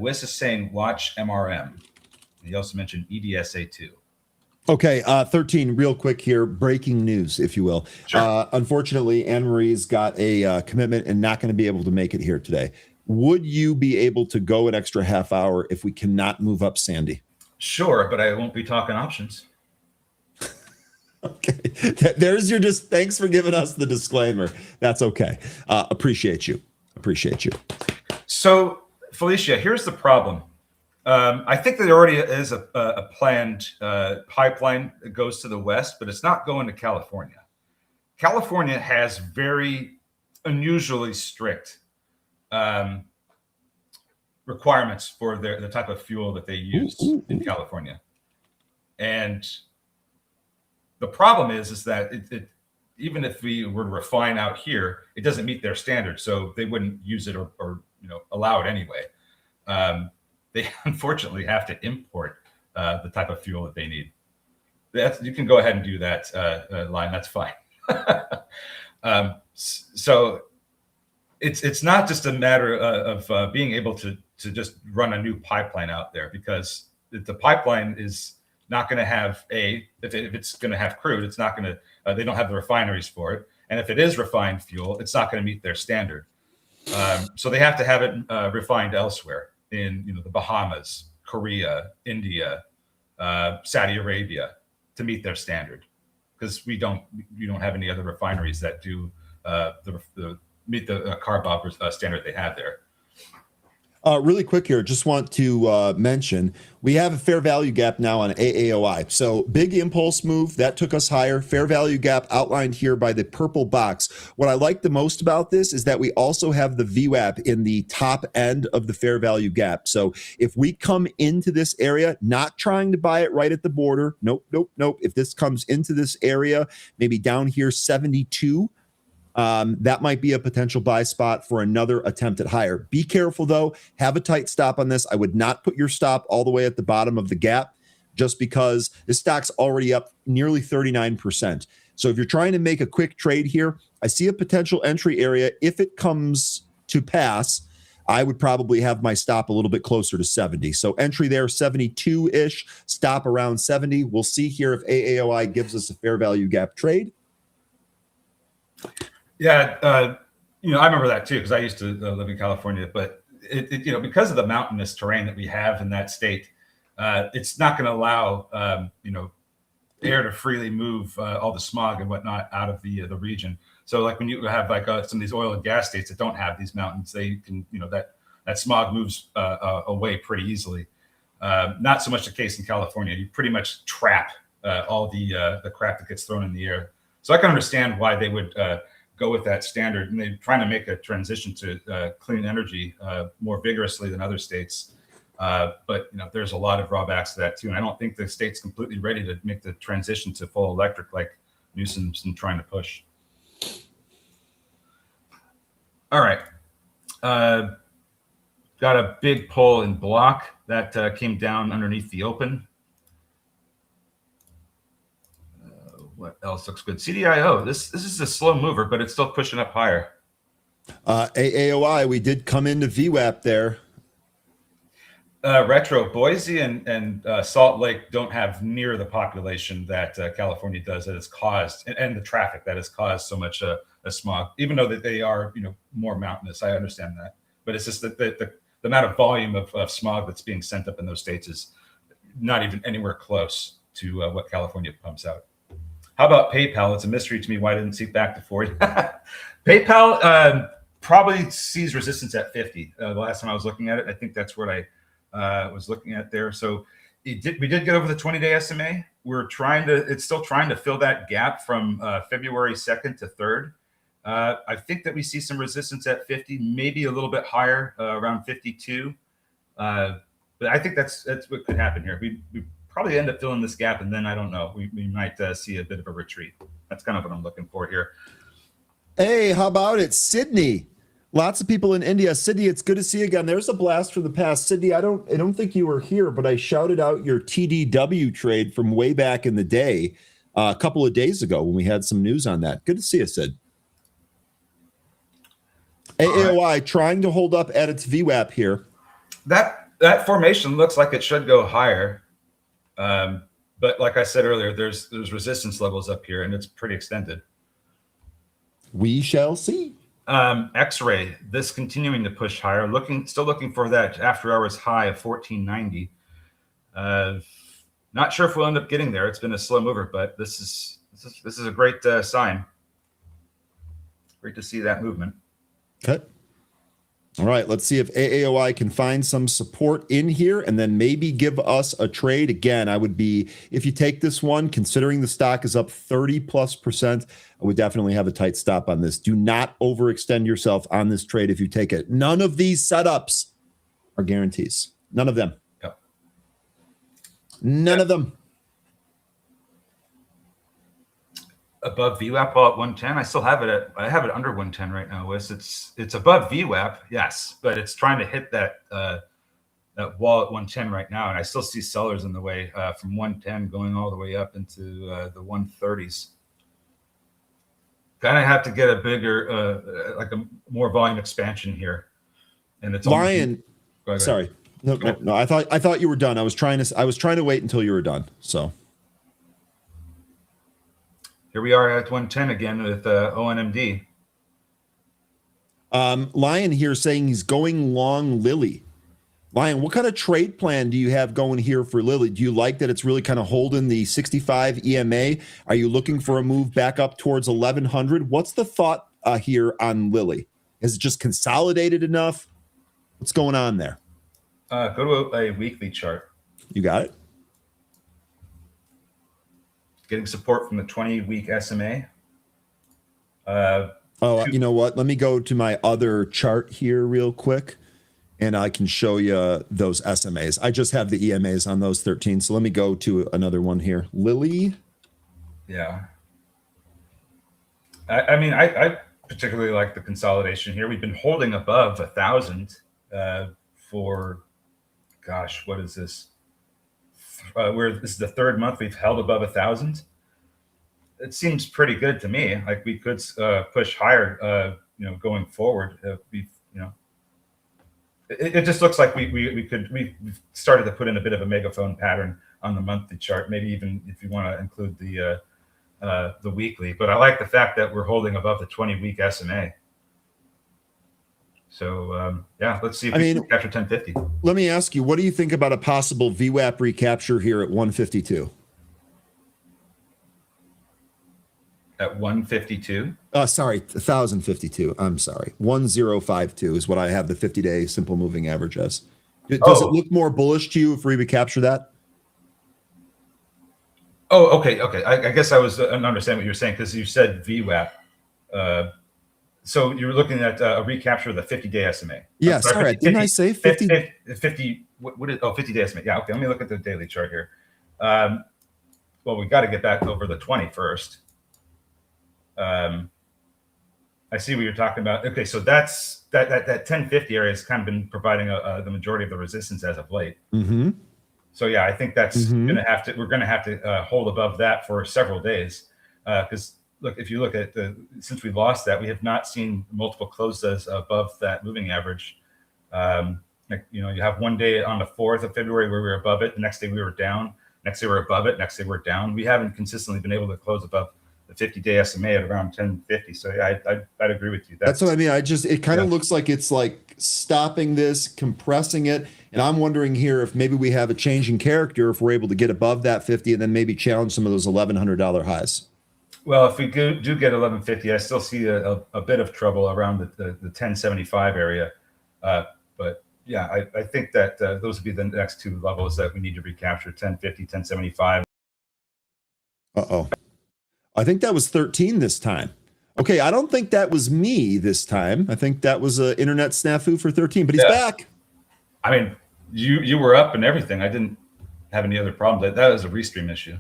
Wiss is saying watch MRM. He also mentioned EDSA2. Okay, 13, real quick here, breaking news, if you will. Sure. Unfortunately, Anne-Marie's got a commitment and not going to be able to make it here today. Would you be able to go an extra half hour if we cannot move up Sandy? Sure, but I won't be talking options. Okay, there's your thanks for giving us the disclaimer. That's okay. Appreciate you. So, Felicia, here's the problem. I think that there already is a planned pipeline that goes to the west, but it's not going to California. California has very unusually strict requirements for the type of fuel that they use in California. And the problem is that it even if we were to refine out here, it doesn't meet their standards, so they wouldn't use it or allow it anyway. They unfortunately have to import the type of fuel that they need. You can go ahead and do that line. That's fine. So it's not just a matter of being able to just run a new pipeline out there, because the pipeline is not going to have if it's going to have crude, it's not going to. They don't have the refineries for it, and if it is refined fuel, it's not going to meet their standard. So they have to have it refined elsewhere in the Bahamas, Korea, India, Saudi Arabia to meet their standard, because we don't have any other refineries that do meet the CARB standard they have there. Really quick here, just want to mention we have a fair value gap now on AAOI. So big impulse move that took us higher. Fair value gap outlined here by the purple box. What I like the most about this is that we also have the VWAP in the top end of the fair value gap. So if we come into this area, not trying to buy it right at the border, nope. If this comes into this area, maybe down here 72. That might be a potential buy spot for another attempt at higher. Be careful though, have a tight stop on this. I would not put your stop all the way at the bottom of the gap, just because this stock's already up nearly 39%. So if you're trying to make a quick trade here, I see a potential entry area. If it comes to pass, I would probably have my stop a little bit closer to 70. So entry there, 72-ish, stop around 70. We'll see here if AAOI gives us a fair value gap trade. Yeah, I remember that too, because I used to live in California. But it because of the mountainous terrain that we have in that state, it's not going to allow air to freely move all the smog and whatnot out of the region. So like when you have like some of these oil and gas states that don't have these mountains, they can that smog moves away pretty easily. Not so much the case in California. You pretty much trap all the crap that gets thrown in the air. So I can understand why they would go with that standard, and they're trying to make a transition to clean energy more vigorously than other states. But there's a lot of drawbacks to that too, and I don't think the state's completely ready to make the transition to full electric like Newsom's trying to push. All right, got a big pull in block that came down underneath the open. What else looks good? CDIO. This is a slow mover, but it's still pushing up higher. AAOI, we did come into VWAP there. Retro, Boise and Salt Lake don't have near the population that California does, that has caused, and the traffic that has caused so much smog. Even though that they are more mountainous, I understand that, but it's just that the amount of volume of smog that's being sent up in those states is not even anywhere close to what California pumps out. How about PayPal? It's a mystery to me why I didn't see back to 40. PayPal probably sees resistance at 50. The last time I was looking at it, I think that's what I was looking at there. So we did get over the 20-day SMA. It's still trying to fill that gap from February 2nd to 3rd. I think that we see some resistance at 50, maybe a little bit higher, around 52. But I think that's what could happen here. We probably end up filling this gap, and then I don't know. We might see a bit of a retreat. That's kind of what I'm looking for here. Hey, how about it, Sydney? Lots of people in India. Sydney, it's good to see you again. There's a blast from the past. Sydney, I don't think you were here, but I shouted out your TDW trade from way back in the day, a couple of days ago when we had some news on that. Good to see you, Sid. AAOI trying to hold up at its VWAP here. That formation looks like it should go higher. But like I said earlier, there's resistance levels up here, and it's pretty extended. We shall see. X-ray, this continuing to push higher, still looking for that after hours high of 1490. Not sure if we'll end up getting there. It's been a slow mover, but this is a great sign. Great to see that movement. Okay. All right, let's see if AAOI can find some support in here and then maybe give us a trade. Again, I would be, if you take this one, considering the stock is up 30+%, I would definitely have a tight stop on this. Do not overextend yourself on this trade if you take it. None of these setups are guarantees. None of them. Yep. None of them. Above VWAP at 110. I still have it under 110 right now, Wes. It's above VWAP, yes, but it's trying to hit that wall at 110 right now, and I still see sellers in the way from 110 going all the way up into the 130s. Kind of have to get a bigger, like a more volume expansion here, and it's Lion. Sorry, no. I thought you were done. I was trying to wait until you were done. So. Here we are at 110 again with ONMD. Lion here saying he's going long Lilly. Lion, what kind of trade plan do you have going here for Lilly? Do you like that it's really kind of holding the 65 EMA? Are you looking for a move back up towards 1100? What's the thought here on Lilly? Is it just consolidated enough? What's going on there? Go to a weekly chart. You got it. Getting support from the 20-week SMA. You know what? Let me go to my other chart here real quick, and I can show you those SMAs. I just have the EMAs on those 13, so let me go to another one here. Lilly. Yeah. I mean, I particularly like the consolidation here. We've been holding above 1,000 for, gosh, what is this? This is the third month we've held above 1,000. It seems pretty good to me. Like we could push higher, going forward. It just looks like we've started to put in a bit of a megaphone pattern on the monthly chart. Maybe even if you want to include the weekly. But I like the fact that we're holding above the 20-week SMA. So, let's see if we can capture 1050. Let me ask you, what do you think about a possible VWAP recapture here at 152? At 152? Sorry, 1,052. I'm sorry. 1052 is what I have the 50-day simple moving average as. Does it look more bullish to you if we recapture that? Oh, okay. I guess I was understand what you're saying because you said VWAP. So you're looking at a recapture of the 50-day SMA. Yeah, sorry, didn't I say 50? 50, what is, 50-day SMA. Yeah, okay, let me look at the daily chart here. Well, we got to get back over the 20 first. I see what you're talking about. Okay, so that's that 1050 area has kind of been providing the majority of the resistance as of late. Mm-hmm. So yeah, I think that's we're gonna have to hold above that for several days. Because look, if you look at since we lost that, we have not seen multiple closes above that moving average. You have one day on the 4th of February where we were above it. The next day we were down. Next day we're above it. Next day we're down. We haven't consistently been able to close above the 50-day SMA at around 1050. So yeah, I'd agree with you. That's what I mean. It kind of looks like it's like stopping this, compressing it. And I'm wondering here if maybe we have a change in character if we're able to get above that 50 and then maybe challenge some of those $1,100 highs. Well, if we do get 1150, I still see a bit of trouble around the 1075 area. But yeah, I think that those would be the next two levels that we need to recapture: 1050, 1075. Uh-oh. I think that was 13 this time. Okay, I don't think that was me this time. I think that was an internet snafu for 13, but he's back. I mean, you were up and everything. I didn't have any other problems. That was a restream issue.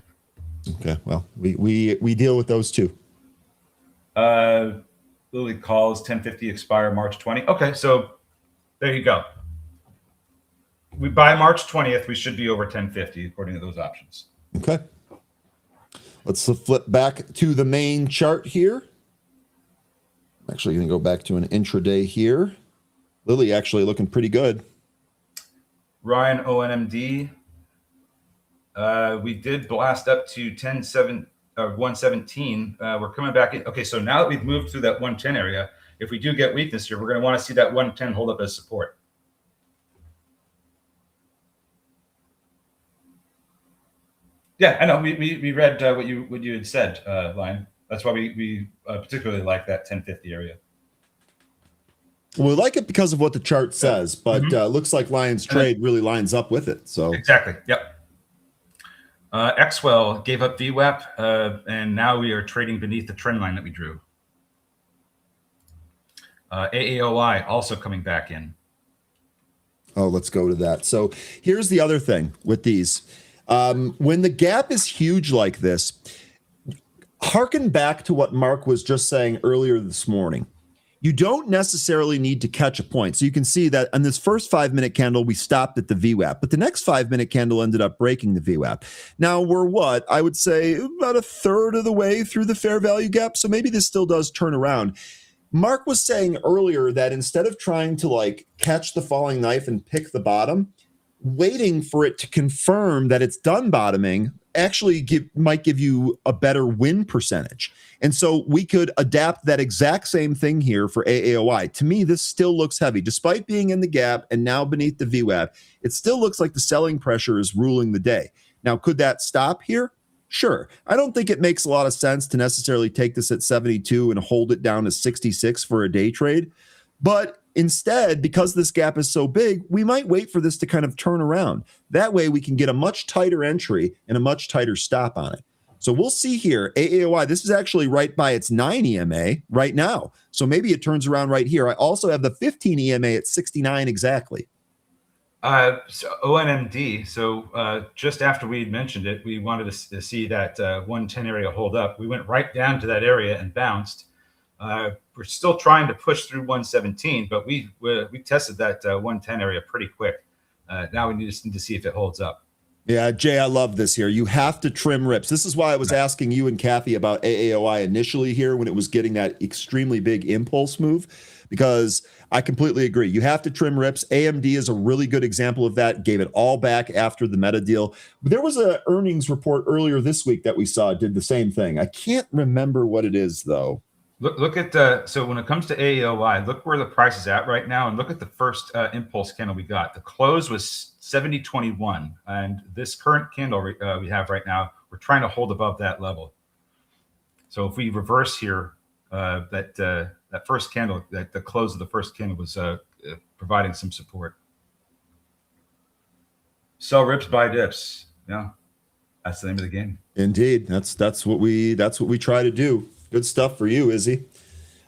Okay, well, we deal with those too. Lily calls 1050 expire March 20. Okay, so there you go. By March 20th, we should be over 1050 according to those options. Okay. Let's flip back to the main chart here. I'm actually going to go back to an intraday here. Lily actually looking pretty good. Ryan ONMD. We did blast up to 117. We're coming back in. Okay, so now that we've moved through that 110 area, if we do get weakness here, we're going to want to see that 110 hold up as support. Yeah, I know. We read what you had said, Lion. That's why we particularly like that 1050 area. Well, we like it because of what the chart says, but looks like Lion's trade really lines up with it. So exactly. Yep. Xwell gave up VWAP, and now we are trading beneath the trend line that we drew. AAOI also coming back in. Oh, let's go to that. So here's the other thing with these. When the gap is huge like this, harken back to what Mark was just saying earlier this morning. You don't necessarily need to catch a point. So you can see that on this first 5-minute candle, we stopped at the VWAP, but the next 5-minute candle ended up breaking the VWAP. Now we're what? I would say about a third of the way through the fair value gap. So maybe this still does turn around. Mark was saying earlier that instead of trying to like catch the falling knife and pick the bottom, waiting for it to confirm that it's done bottoming actually might give you a better win percentage. And so we could adapt that exact same thing here for AAOI. To me, this still looks heavy. Despite being in the gap and now beneath the VWAP, it still looks like the selling pressure is ruling the day. Now, could that stop here? Sure. I don't think it makes a lot of sense to necessarily take this at 72 and hold it down to 66 for a day trade. But instead, because this gap is so big, we might wait for this to kind of turn around. That way we can get a much tighter entry and a much tighter stop on it. So we'll see here. AAOI, this is actually right by its 9 EMA right now. So maybe it turns around right here. I also have the 15 EMA at 69 exactly. So ONMD, so just after we had mentioned it, we wanted to see that 110 area hold up. We went right down to that area and bounced. We're still trying to push through 117, but we tested that 110 area pretty quick. Now we just need to see if it holds up. Yeah, Jay, I love this here. You have to trim rips. This is why I was asking you and Kathy about AAOI initially here when it was getting that extremely big impulse move, because I completely agree. You have to trim rips. AMD is a really good example of that. Gave it all back after the meta deal. But there was an earnings report earlier this week that we saw did the same thing. I can't remember what it is, though. Look at so when it comes to AAOI, look where the price is at right now, and look at the first impulse candle we got. The close was 70.21, and this current candle we have right now, we're trying to hold above that level. So if we reverse here, that first candle, that the close of the first candle was providing some support. Sell rips, buy dips. Yeah, that's the name of the game. Indeed, that's what we try to do. Good stuff for you, Izzy.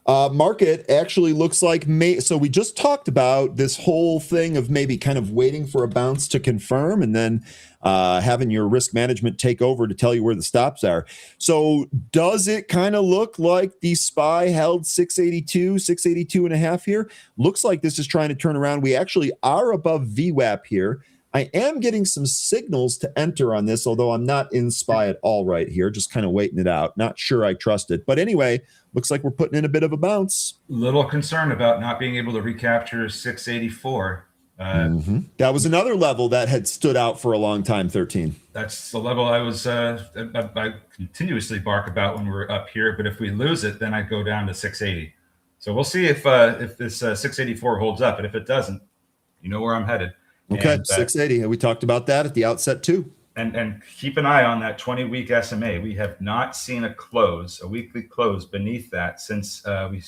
Market actually looks like so we just talked about this whole thing of maybe kind of waiting for a bounce to confirm and then having your risk management take over to tell you where the stops are. So does it kind of look like the SPY held 682 and a half here? Looks like this is trying to turn around. We actually are above VWAP here. I am getting some signals to enter on this, although I'm not in SPY at all right here, just kind of waiting it out. Not sure I trust it. But anyway, looks like we're putting in a bit of a bounce. Little concerned about not being able to recapture 684. That was another level that had stood out for a long time, 13. That's the level I continuously bark about when we're up here. But if we lose it, then I go down to 680. So we'll see if this 684 holds up. And if it doesn't, you know where I'm headed. Okay, and, 680. We talked about that at the outset too. And keep an eye on that 20-week SMA. We have not seen a weekly close beneath that since we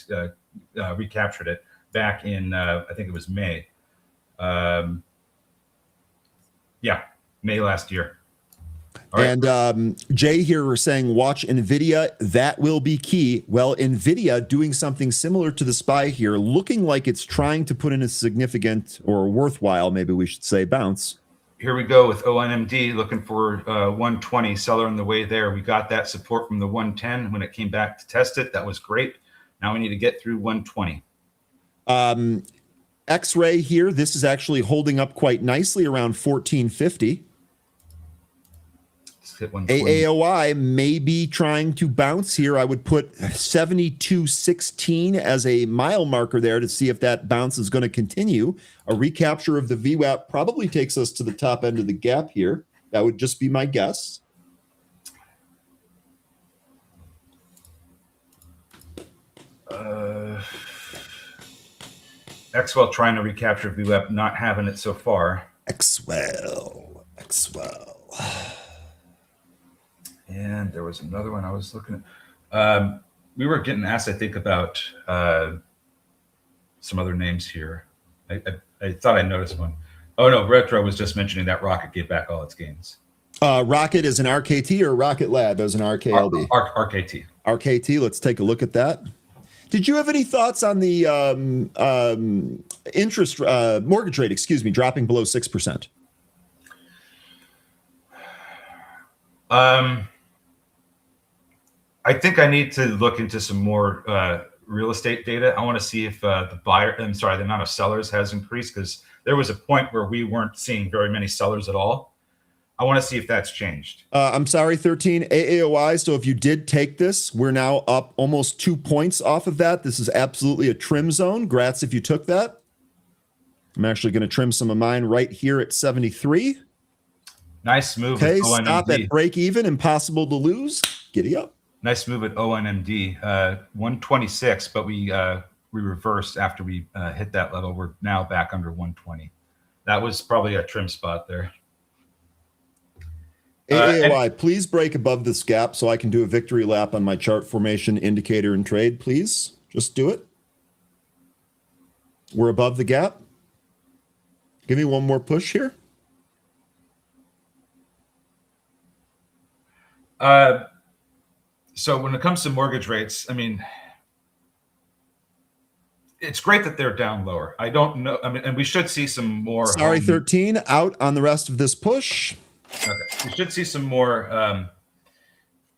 recaptured it back in, I think it was May. May last year. All right. And Jay here was saying, watch NVIDIA. That will be key. Well, NVIDIA doing something similar to the SPY here, looking like it's trying to put in a significant or worthwhile, maybe we should say, bounce. Here we go with ONMD looking for 120, seller on the way there. We got that support from the 110 when it came back to test it. That was great. Now we need to get through 120. X-ray here, this is actually holding up quite nicely around 1450. AAOI may be trying to bounce here. I would put 72.16 as a mile marker there to see if that bounce is going to continue. A recapture of the VWAP probably takes us to the top end of the gap here. That would just be my guess. XWell trying to recapture VWAP, not having it so far. XWell. And there was another one I was looking at. We were getting asked, I think, about some other names here. I thought I noticed one. Oh, no, Retro was just mentioning that Rocket gave back all its gains. Rocket is an RKT or Rocket Lab as an RKLB? RKT. RKT, let's take a look at that. Did you have any thoughts on the mortgage rate, dropping below 6%? I think I need to look into some more real estate data. I want to see if the amount of sellers has increased, because there was a point where we weren't seeing very many sellers at all. I want to see if that's changed. I'm sorry, 13 AAOI. So if you did take this, we're now up almost 2 points off of that. This is absolutely a trim zone. Grats if you took that. I'm actually going to trim some of mine right here at 73. Nice move. Okay, stop at break even. Impossible to lose. Giddy up. Nice move at ONMD. 126, but we reversed after we hit that level. We're now back under 120. That was probably a trim spot there. AAOI, please break above this gap so I can do a victory lap on my chart formation indicator and trade, please. Just do it. We're above the gap. Give me one more push here. So when it comes to mortgage rates, I mean, it's great that they're down lower. I don't know. I mean, and we should see some more. Sorry, 13 out on the rest of this push. Okay. We should see some more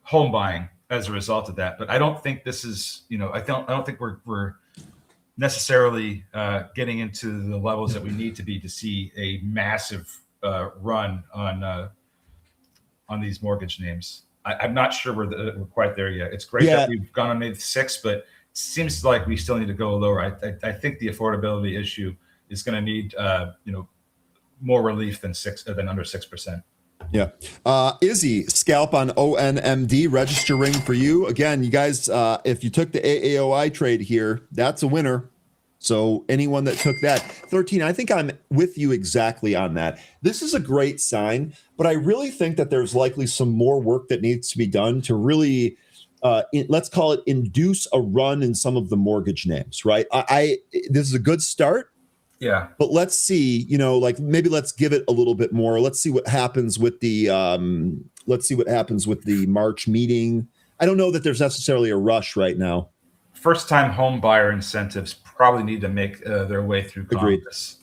home buying as a result of that. But I don't think this is, I don't think we're necessarily getting into the levels that we need to be to see a massive run on these mortgage names. I'm not sure we're quite there yet. It's great that we've gone on maybe 6, but it seems like we still need to go lower. I think the affordability issue is going to need more relief than under 6%. Yeah. Izzy, scalp on ONMD, registering for you. Again, you guys, if you took the AAOI trade here, that's a winner. So anyone that took that, 13, I think I'm with you exactly on that. This is a great sign, but I really think that there's likely some more work that needs to be done to really, let's call it, induce a run in some of the mortgage names, right? This is a good start. Yeah. But let's see, maybe let's give it a little bit more. Let's see what happens with the March meeting. I don't know that there's necessarily a rush right now. first-time home buyer incentives probably need to make their way through Congress.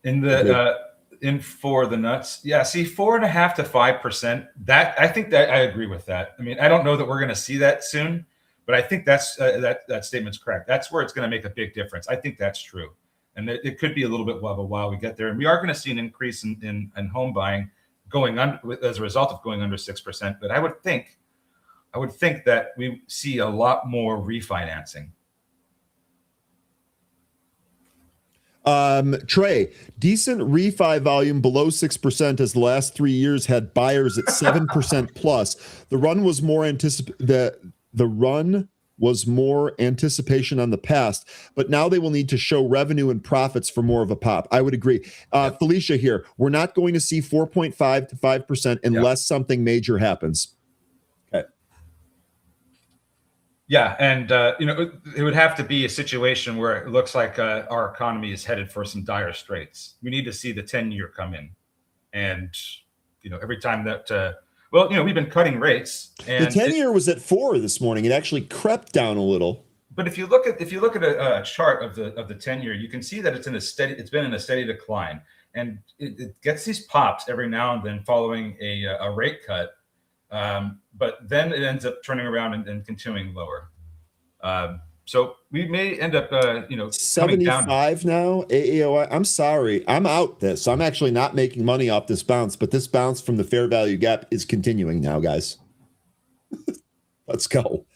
In for the nuts, yeah. See, 4.5% to 5%. That I think that I agree with that. I mean, I don't know that we're going to see that soon, but I think that's that statement's correct. That's where it's going to make a big difference. I think that's true, and it could be a little bit of a while we get there. And we are going to see an increase in home buying going on as a result of going under 6%. But I would think that we see a lot more refinancing. Trey, decent refi volume below 6% as the last 3 years had buyers at 7% plus. The run was more anticipation on the past, but now they will need to show revenue and profits for more of a pop. I would agree. Felicia here, we're not going to see 4.5 to 5% unless something major happens. Yeah, and it would have to be a situation where it looks like our economy is headed for some dire straits. We need to see the 10-year come in, and every time that we've been cutting rates, and the 10-year was at 4 this morning. It actually crept down a little. But if you look at a chart of the 10-year, you can see that it's been in a steady decline, and it gets these pops every now and then following a rate cut. But then it ends up turning around and continuing lower. So we may end up, 75 now. AAOI. I'm sorry, I'm out this. I'm actually not making money off this bounce, but this bounce from the fair value gap is continuing now, guys. Let's go.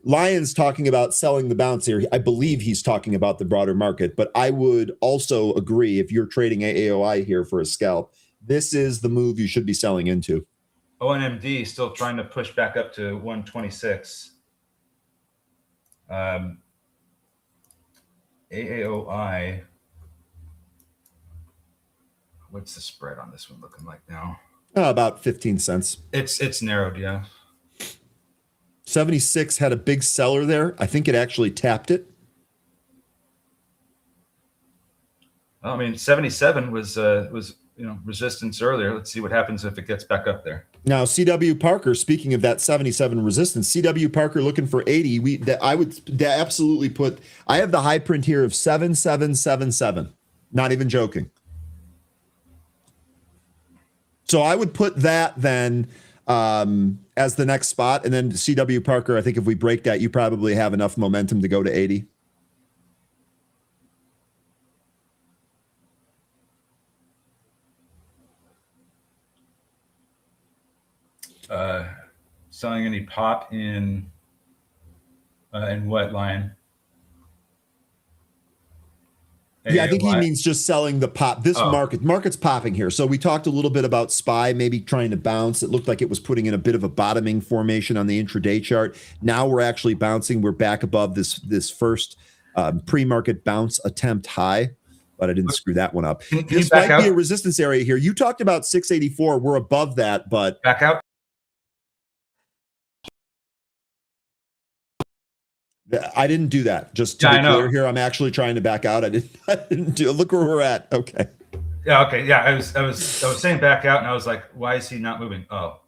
Lyon's talking about selling the bounce here. I believe he's talking about the broader market, but I would also agree if you're trading AAOI here for a scalp, this is the move you should be selling into. ONMD still trying to push back up to 126. AAOI. What's the spread on this one looking like now? About 15 cents. It's narrowed, yeah. 76 had a big seller there. I think it actually tapped it. I mean, 77 was resistance earlier. Let's see what happens if it gets back up there. Now, CW Parker, speaking of that 77 resistance, CW Parker looking for 80. I would absolutely put, I have the high print here of 7777. Not even joking. So I would put that then as the next spot. And then CW Parker, I think if we break that, you probably have enough momentum to go to 80. Selling any pop in what line? Yeah, I think he means just selling the pop. This market's popping here. So we talked a little bit about SPY maybe trying to bounce. It looked like it was putting in a bit of a bottoming formation on the intraday chart. Now we're actually bouncing. We're back above this first pre-market bounce attempt high, but I didn't screw that one up. This might be a resistance area here. You talked about 684. We're above that, but back out. I didn't do that. Just to be clear here, I'm actually trying to back out. I didn't do it. Look where we're at. Okay. Yeah. Okay. Yeah. I was saying back out, and I was like, why is he not moving? Oh.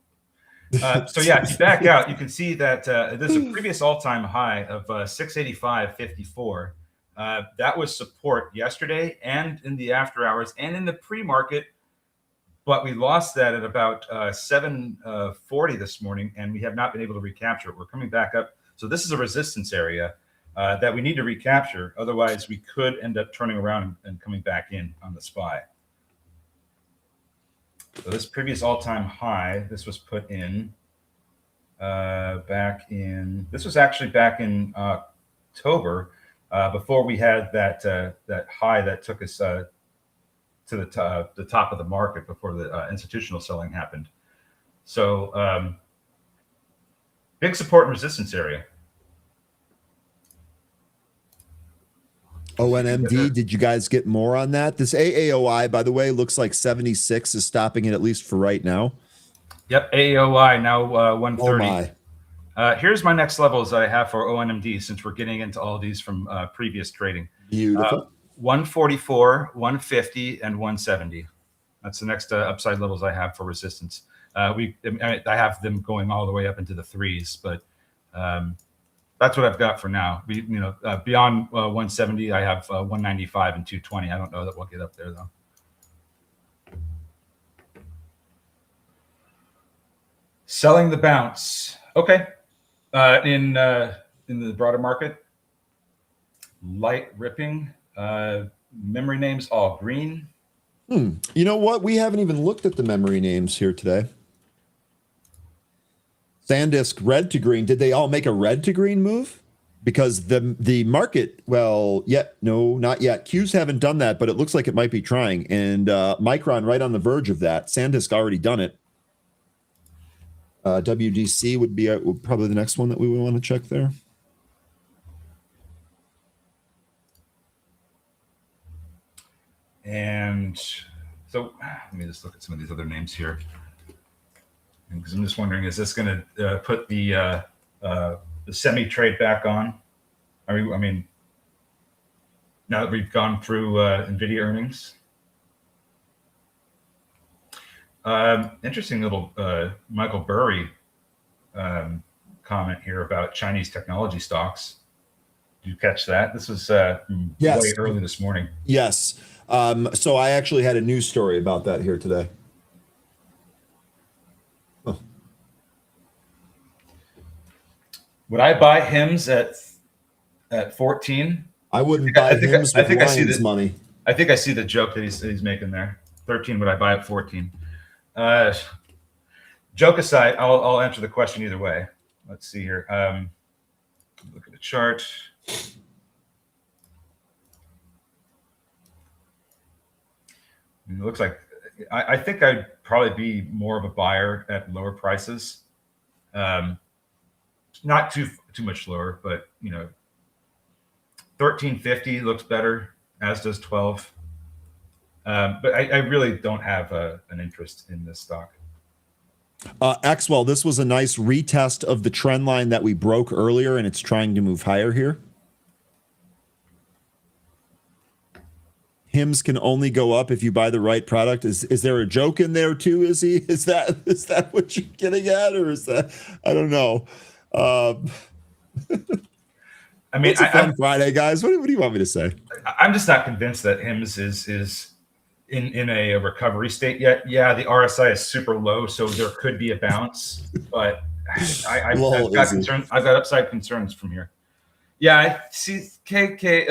So yeah, if you back out, you can see that there's a previous all-time high of 685.54. That was support yesterday and in the after hours and in the pre-market, but we lost that at about 7:40 this morning, and we have not been able to recapture it. We're coming back up. So this is a resistance area that we need to recapture. Otherwise, we could end up turning around and coming back in on the SPY. So this previous all-time high, this was put in this was actually back in October, before we had that high that took us to the top of the market before the institutional selling happened. So big support and resistance area. ONMD, did you guys get more on that? This AAOI, by the way, looks like 76 is stopping it, at least for right now. Yep, AAOI now 130. Oh my. Here's my next levels that I have for ONMD, since we're getting into all these from previous trading. Beautiful. 144, 150, and 170. That's the next upside levels I have for resistance. I have them going all the way up into the threes, but that's what I've got for now. Beyond 170, I have 195 and 220. I don't know that we'll get up there though. Selling the bounce. Okay. In the broader market, light ripping, memory names all green. You know what? We haven't even looked at the memory names here today. SanDisk red to green. Did they all make a red to green move? Because the market, well, no, not yet. Qs haven't done that, but it looks like it might be trying. And Micron right on the verge of that. SanDisk already done it. WDC would be probably the next one that we would want to check there. And so let me just look at some of these other names here. Because I'm just wondering, is this going to put the semi trade back on? I mean, now that we've gone through NVIDIA earnings. Interesting little Michael Burry comment here about Chinese technology stocks. Did you catch that? This was way early this morning. Yes. So I actually had a news story about that here today. Oh. Would I buy HIMS at 14? I wouldn't buy HIMS with Lions money. I think I see the joke that he's making there. 13, would I buy at 14? Joke aside, I'll answer the question either way. Let's see here. Look at the chart. It looks like I think I'd probably be more of a buyer at lower prices. Not too much lower, but 1350 looks better, as does 12. But I really don't have an interest in this stock. Axwell, this was a nice retest of the trend line that we broke earlier, and it's trying to move higher here. HIMS can only go up if you buy the right product. Is there a joke in there too? Is that what you're getting at, or is that, I don't know. I mean, it's a fun Friday, guys. What do you want me to say? I'm just not convinced that HIMS is in a recovery state yet. Yeah, the RSI is super low, so there could be a bounce, but I've got concerns. I've got upside concerns from here. Yeah, I see KK.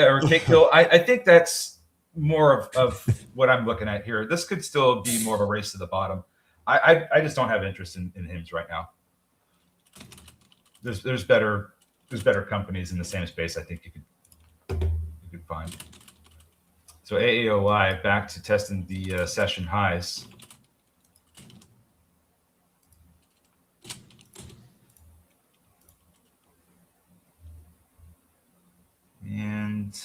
I think that's more of what I'm looking at here. This could still be more of a race to the bottom. I just don't have interest in HIMS right now. There's better companies in the same space I think you could find. So AAOI back to testing the session highs. And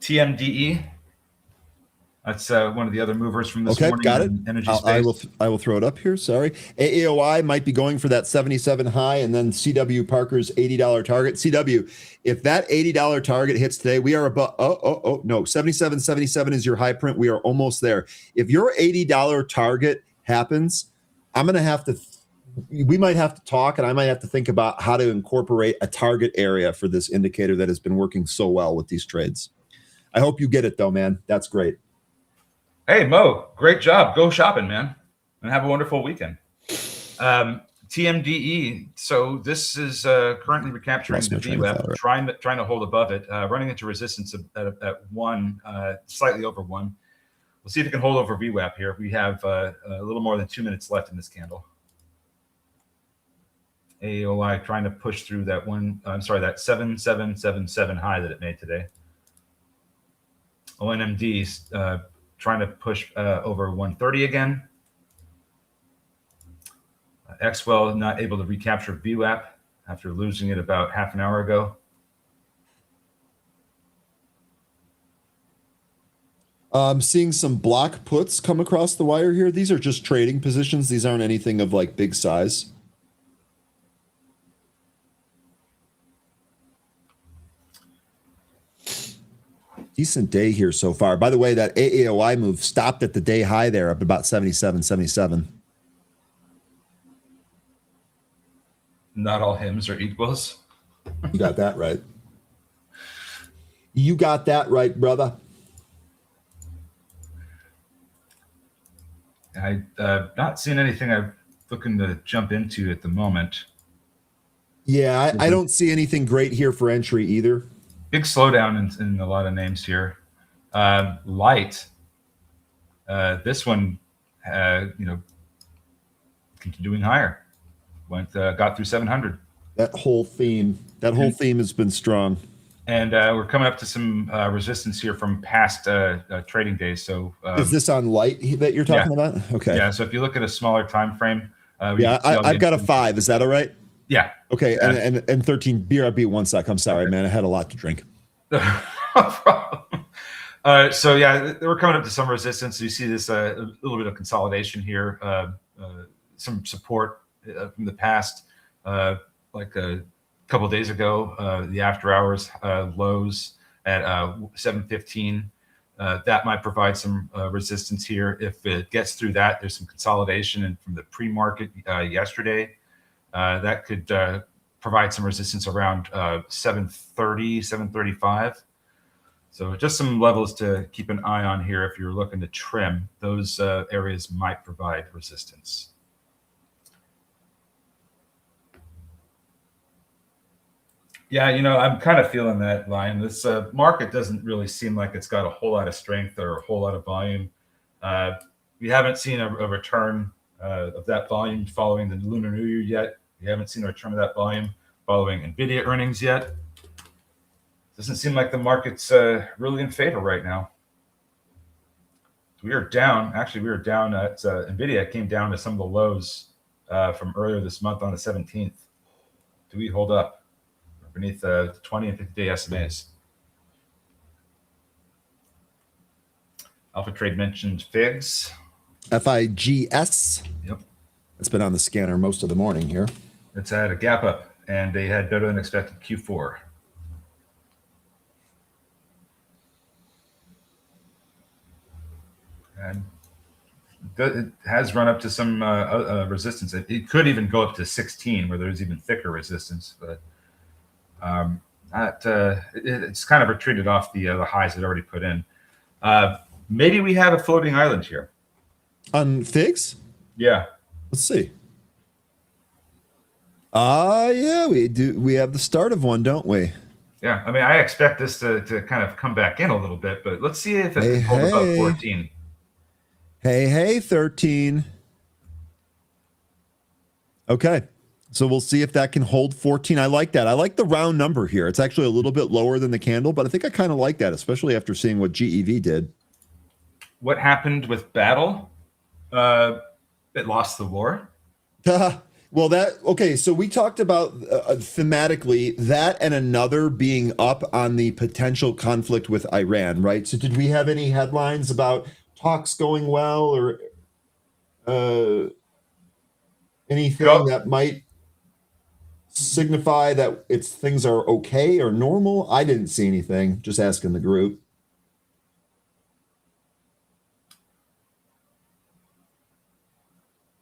TMDE. That's one of the other movers from this morning. Got it. Energy space. I will throw it up here. Sorry. AAOI might be going for that 77 high, and then CW Parker's $80 target. CW, if that $80 target hits today, we are about 77 is your high print. We are almost there. If your $80 target happens, we might have to talk, and I might have to think about how to incorporate a target area for this indicator that has been working so well with these trades. I hope you get it though, man. That's great. Hey, Mo, great job. Go shopping, man, and have a wonderful weekend. TMDE. So this is currently recapturing the VWAP, trying to hold above it, running into resistance at 1, slightly over 1. We'll see if it can hold over VWAP here. We have a little more than 2 minutes left in this candle. AOI trying to push through that that 7777 high that it made today. ONMD trying to push over 130 again. XWell not able to recapture VWAP after losing it about half an hour ago. I'm seeing some block puts come across the wire here. These are just trading positions. These aren't anything of like big size. Decent day here so far. By the way, that AAOI move stopped at the day high there, up about 77. Not all hymns are equals. You got that right. You got that right, brother. I not seeing anything I'm looking to jump into at the moment. Yeah, I don't see anything great here for entry either. Big slowdown in a lot of names here. Light. This one, continuing higher. Got through 700. That whole theme has been strong. And we're coming up to some resistance here from past trading days. So is this on light that you're talking about? Okay. Yeah. So if you look at a smaller time frame, I've got a 5. Is that all right? Yeah. Okay. And 13. BRB 1 sec. I'm sorry, man. I had a lot to drink. No problem. So yeah, we're coming up to some resistance. You see this a little bit of consolidation here, some support from the past, like a couple of days ago, the after hours lows at 7:15. That might provide some resistance here. If it gets through that, there's some consolidation, and from the pre-market yesterday, that could provide some resistance around 7:30, 7:35. So just some levels to keep an eye on here if you're looking to trim. Those areas might provide resistance. Yeah, I'm kind of feeling that line. This market doesn't really seem like it's got a whole lot of strength or a whole lot of volume. We haven't seen a return of that volume following the Lunar New Year yet. We haven't seen a return of that volume following NVDA earnings yet. Doesn't seem like the market's really in favor right now. We are down. Actually, we were down at NVIDIA came down to some of the lows from earlier this month on the 17th. Do we hold up beneath the 20 and 50-day SMAs? Alpha Trade mentioned FIGS. FIGS. Yep. It's been on the scanner most of the morning here. It's had a gap up, and they had better than expected Q4. And it has run up to some resistance. It could even go up to 16, where there's even thicker resistance. But it's kind of retreated off the highs it already put in. Maybe we have a floating island here. On FIGS? Yeah. Let's see. Yeah, we do. We have the start of one, don't we? Yeah. I mean, I expect this to kind of come back in a little bit, but let's see if it can hold above 14. Hey, 13. Okay. So we'll see if that can hold 14. I like that. I like the round number here. It's actually a little bit lower than the candle, but I think I kind of like that, especially after seeing what GEV did. What happened with Battle? It lost the war. Well, okay. So we talked about thematically that and another being up on the potential conflict with Iran, right? So did we have any headlines about talks going well or anything that might signify that things are okay or normal? I didn't see anything. Just asking the group.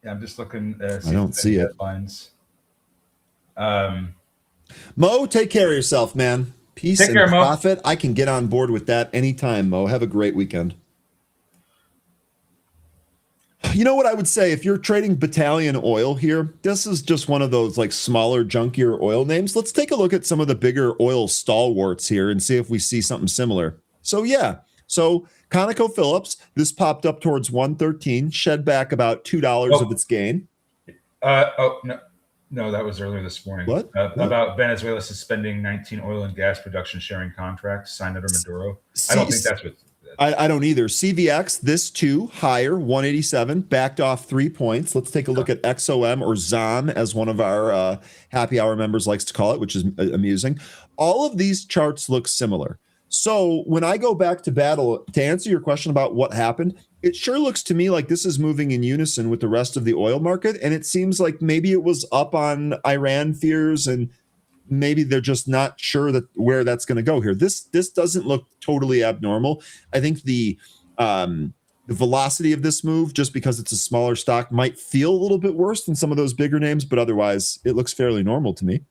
Yeah, I'm just looking. I don't see it. Headlines. Mo, take care of yourself, man. Peace and profit. I can get on board with that anytime, Mo. Have a great weekend. You know what I would say? If you're trading Battalion Oil here, this is just one of those like smaller, junkier oil names. Let's take a look at some of the bigger oil stalwarts here and see if we see something similar. So yeah, so ConocoPhillips, this popped up towards 113, shed back about $2 of its gain. No, that was earlier this morning. What? About Venezuela suspending 19 oil and gas production sharing contracts signed under Maduro. I don't think that's what. I don't either. CVX, this too, higher, 187, backed off 3 points. Let's take a look at XOM, or ZOM, as one of our happy hour members likes to call it, which is amusing. All of these charts look similar. So when I go back to Battle, to answer your question about what happened, it sure looks to me like this is moving in unison with the rest of the oil market. And it seems like maybe it was up on Iran fears and maybe they're just not sure that where that's going to go here. This doesn't look totally abnormal. I think the velocity of this move, just because it's a smaller stock, might feel a little bit worse than some of those bigger names, but otherwise it looks fairly normal to me.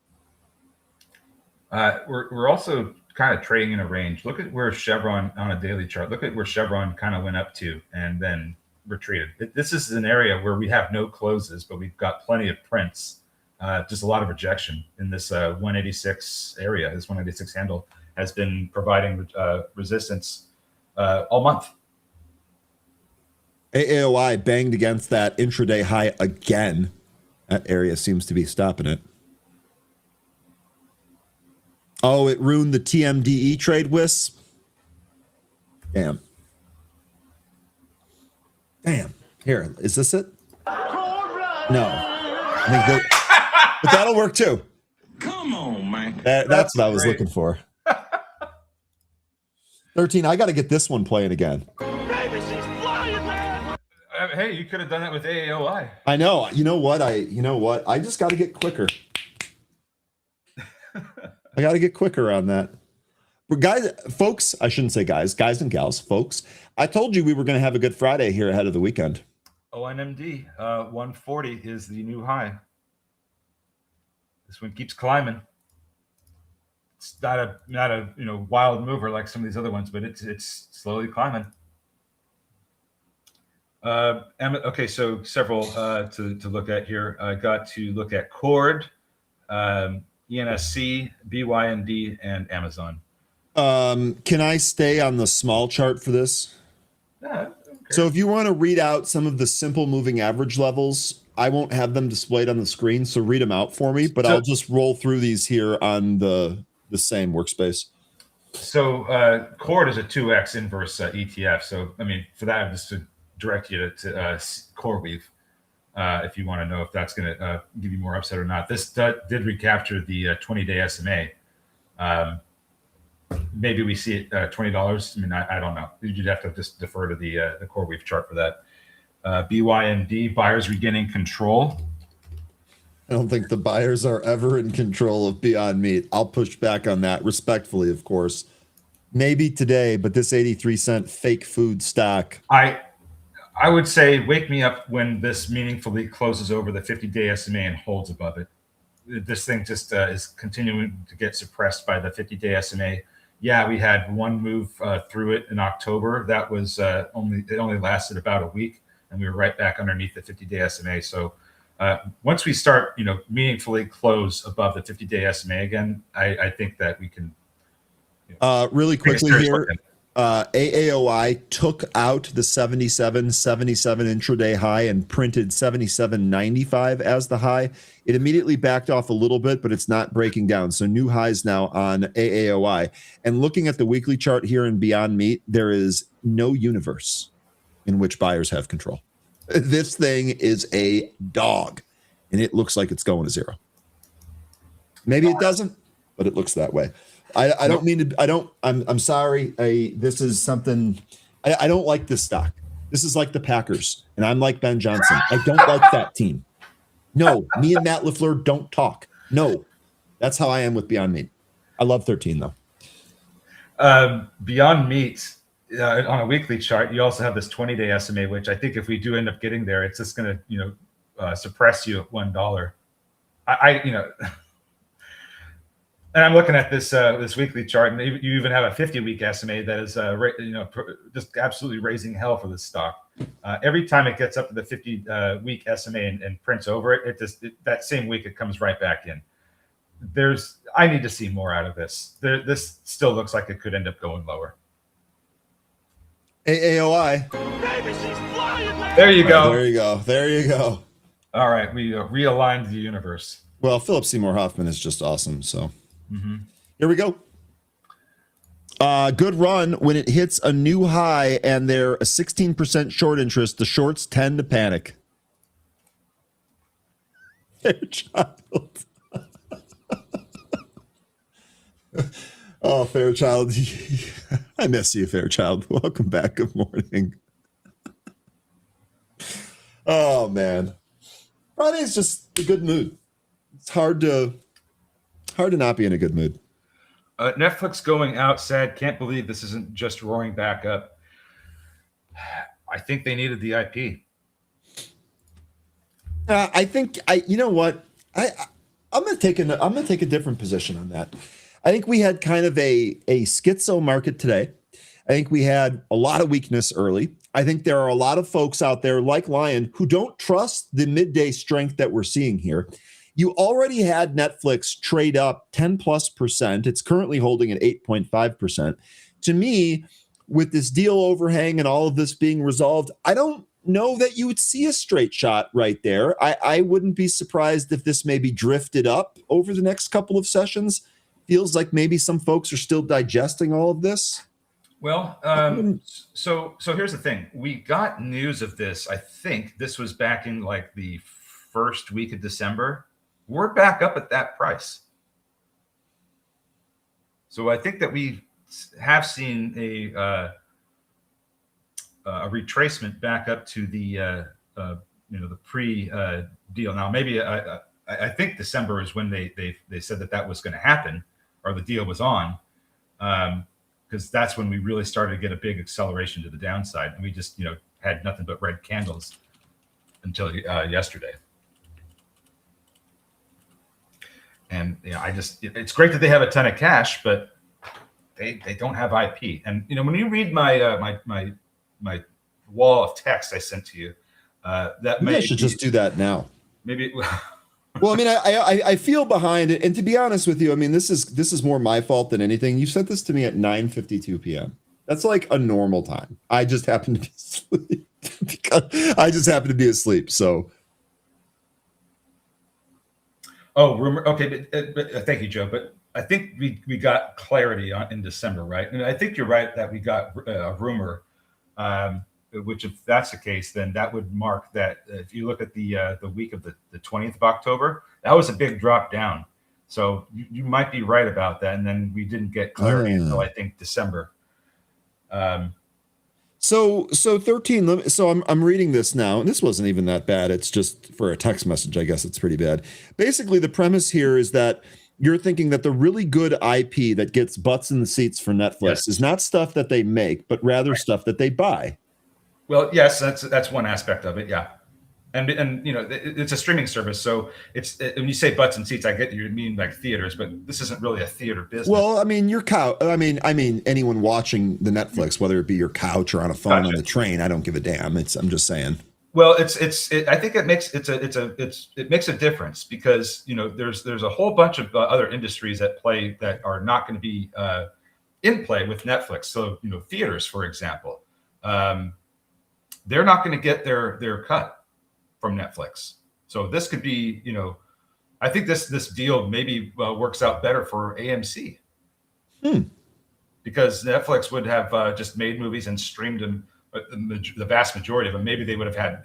We're also kind of trading in a range. Look at where Chevron on a daily chart. Look at where Chevron kind of went up to and then retreated. This is an area where we have no closes, but we've got plenty of prints. Just a lot of rejection in this 186 area. This 186 handle has been providing resistance all month. AAOI banged against that intraday high again. That area seems to be stopping it. Oh, it ruined the TMDE trade, Wisp. Damn. Here, is this it? No. I think that, but that'll work too. Come on, man. That's what I was looking for. 13, I got to get this one playing again. Baby, she's flying, man. Hey, you could have done that with AAOI. I know. You know what? I just got to get quicker. I got to get quicker on that. But guys, folks, I shouldn't say guys and gals, folks. I told you we were going to have a good Friday here ahead of the weekend. ONMD 140 is the new high. This one keeps climbing. It's not a wild mover like some of these other ones, but it's slowly climbing. Okay, so several to look at here. I got to look at Cord, ENSC, BYND, and Amazon. Can I stay on the small chart for this? Okay. So if you want to read out some of the simple moving average levels, I won't have them displayed on the screen, so read them out for me, but I'll just roll through these here on the same workspace. So Cord is a 2x inverse ETF. So, I mean, for that, just to direct you to CoreWeave if you want to know if that's going to give you more upside or not. This did recapture the 20-day SMA. Maybe we see it $20. I mean, I don't know. You'd have to just defer to the CoreWeave chart for that. BYND, buyers regaining control. I don't think the buyers are ever in control of Beyond Meat. I'll push back on that respectfully, of course. Maybe today, but this 83-cent fake food stock. I would say wake me up when this meaningfully closes over the 50-day SMA and holds above it. This thing just is continuing to get suppressed by the 50-day SMA. Yeah, we had one move through it in October. That was only lasted about a week, and we were right back underneath the 50-day SMA. So once we start, meaningfully close above the 50-day SMA again, I think that we can. Really quickly here, AAOI took out the 77 intraday high and printed 77.95 as the high. It immediately backed off a little bit, but it's not breaking down. So new highs now on AAOI. And looking at the weekly chart here in Beyond Meat, there is no universe in which buyers have control. This thing is a dog, and it looks like it's going to zero. Maybe it doesn't, but it looks that way. I don't mean to. I'm sorry. This is something. I don't like this stock. This is like the Packers, and I'm like Ben Johnson. I don't like that team. No, me and Matt LaFleur don't talk. No, that's how I am with Beyond Meat. I love 13 though. Beyond Meat on a weekly chart, you also have this 20-day SMA, which I think if we do end up getting there, it's just going to suppress you at $1. And I'm looking at this this weekly chart, and you even have a 50-week SMA that is just absolutely raising hell for this stock. Every time it gets up to the 50-week SMA and prints over it, that same week it comes right back in. I need to see more out of this. This still looks like it could end up going lower. AAOI. Baby, she's flying, man. There you go. There you go. All right, we realigned the universe. Well, Philip Seymour Hoffman is just awesome. So. Mm-hmm. Here we go. Good run when it hits a new high and they're a 16% short interest. The shorts tend to panic. Fairchild. Oh, Fairchild. I miss you, Fairchild. Welcome back. Good morning. Oh, man. Friday's just a good mood. It's hard to hard to not be in a good mood. Netflix going out said, can't believe this isn't just roaring back up. I think they needed the IP. I think you know what? I'm gonna take a different position on that. I think we had kind of a schizo market today. I think we had a lot of weakness early. I think there are a lot of folks out there like Lion who don't trust the midday strength that we're seeing here. You already had Netflix trade up 10+%. It's currently holding at 8.5%. To me, with this deal overhang and all of this being resolved, I don't know that you would see a straight shot right there. I wouldn't be surprised if this maybe drifted up over the next couple of sessions. Feels like maybe some folks are still digesting all of this. Well, so here's the thing. We got news of this. I think this was back in like the first week of December. We're back up at that price. So I think that we have seen a retracement back up to the the pre deal. Now maybe I think December is when they said that was going to happen, or the deal was on, because that's when we really started to get a big acceleration to the downside, and we just had nothing but red candles until yesterday. And it's great that they have a ton of cash, but they don't have IP. And when you read my my wall of text I sent to you, that maybe I should just do that now. Maybe. Well, I mean, I feel behind it, and to be honest with you, I mean, this is more my fault than anything. You sent this to me at 9:52 p.m. That's like a normal time. I just happen to be asleep because I just happen to be asleep. So. Oh, rumor. Okay, but thank you, Joe. But I think we got clarity in December, right? And I think you're right that we got a rumor, which if that's the case, then that would mark that if you look at the week of the 20th of October, that was a big drop down. So you might be right about that. And then we didn't get clarity until I think December. So 13. So I'm reading this now, and this wasn't even that bad. It's just for a text message. I guess it's pretty bad. Basically, the premise here is that you're thinking that the really good IP that gets butts in the seats for Netflix is not stuff that they make, but rather stuff that they buy. Well, yes, that's one aspect of it. Yeah. And it's a streaming service, so it's when you say butts and seats, I get you mean like theaters, but this isn't really a theater business. Well, I mean I mean anyone watching the Netflix, whether it be your couch or on a phone on the train, I don't give a damn. I'm just saying. Well, I think it makes it makes a difference because there's a whole bunch of other industries at play that are not going to be in play with Netflix. So theaters, for example, they're not going to get their cut from Netflix. So this could be, I think this deal maybe works out better for AMC because Netflix would have just made movies and streamed them, the vast majority of them. Maybe they would have had,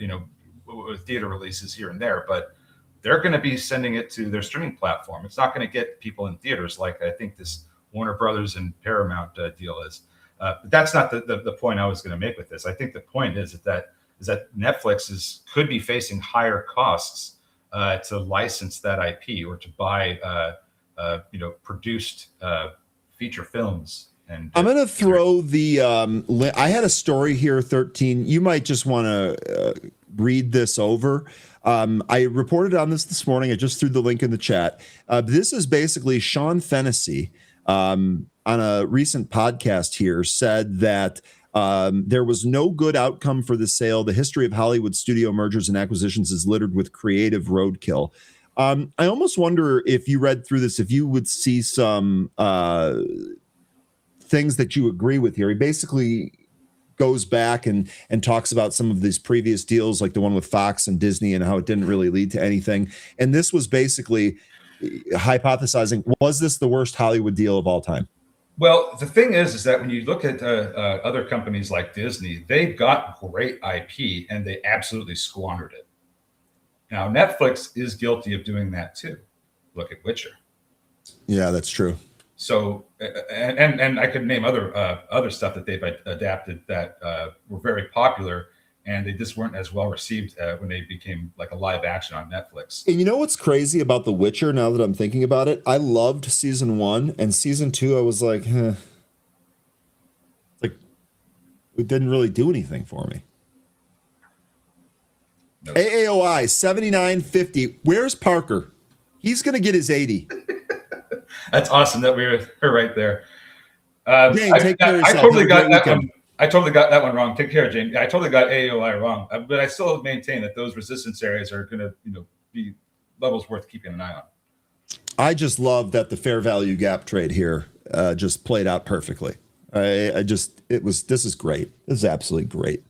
theater releases here and there, but they're going to be sending it to their streaming platform. It's not going to get people in theaters like I think this Warner Brothers and Paramount deal is. But that's not the point I was going to make with this. I think the point is that Netflix could be facing higher costs to license that IP or to buy, produced feature films. And I'm going to throw the. I had a story here, 13. You might just want to read this over. I reported on this morning. I just threw the link in the chat. This is basically Sean Fennessy on a recent podcast here said that. There was no good outcome for the sale. The history of Hollywood studio mergers and acquisitions is littered with creative roadkill. I almost wonder if you read through this, if you would see some things that you agree with here. He basically goes back and talks about some of these previous deals, like the one with Fox and Disney, and how it didn't really lead to anything. And this was basically hypothesizing, was this the worst Hollywood deal of all time? Well, the thing is that when you look at other companies like Disney, they've got great IP and they absolutely squandered it. Now, Netflix is guilty of doing that too. Look at Witcher. Yeah, that's true. So, and I could name other stuff that they've adapted that were very popular and they just weren't as well received when they became like a live action on Netflix. And you know what's crazy about The Witcher, now that I'm thinking about it? I loved season 1, and season 2 I was like, like it didn't really do anything for me. Nope. AAOI 79.50. Where's Parker? He's gonna get his 80. That's awesome that we're right there. Jane, take care of yourself. I totally got that one. I totally got that one wrong. Take care, Jane. I totally got AOI wrong, but I still maintain that those resistance areas are going to, be levels worth keeping an eye on. I just love that the fair value gap trade here just played out perfectly. This is great. This is absolutely great.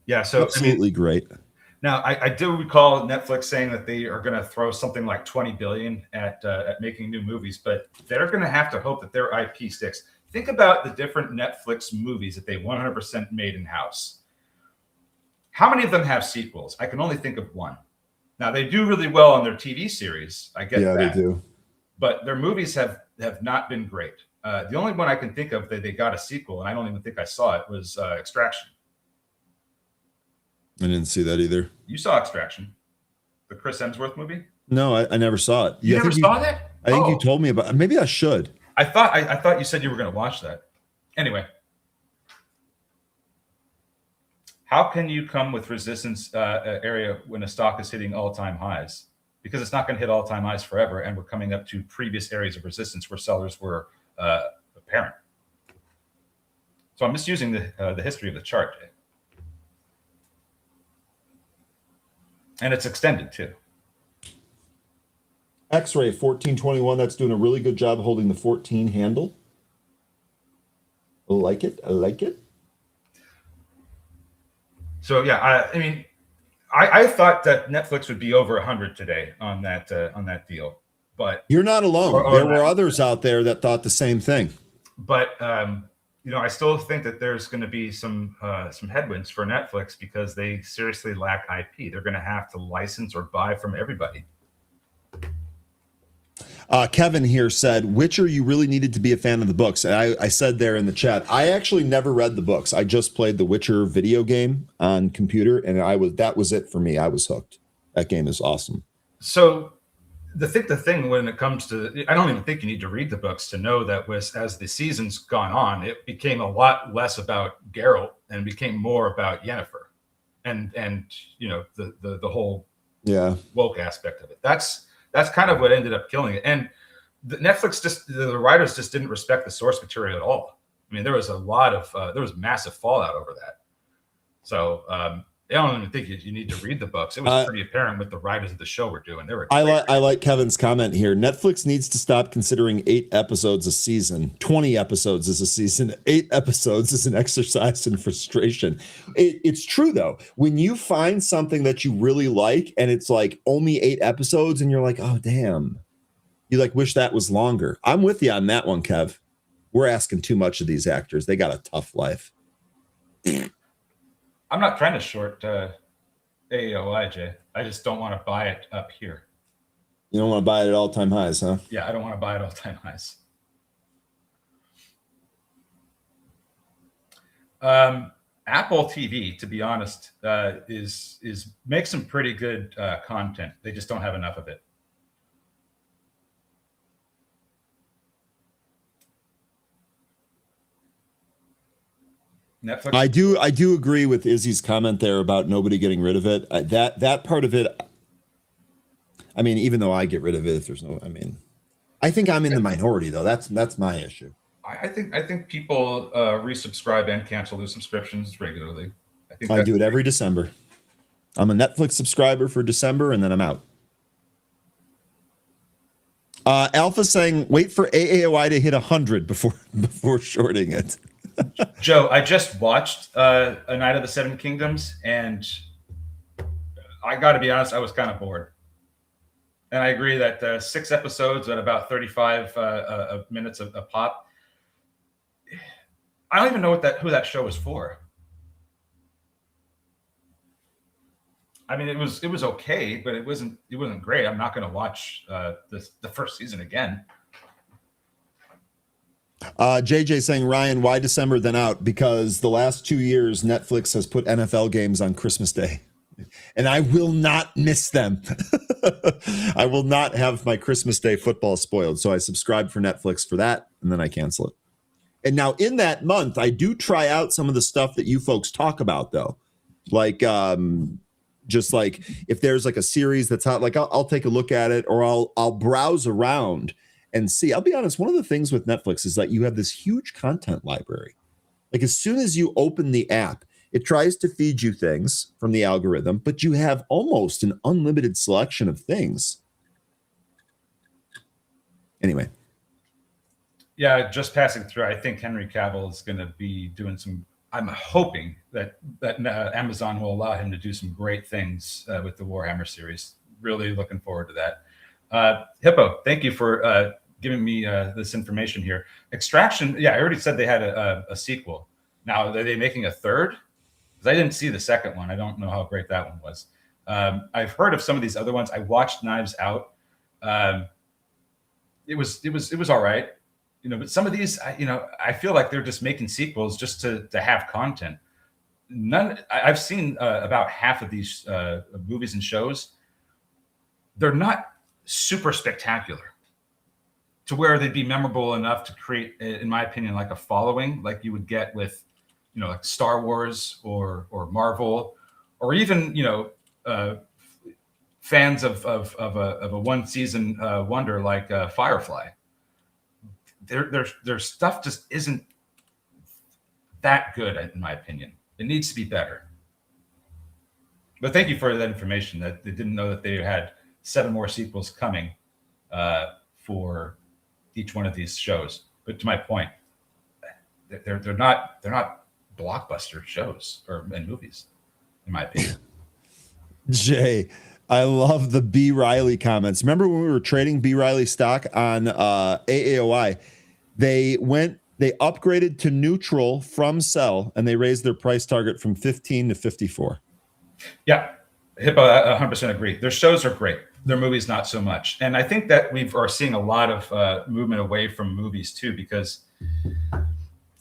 Yeah, so absolutely great. Now, I do recall Netflix saying that they are going to throw something like $20 billion at making new movies, but they're going to have to hope that their IP sticks. Think about the different Netflix movies that they 100% made in-house. How many of them have sequels? I can only think of one. Now, they do really well on their TV series. I get that. Yeah, they do. But their movies have not been great. The only one I can think of that they got a sequel, and I don't even think I saw it, was Extraction. I didn't see that either. You saw Extraction, the Chris Hemsworth movie? No, I never saw it. You never saw that? I think you told me about it. Maybe I should. I thought you said you were going to watch that. Anyway, how can you come with resistance area when a stock is hitting all-time highs? Because it's not going to hit all-time highs forever, and we're coming up to previous areas of resistance where sellers were apparent. So I'm just using the history of the chart. And it's extended too. X-ray 1421. That's doing a really good job holding the 14 handle. I like it. I like it. So yeah, I mean, I thought that Netflix would be over 100 today on that deal, but you're not alone. There were others out there that thought the same thing. But I still think that there's going to be some headwinds for Netflix because they seriously lack IP. They're going to have to license or buy from everybody. Kevin here said, Witcher, you really needed to be a fan of the books. And I said there in the chat, I actually never read the books. I just played the Witcher video game on computer, and that was it for me. I was hooked. That game is awesome. So the thing when it comes to, I don't even think you need to read the books to know that as the season's gone on, it became a lot less about Geralt and became more about Yennefer and the whole woke aspect of it. That's kind of what ended up killing it. And Netflix the writers just didn't respect the source material at all. I mean, there was there was massive fallout over that. So I don't even think you need to read the books. It was pretty apparent what the writers of the show were doing. I like Kevin's comment here. Netflix needs to stop considering 8 episodes a season. 20 episodes is a season. 8 episodes is an exercise in frustration. It's true though. When you find something that you really like and it's like only 8 episodes and you're like, oh damn, you like wish that was longer. I'm with you on that one, Kev. We're asking too much of these actors. They got a tough life. I'm not trying to short AOI, Jay. I just don't want to buy it up here. You don't want to buy it at all-time highs, huh? Yeah, I don't want to buy it all-time highs. Apple TV, to be honest, makes some pretty good content. They just don't have enough of it. Netflix. I do agree with Izzy's comment there about nobody getting rid of it. That part of it. I mean, even though I get rid of it, if there's no, I think I'm in the minority though. That's my issue. I think people resubscribe and cancel their subscriptions regularly. I do it every December. I'm a Netflix subscriber for December, and then I'm out. Alpha saying, wait for AAOI to hit 100 before shorting it. Joe, I just watched A Night of the Seven Kingdoms, and I got to be honest, I was kind of bored. And I agree that 6 episodes at about 35 minutes a pop. I don't even know who that show was for. I mean, it was okay, but it wasn't great. I'm not going to watch the first season again. JJ saying, Ryan, why December then out? Because the last 2 years, Netflix has put NFL games on Christmas Day. And I will not miss them. I will not have my Christmas Day football spoiled. So I subscribe for Netflix for that, and then I cancel it. And now in that month, I do try out some of the stuff that you folks talk about, though. Like, just like if there's like a series that's hot, like I'll take a look at it, or I'll browse around and see. I'll be honest, one of the things with Netflix is that you have this huge content library. Like as soon as you open the app, it tries to feed you things from the algorithm, but you have almost an unlimited selection of things. Anyway. Yeah, just passing through. I think Henry Cavill is going to be doing some. I'm hoping that Amazon will allow him to do some great things with the Warhammer series. Really looking forward to that. Hippo, thank you for giving me this information here. Extraction. Yeah, I already said they had a sequel. Now, are they making a third? Because I didn't see the second one. I don't know how great that one was. I've heard of some of these other ones. I watched Knives Out. It was all right. But some of these, I feel like they're just making sequels just to have content. I've seen about half of these movies and shows. They're not super spectacular to where they'd be memorable enough to create, in my opinion, like a following, like you would get with, like Star Wars or Marvel, or even, fans of a one season wonder like Firefly. Their stuff just isn't that good, in my opinion. It needs to be better. But thank you for that information. That they didn't know that they had 7 more sequels coming for each one of these shows. But to my point, they're not blockbuster shows and movies, in my opinion. Jay, I love the B. Riley comments. Remember when we were trading B. Riley stock on AAOI? They upgraded to neutral from sell, and they raised their price target from 15 to 54. Yeah, Hippo, I 100% agree. Their shows are great. Their movies, not so much. And I think that we are seeing a lot of movement away from movies too, because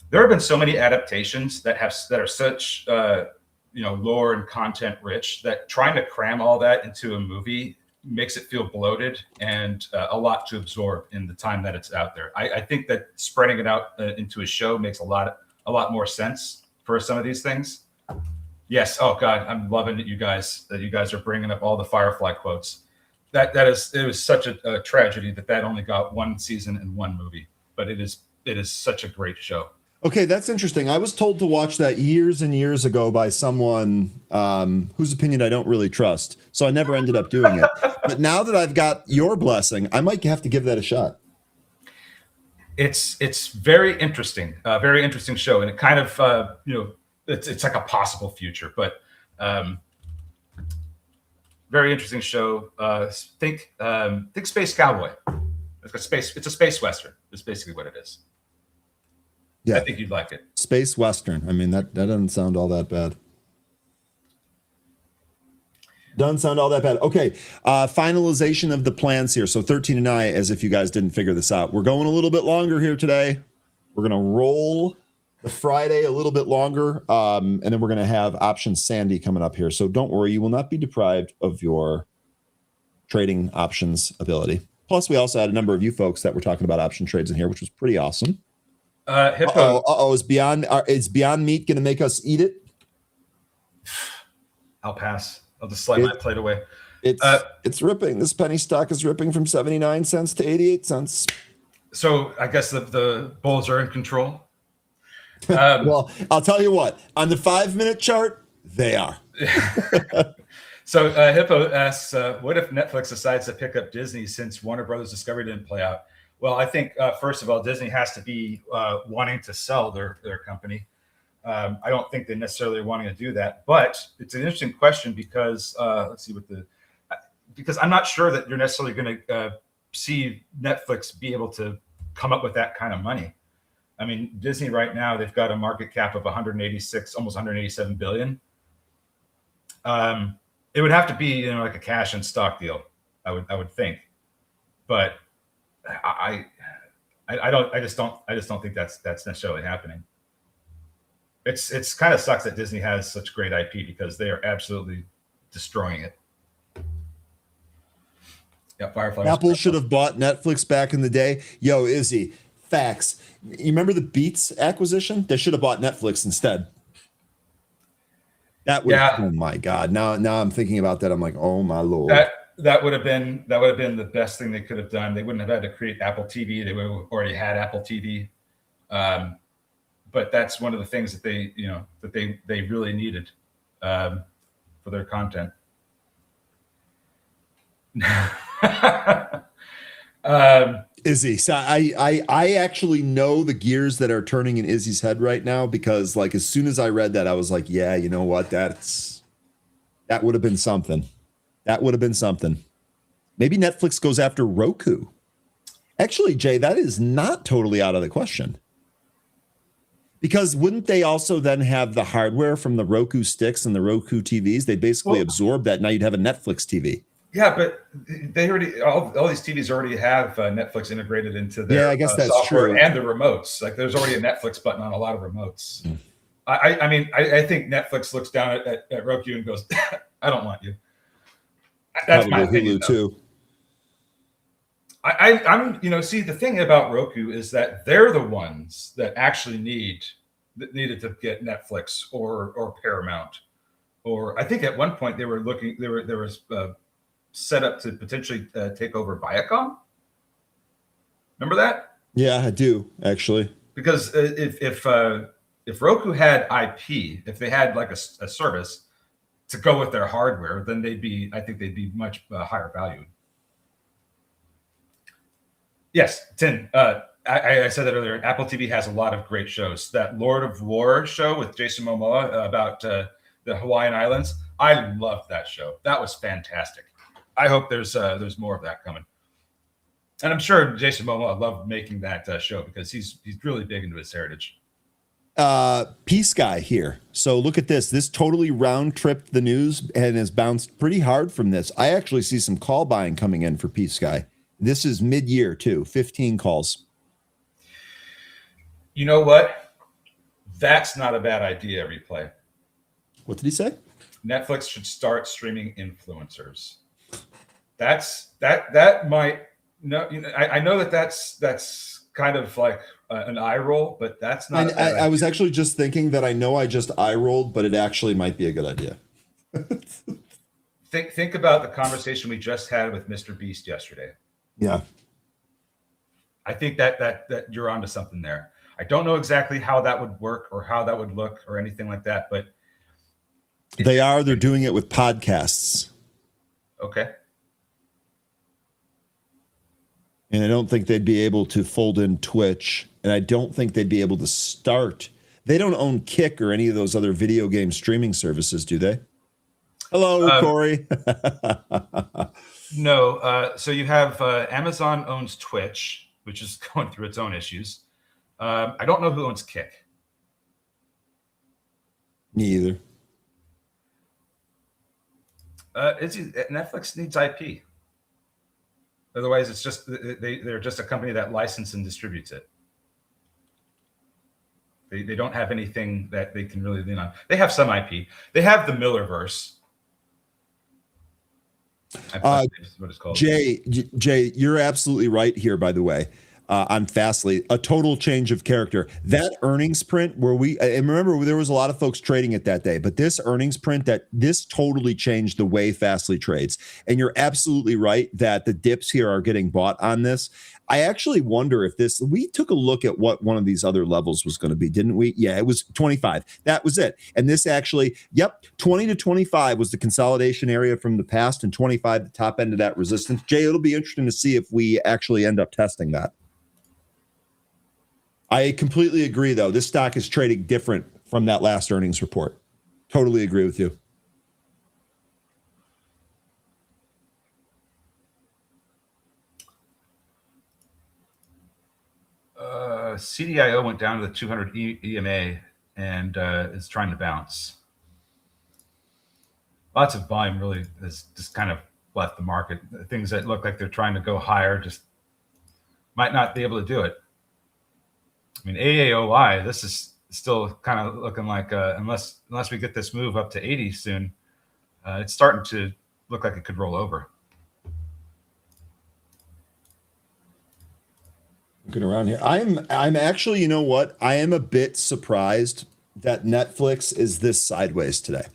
there have been so many adaptations that are such lore and content rich that trying to cram all that into a movie makes it feel bloated and a lot to absorb in the time that it's out there. I think that spreading it out into a show makes a lot more sense for some of these things. Yes. Oh God, I'm loving that you guys are bringing up all the Firefly quotes. It was such a tragedy that only got 1 season and 1 movie, but it is such a great show. Okay, that's interesting. I was told to watch that years and years ago by someone whose opinion I don't really trust, so I never ended up doing it. But now that I've got your blessing, I might have to give that a shot. It's very interesting show, and it kind of it's like a possible future, but very interesting show. Think Space Cowboy. It's a space western. It's basically what it is. Yeah, I think you'd like it. Space Western. I mean, that doesn't sound all that bad. Doesn't sound all that bad. Okay, finalization of the plans here. So 13 and I, as if you guys didn't figure this out. We're going a little bit longer here today. We're going to roll the Friday a little bit longer, and then we're going to have Option Sandy coming up here. So don't worry, you will not be deprived of your trading options ability. Plus, we also had a number of you folks that were talking about option trades in here, which was pretty awesome. Hippo. Is Beyond Meat going to make us eat it? I'll pass. I'll just slide my plate away. It's ripping. This penny stock is ripping from 79 cents to 88 cents. So I guess the bulls are in control. Well, I'll tell you what. On the 5-minute chart, they are. So Hippo asks, what if Netflix decides to pick up Disney since Warner Brothers Discovery didn't play out? Well, I think, first of all, Disney has to be wanting to sell their company. I don't think they're necessarily wanting to do that. But it's an interesting question because let's see because I'm not sure that you're necessarily going to see Netflix be able to come up with that kind of money. I mean, Disney right now, they've got a market cap of 186, almost 187 billion. It would have to be, like a cash and stock deal, I would think. But I I just don't think that's necessarily happening. It's kind of sucks that Disney has such great IP because they are absolutely destroying it. Yeah, Firefly. Apple should have bought Netflix back in the day. Yo, Izzy, facts. You remember the Beats acquisition? They should have bought Netflix instead. That would, yeah. Oh my God. Now I'm thinking about that. I'm like, oh my Lord. That would have been the best thing they could have done. They wouldn't have had to create Apple TV. They would have already had Apple TV. But that's one of the things that they really needed for their content. Izzy, so I actually know the gears that are turning in Izzy's head right now, because like as soon as I read that, I was like, yeah, you know what? That would have been something. That would have been something. Maybe Netflix goes after Roku. Actually, Jay, that is not totally out of the question. Because wouldn't they also then have the hardware from the Roku sticks and the Roku TVs? They'd basically absorb that. Now you'd have a Netflix TV. Yeah, but they already all these TVs already have Netflix integrated into their I guess that's software true. and the remotes. Like there's already a Netflix button on a lot of remotes. I think Netflix looks down at Roku and goes, "I don't want you." That's Probably my opinion, Hulu too. I'm see, the thing about Roku is that they're the ones that actually needed to get Netflix or Paramount, or I think at one point there was set up to potentially take over Viacom. Remember that? Yeah, I do actually. Because if Roku had IP, if they had like a service to go with their hardware, then I think they'd be much higher valued. Yes, Tim. I said that earlier. Apple TV has a lot of great shows. That Lord of War show with Jason Momoa about the Hawaiian Islands. I loved that show. That was fantastic. I hope there's more of that coming. And I'm sure Jason Momoa loved making that show because he's really big into his heritage. Peace Guy here. So look at this. This totally round tripped the news and has bounced pretty hard from this. I actually see some call buying coming in for Peace Guy. This is mid-year too. 15 calls. You know what? That's not a bad idea, Replay. What did he say? Netflix should start streaming influencers. That might no. I know that's kind of like an eye roll, but that's not. I was actually just thinking that I know I just eye rolled, but it actually might be a good idea. Think about the conversation we just had with Mr. Beast yesterday. Yeah. I think that you're onto something there. I don't know exactly how that would work or how that would look or anything like that, but they're doing it with podcasts. Okay. And I don't think they'd be able to fold in Twitch, and I don't think they'd be able to start. They don't own Kick or any of those other video game streaming services, do they? Hello, Corey. No. So you have Amazon owns Twitch, which is going through its own issues. I don't know who owns Kick. Me either. Netflix needs IP. Otherwise, it's just they're just a company that licenses and distributes it. They don't have anything that they can really lean on. They have some IP. They have the Millerverse. What it's called. Jay, you're absolutely right here, by the way. On Fastly, a total change of character. That earnings print where and remember there was a lot of folks trading it that day, but this earnings print, this totally changed the way Fastly trades. And you're absolutely right that the dips here are getting bought on this. I actually wonder if we took a look at what one of these other levels was going to be, didn't we? Yeah, it was 25. That was it. And this actually, 20 to 25 was the consolidation area from the past, and 25, the top end of that resistance. Jay, it'll be interesting to see if we actually end up testing that. I completely agree, though. This stock is trading different from that last earnings report. Totally agree with you. CDIO went down to the 200 EMA and is trying to bounce. Lots of volume really has just kind of left the market. Things that look like they're trying to go higher just might not be able to do it. I mean, AAOI, this is still kind of looking like unless we get this move up to 80 soon, it's starting to look like it could roll over. Looking around here, I'm actually, you know what? I am a bit surprised that Netflix is this sideways today.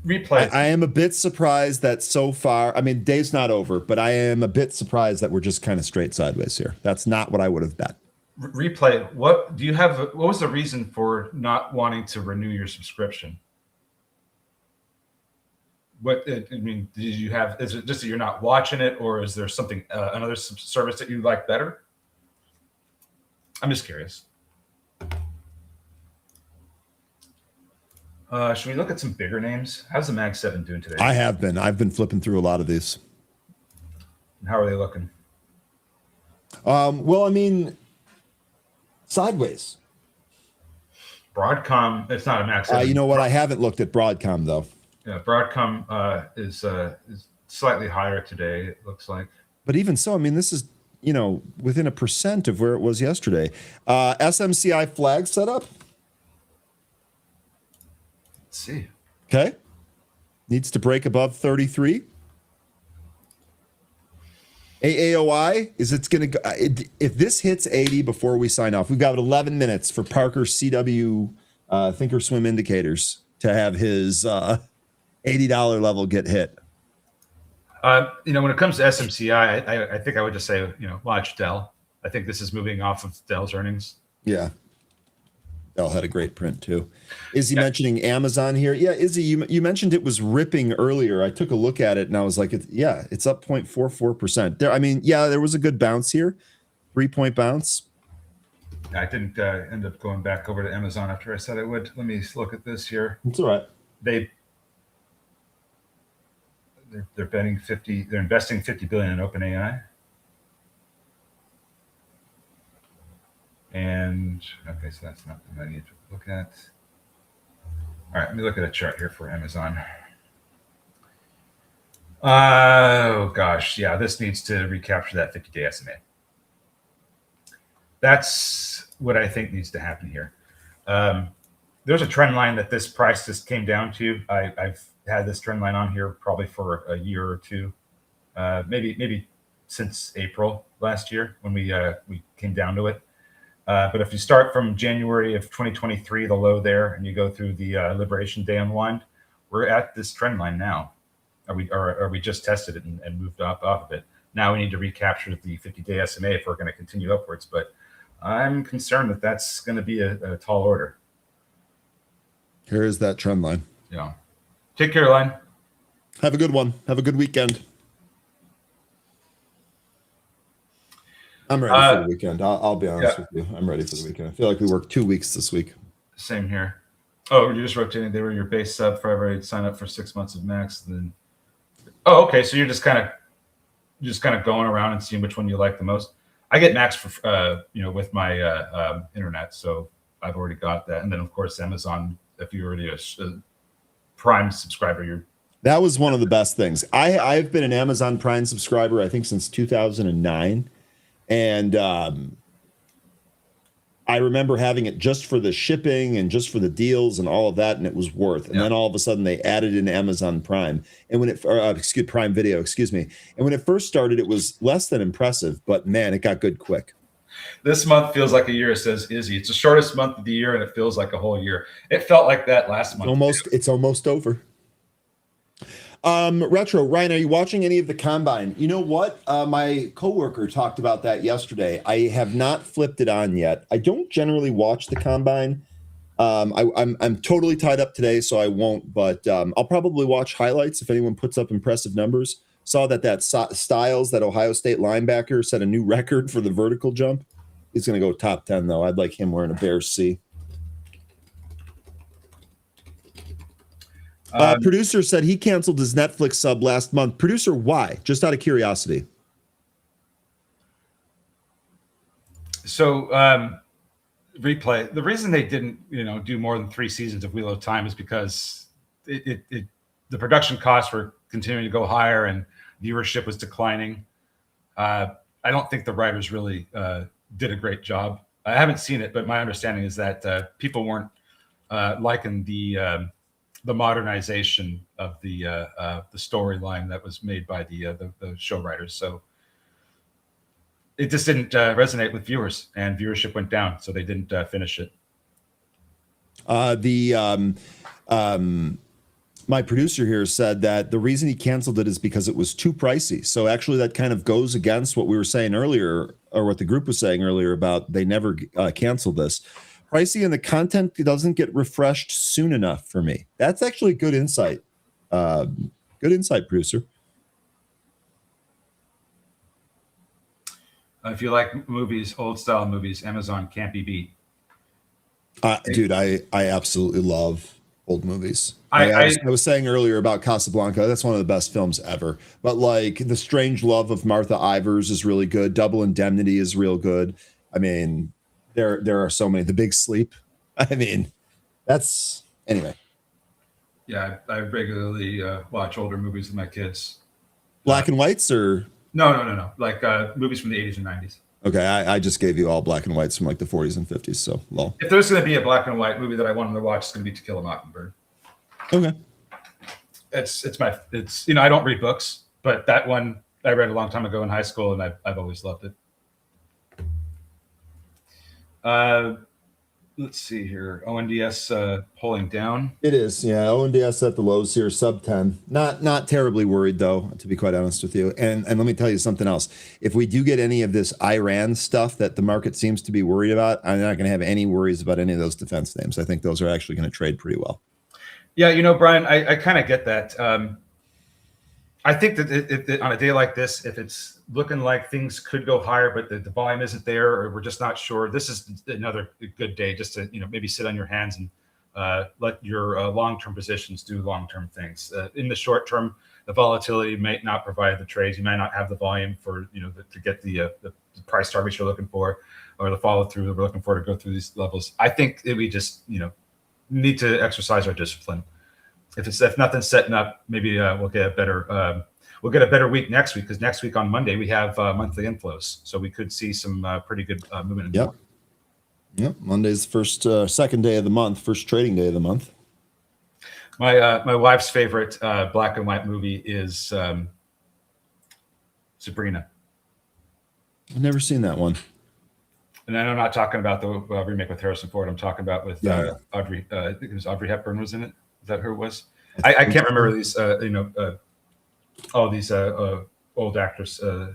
Replay. I am a bit surprised that so far, I mean, day's not over, but I am a bit surprised that we're just kind of straight sideways here. That's not what I would have bet. Replay. What do you have? What was the reason for not wanting to renew your subscription? What, I mean, did you have, is it just that you're not watching it, or is there something, another service that you like better? I'm just curious. Should we look at some bigger names? How's the Mag 7 doing today? I've been flipping through a lot of these. How are they looking? Well, I mean, sideways. Broadcom, it's not a Mag 7. You know what? I haven't looked at Broadcom though. Yeah, Broadcom is slightly higher today, it looks like. But even so, I mean, this is, you know, within 1% of where it was yesterday. SMCI flag setup. Let's see. Okay. Needs to break above 33. AAOI is it's going to go. If this hits 80 before we sign off, we've got 11 minutes for Parker CW Thinkorswim indicators to have his $80 level get hit. You know, when it comes to SMCI, I think I would just say, you know, watch Dell. I think this is moving off of Dell's earnings. Yeah. Dell had a great print too. Izzy mentioning Amazon here. Yeah, Izzy, you mentioned it was ripping earlier. I took a look at it and I was like, it's up 0.44%. There, I mean, yeah, there was a good bounce here, 3-point bounce. I didn't end up going back over to Amazon after I said I would. Let me look at this here. It's all right. They're betting 50. They're investing 50 billion in OpenAI. And okay, so that's not what I need to look at. All right, let me look at a chart here for Amazon. Oh gosh, yeah, this needs to recapture that 50-day SMA. That's what I think needs to happen here. There's a trend line that this price just came down to. I've had this trend line on here probably for a year or two, maybe since April last year when we came down to it. But if you start from January of 2023, the low there, and you go through the Liberation Day unwind, we're at this trend line now. Are we just tested it and moved off of it? Now we need to recapture the 50-day SMA if we're going to continue upwards. But I'm concerned that that's going to be a tall order. Here is that trend line. Yeah. Take care, Line. Have a good one. Have a good weekend. I'm ready for the weekend. I'll be honest with you. I'm ready for the weekend. I feel like we worked 2 weeks this week. Same here. Oh, you're just rotating. They were your base sub for every sign up for 6 months of Max. Then, oh, okay. So you're just kind of going around and seeing which one you like the most. I get Max for with my internet, so I've already got that. And then of course Amazon. If you're already a Prime subscriber, that was one of the best things. I've been an Amazon Prime subscriber I think since 2009. And I remember having it just for the shipping and just for the deals and all of that, and it was worth. And then all of a sudden they added in Amazon Prime, and when it Prime Video, excuse me. And when it first started, it was less than impressive, but man, it got good quick. This month feels like a year, says Izzy. It's the shortest month of the year, and it feels like a whole year. It felt like that last month. It's almost over. Retro, Ryan, are you watching any of the combine? You know what? My coworker talked about that yesterday. I have not flipped it on yet. I don't generally watch the combine. I'm totally tied up today, so I won't. But I'll probably watch highlights if anyone puts up impressive numbers. Saw that Styles, that Ohio State linebacker, set a new record for the vertical jump. He's going to go top 10 though. I'd like him wearing a Bears C. Producer said he canceled his Netflix sub last month. Producer, why? Just out of curiosity. So, replay. The reason they didn't, do more than 3 seasons of Wheel of Time is because the production costs were continuing to go higher and viewership was declining. I don't think the writers really did a great job. I haven't seen it, but my understanding is that people weren't liking the modernization of the storyline that was made by the show writers. So it just didn't resonate with viewers, and viewership went down, so they didn't finish it. My producer here said that the reason he canceled it is because it was too pricey. So actually that kind of goes against what we were saying earlier, or what the group was saying earlier about they never canceled this. Pricey and the content doesn't get refreshed soon enough for me. That's actually good insight. Good insight, producer. If you like movies, old style movies, Amazon can't be beat. Dude, I absolutely love old movies. I was saying earlier about Casablanca. That's one of the best films ever. But like The Strange Love of Martha Ivers is really good. Double Indemnity is real good. I mean, there are so many. The Big Sleep. I mean, that's anyway. Yeah, I regularly watch older movies with my kids. Black and whites or no. Like movies from the 80s and 90s. Okay, I just gave you all black and whites from like the 40s and 50s. So, lol. If there's going to be a black and white movie that I want them to watch, it's going to be To Kill a Mockingbird. Okay. It's I don't read books, but that one I read a long time ago in high school, and I've always loved it. Let's see here. ONDS pulling down. It is, yeah. ONDS at the lows here, sub 10. Not terribly worried though, to be quite honest with you. And let me tell you something else. If we do get any of this Iran stuff that the market seems to be worried about, I'm not going to have any worries about any of those defense names. I think those are actually going to trade pretty well. Yeah, Brian, I kind of get that. I think that on a day like this, if it's looking like things could go higher, but the volume isn't there, or we're just not sure, this is another good day just to maybe sit on your hands and let your long-term positions do long-term things. In the short term, the volatility might not provide the trades. You might not have the volume for to get the price targets you're looking for, or the follow through that we're looking for to go through these levels. I think we just need to exercise our discipline. If nothing's setting up, maybe we'll get a better week next week, because next week on Monday we have monthly inflows, so we could see some pretty good movement. Yep. Monday's the second day of the month, first trading day of the month. My wife's favorite black and white movie is Sabrina. I've never seen that one. And I'm not talking about the remake with Harrison Ford. I'm talking about with Audrey. I think it was Audrey Hepburn was in it. Is that who it was? I can't remember these. All these old actresses'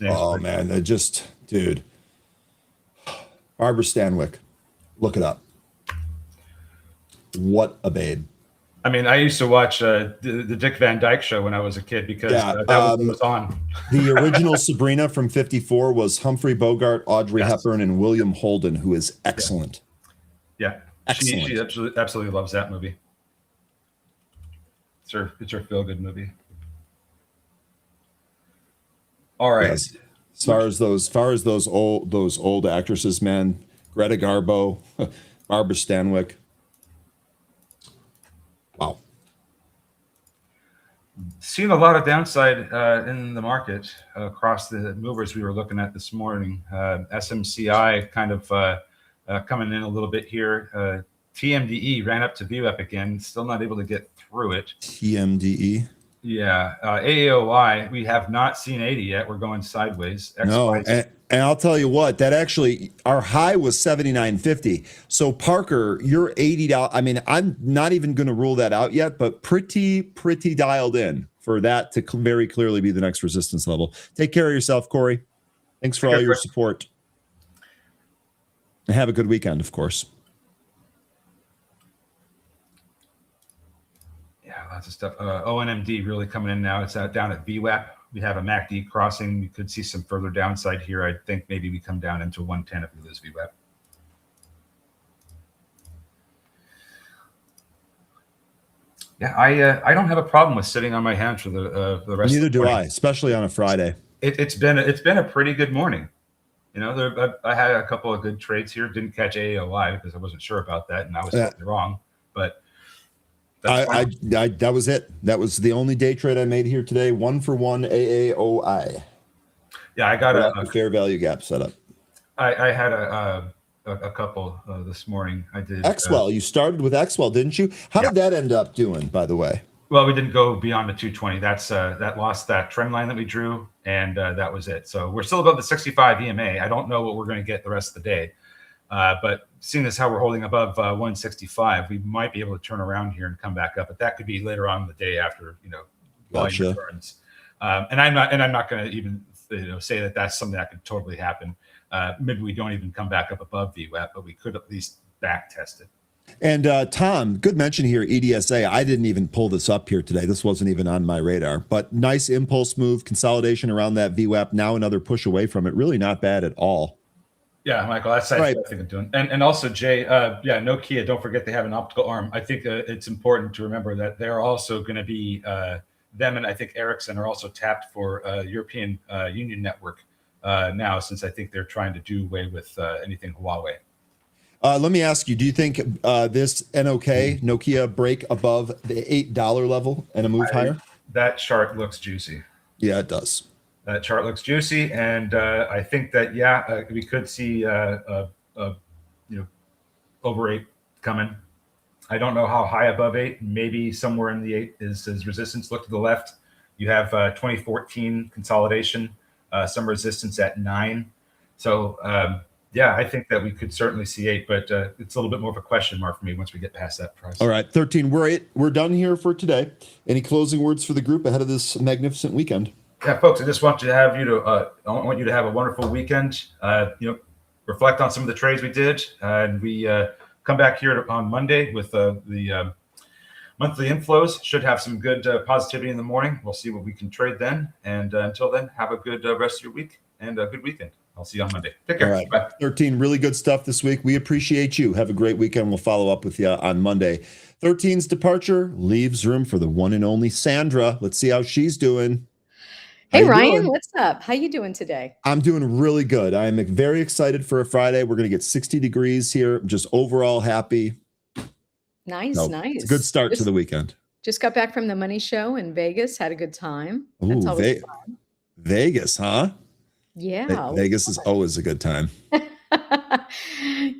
names. Oh man, they're just, dude. Barbara Stanwyck, look it up. What a babe. I mean, I used to watch the Dick Van Dyke Show when I was a kid, because that was on. The original Sabrina from '54 was Humphrey Bogart, Audrey Hepburn, and William Holden, who is excellent. Yeah, excellent. She absolutely loves that movie. It's her feel-good movie. All right. Yes. As far as those old actresses, man, Greta Garbo, Barbara Stanwyck. Wow. Seen a lot of downside in the market across the movers we were looking at this morning. SMCI kind of coming in a little bit here. TMDE ran up to VWAP again, still not able to get through it. TMDE. Yeah. AAOI, we have not seen 80 yet. We're going sideways. No, and I'll tell you what, that actually, our high was 79.50. So Parker, you're $80. I mean, I'm not even going to rule that out yet, but pretty dialed in for that to very clearly be the next resistance level. Take care of yourself, Corey. Thanks for all your support. And have a good weekend, of course. Lots of stuff. ONMD really coming in now. It's down at VWAP. We have a MACD crossing. We could see some further downside here. I think maybe we come down into 110 if we lose VWAP. Yeah, I don't have a problem with sitting on my hands for the rest. Neither of the do morning. I, especially on a Friday. It's been a pretty good morning. I had a couple of good trades here. Didn't catch AAOI because I wasn't sure about that, and I was totally wrong. But that was it. That was the only day trade I made here today. 1-for-1 AAOI. Yeah, I got a fair value gap set up. I had a couple this morning. I did. Xwell, you started with Xwell, didn't you? How did that end up doing, by the way? Well, we didn't go beyond the 220. That lost that trend line that we drew, and that was it. So we're still above the 65 EMA. I don't know what we're going to get the rest of the day, but seeing as how we're holding above 165, we might be able to turn around here and come back up. But that could be later on in the day after volume returns. And I'm not going to even say that that's something that could totally happen. Maybe we don't even come back up above VWAP, but we could at least back test it. And Tom, good mention here, EDSA. I didn't even pull this up here today. This wasn't even on my radar, but nice impulse move, consolidation around that VWAP. Now another push away from it. Really not bad at all. Yeah, Michael, that's right. I think I'm doing. And also, Jay, Nokia, don't forget they have an optical arm. I think it's important to remember that they're also going to be, them and I think Ericsson are also tapped for European Union network now, since I think they're trying to do away with anything Huawei. Let me ask you, do you think this Nokia break above the $8 level and a move higher? That chart looks juicy. Yeah, it does. That chart looks juicy, and I think that we could see over 8 coming. I don't know how high above 8. Maybe somewhere in the 8 is resistance. Look to the left. You have 2014 consolidation, some resistance at 9. So I think that we could certainly see 8, but it's a little bit more of a question mark for me once we get past that price. All right, 13. We're done here for today. Any closing words for the group ahead of this magnificent weekend? Yeah, folks, I just want to have I want you to have a wonderful weekend. Reflect on some of the trades we did, and we come back here on Monday with the monthly inflows. Should have some good positivity in the morning. We'll see what we can trade then. And until then, have a good rest of your week and a good weekend. I'll see you on Monday. Take care. All right. Bye. 13, really good stuff this week. We appreciate you. Have a great weekend. We'll follow up with you on Monday. 13's departure leaves room for the one and only Sandra. Let's see how she's doing. Hey, Ryan, what's up? How you doing today? I'm doing really good. I'm very excited for a Friday. We're going to get 60 degrees here. Just overall happy. Nice. It's a good start to the weekend. Just got back from the money show in Vegas. Had a good time. That's always fun. Vegas, huh? Yeah. Vegas is always a good time.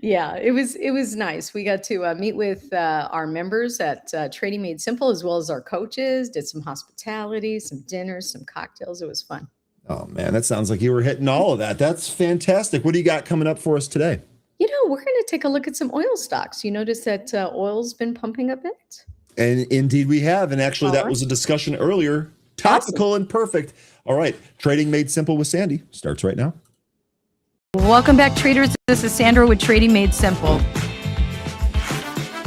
Yeah, it was nice. We got to meet with our members at Trading Made Simple, as well as our coaches, did some hospitality, some dinners, some cocktails. It was fun. Oh, man, that sounds like you were hitting all of that. That's fantastic. What do you got coming up for us today? We're going to take a look at some oil stocks. You notice that oil's been pumping a bit? And indeed we have. And actually, that was a discussion earlier. Topical and perfect. All right. Trading Made Simple with Sandy starts right now. Welcome back, traders. This is Sandra with Trading Made Simple.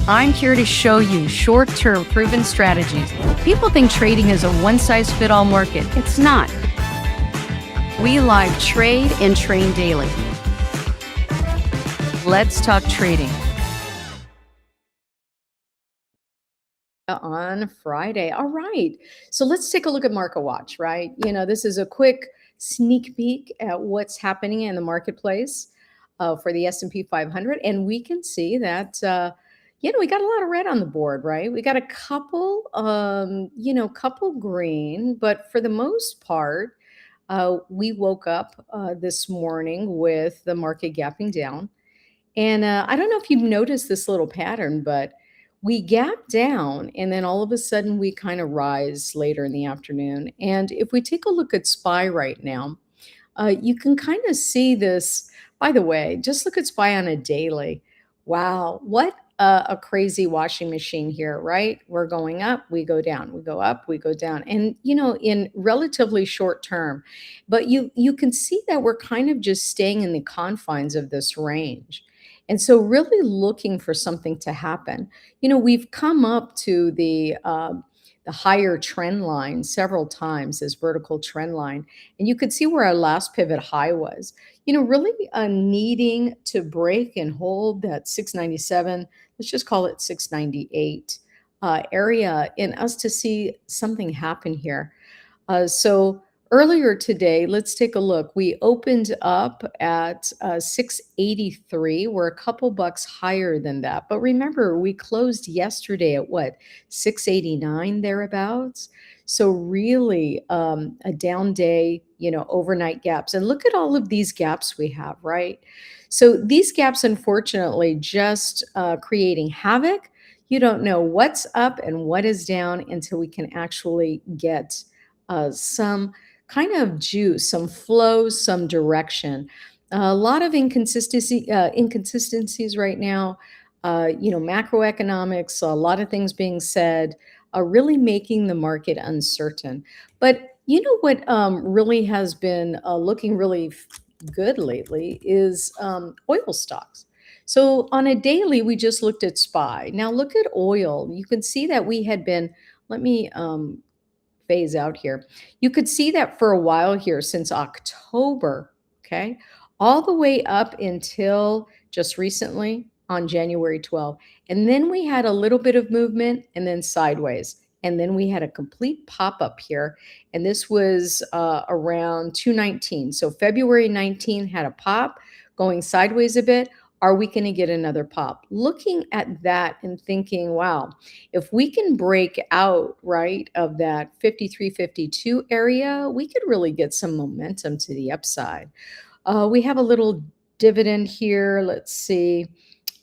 I'm here to show you short-term proven strategies. People think trading is a one-size-fits-all market. It's not. We live trade and train daily. Let's talk trading. On Friday. All right. So let's take a look at Market Watch, right? This is a quick sneak peek at what's happening in the marketplace for the S&P 500. And we can see that, we got a lot of red on the board, right? We got a couple, couple green, but for the most part, we woke up this morning with the market gapping down. And I don't know if you've noticed this little pattern, but we gap down and then all of a sudden we kind of rise later in the afternoon. And if we take a look at SPY right now, you can kind of see this. By the way, just look at SPY on a daily. Wow, what a crazy washing machine here, right? We're going up, we go down, we go up, we go down. And, in relatively short term, but you can see that we're kind of just staying in the confines of this range. And so really looking for something to happen. We've come up to the higher trend line several times, this vertical trend line. And you could see where our last pivot high was. Really needing to break and hold that 697, let's just call it 698 area, in us to see something happen here. So Earlier today, let's take a look. We opened up at 683. We're a couple bucks higher than that. But remember, we closed yesterday at what, 689 thereabouts? So really a down day, overnight gaps. And look at all of these gaps we have, right? So these gaps, unfortunately, just creating havoc. You don't know what's up and what is down until we can actually get some kind of juice, some flow, some direction. A lot of inconsistencies right now. Macroeconomics, a lot of things being said, really making the market uncertain. But you know what really has been looking really good lately is oil stocks. So on a daily, we just looked at SPY. Now look at oil. You can see that we had been. Let me phase out here. You could see that for a while here since October, okay, all the way up until just recently on January 12th. And then we had a little bit of movement and then sideways. And then we had a complete pop up here. And this was around 219. So February 19 had a pop going sideways a bit. Are we going to get another pop? Looking at that and thinking, wow, if we can break out, right, of that 53.52 area, we could really get some momentum to the upside. We have a little dividend here. Let's see.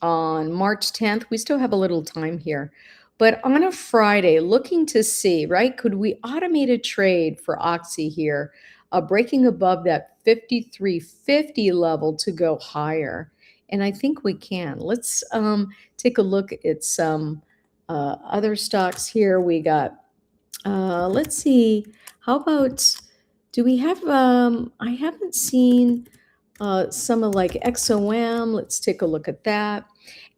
On March 10th, we still have a little time here. But on a Friday, looking to see, right, could we automate a trade for Oxy here, breaking above that 53.50 level to go higher? And I think we can. Let's take a look at some other stocks here. We got, let's see, how about, do we have, I haven't seen some of like XOM. Let's take a look at that.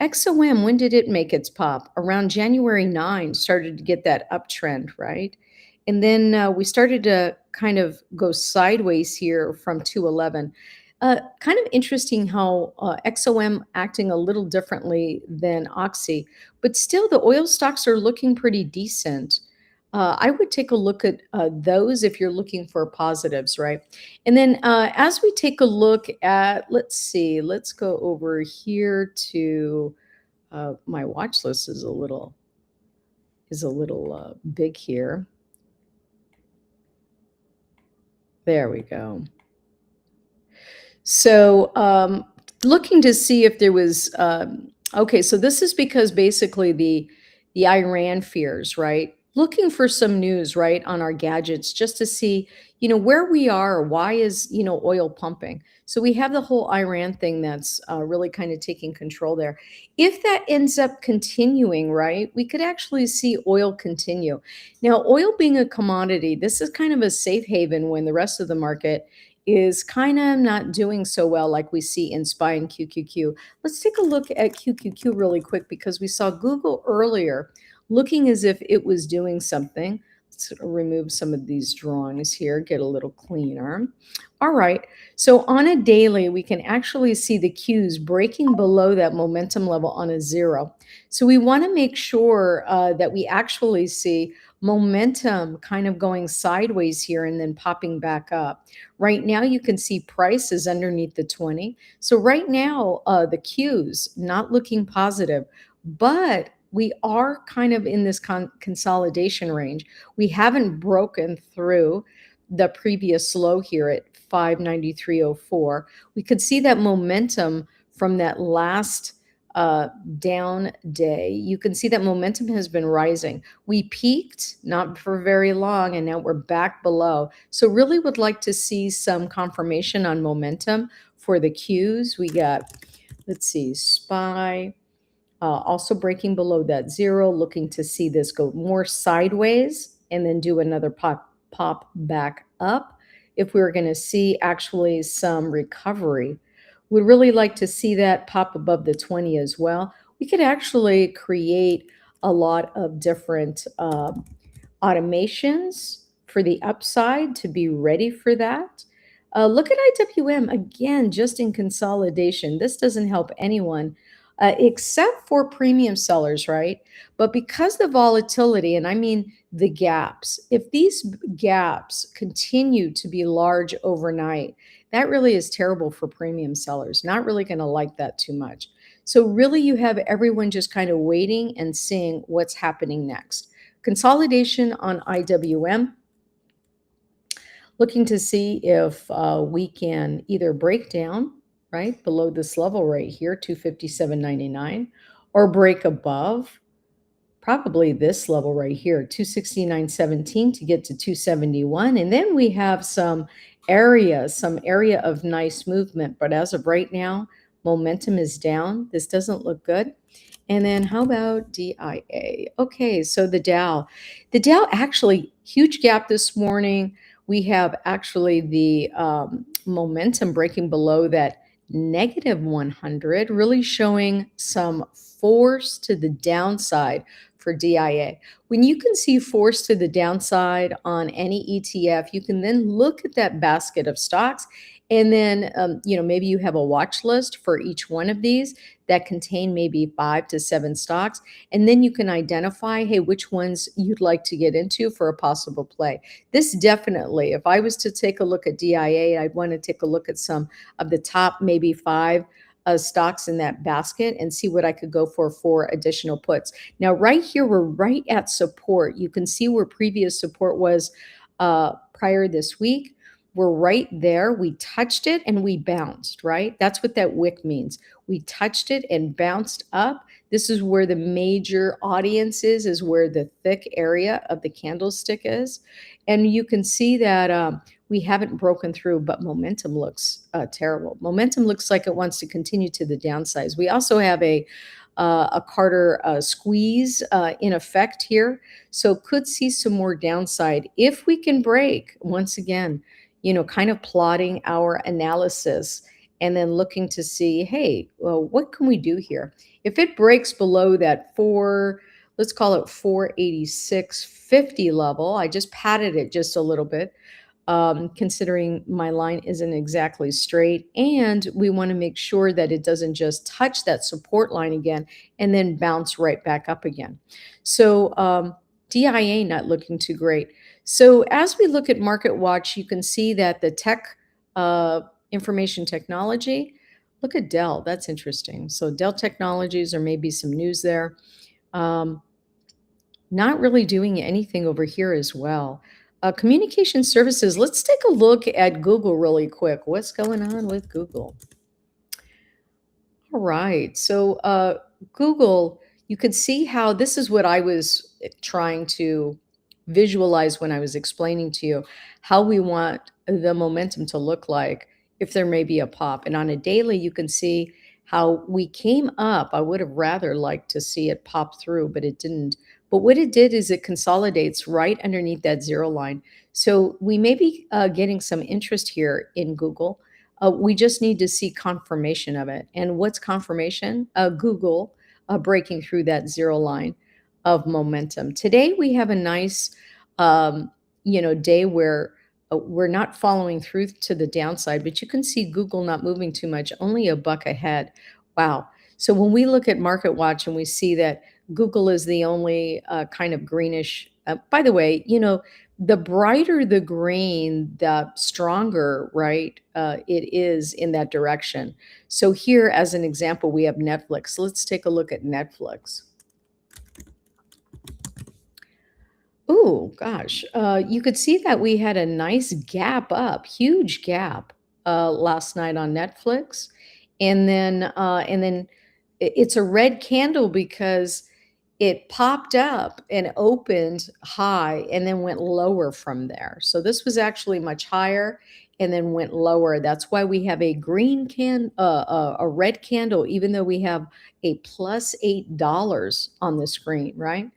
XOM, when did it make its pop? Around January 9, started to get that uptrend, right? And then we started to kind of go sideways here from 211. Kind of interesting how XOM acting a little differently than Oxy, but still the oil stocks are looking pretty decent. I would take a look at those if you're looking for positives, right? And then as we take a look at, let's see, let's go over here to my watch list is a little big here. There we go. So looking to see if there was, okay, so this is because basically the Iran fears, right? Looking for some news, right, on our gadgets just to see, where we are, why is, oil pumping? So we have the whole Iran thing that's really kind of taking control there. If that ends up continuing, right, we could actually see oil continue. Now, oil being a commodity, this is kind of a safe haven when the rest of the market is kind of not doing so well like we see in SPY and QQQ. Let's take a look at QQQ really quick because we saw Google earlier looking as if it was doing something. Let's remove some of these drawings here, get a little cleaner. All right, so on a daily, we can actually see the Qs breaking below that momentum level on a 0. So we want to make sure that we actually see momentum kind of going sideways here and then popping back up. Right now, you can see price is underneath the 20. So right now, the Qs not looking positive, but we are kind of in this consolidation range. We haven't broken through the previous low here at 593.04. We could see that momentum from that last down day. You can see that momentum has been rising. We peaked not for very long, and now we're back below. So really would like to see some confirmation on momentum for the Qs. We got, let's see, SPY. Also breaking below that 0, looking to see this go more sideways and then do another pop back up. If we were going to see actually some recovery, we'd really like to see that pop above the 20 as well. We could actually create a lot of different automations for the upside to be ready for that. Look at IWM again, just in consolidation. This doesn't help anyone. except for premium sellers, right? But because the volatility, and I mean the gaps, if these gaps continue to be large overnight, that really is terrible for premium sellers. Not really going to like that too much. So really you have everyone just kind of waiting and seeing what's happening next. Consolidation on IWM, looking to see if we can either break down right below this level right here, 257.99, or break above probably this level right here, 269.17 to get to 271. And then we have some area of nice movement. But as of right now, momentum is down. This doesn't look good. And then how about DIA? Okay, so the Dow actually huge gap this morning. We have actually the momentum breaking below that negative 100, really showing some force to the downside for DIA. When you can see force to the downside on any ETF, you can then look at that basket of stocks, and then maybe you have a watch list for each one of these that contain maybe 5 to 7 stocks, and then you can identify, hey, which ones you'd like to get into for a possible play. This definitely, if I was to take a look at DIA, I'd want to take a look at some of the top maybe 5 stocks in that basket and see what I could go for additional puts. Now, right here, we're right at support. You can see where previous support was prior this week. We're right there. We touched it and we bounced, right? That's what that wick means. We touched it and bounced up. This is where the major audience is where the thick area of the candlestick is. And you can see that we haven't broken through, but momentum looks terrible. Momentum looks like it wants to continue to the downside. We also have a Carter squeeze in effect here. So could see some more downside if we can break once again, kind of plotting our analysis and then looking to see, hey, well, what can we do here? If it breaks below that let's call it 486.50 level, I just patted it just a little bit, considering my line isn't exactly straight. And we want to make sure that it doesn't just touch that support line again and then bounce right back up again. So DIA not looking too great. So as we look at Market Watch, you can see that the tech information technology, look at Dell. That's interesting. So Dell Technologies, or maybe some news there. Not really doing anything over here as well. Communication services, let's take a look at Google really quick. What's going on with Google? All right. So Google, you could see how this is what I was trying to visualize when I was explaining to you how we want the momentum to look like if there may be a pop. And on a daily, you can see how we came up. I would have rather liked to see it pop through, but it didn't. But what it did is it consolidates right underneath that zero line. So we may be getting some interest here in Google. We just need to see confirmation of it. And what's confirmation? Google breaking through that zero line of momentum. Today we have a nice, day where we're not following through to the downside, but you can see Google not moving too much, only a buck ahead. Wow. So when we look at Market Watch and we see that Google is the only kind of greenish, by the way, the brighter the green, the stronger, right, it is in that direction. So here, as an example, we have Netflix. Let's take a look at Netflix. Oh, gosh. You could see that we had a nice gap up, huge gap last night on Netflix. And then it's a red candle because it popped up and opened high and then went lower from there. So this was actually much higher and then went lower. That's why we have a a red candle, even though we have a plus $8 on the screen, right?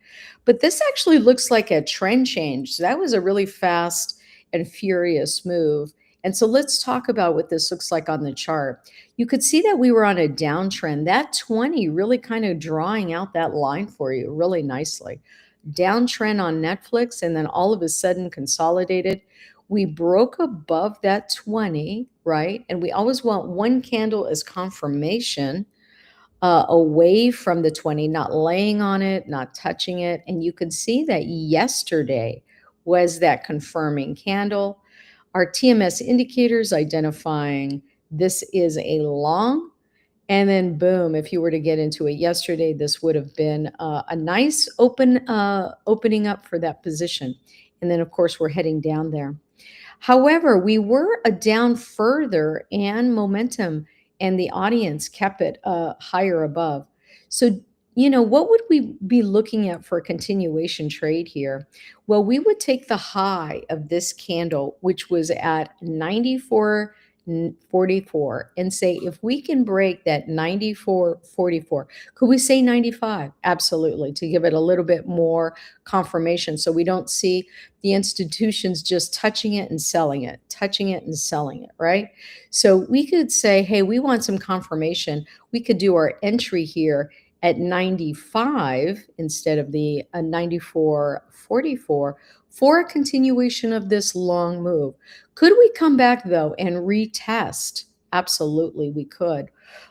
But this actually looks like a trend change. So that was a really fast and furious move. And so let's talk about what this looks like on the chart. You could see that we were on a downtrend. That 20 really kind of drawing out that line for you really nicely. Downtrend on Netflix, and then all of a sudden consolidated. We broke above that 20, right? And we always want one candle as confirmation away from the 20, not laying on it, not touching it. And you could see that yesterday was that confirming candle. Our TMS indicators identifying this is a long. And then boom, if you were to get into it yesterday, this would have been a nice opening up for that position. And then of course we're heading down there. However, we were down further and momentum and the audience kept it higher above. So, what would we be looking at for a continuation trade here? Well, we would take the high of this candle, which was at 94.44, and say, if we can break that 94.44, could we say 95? Absolutely, to give it a little bit more confirmation so we don't see the institutions just touching it and selling it, touching it and selling it, right? So we could say, hey, we want some confirmation. We could do our entry here at 95 instead of the 94.44 for a continuation of this long move. Could we come back though and retest? Absolutely, we could.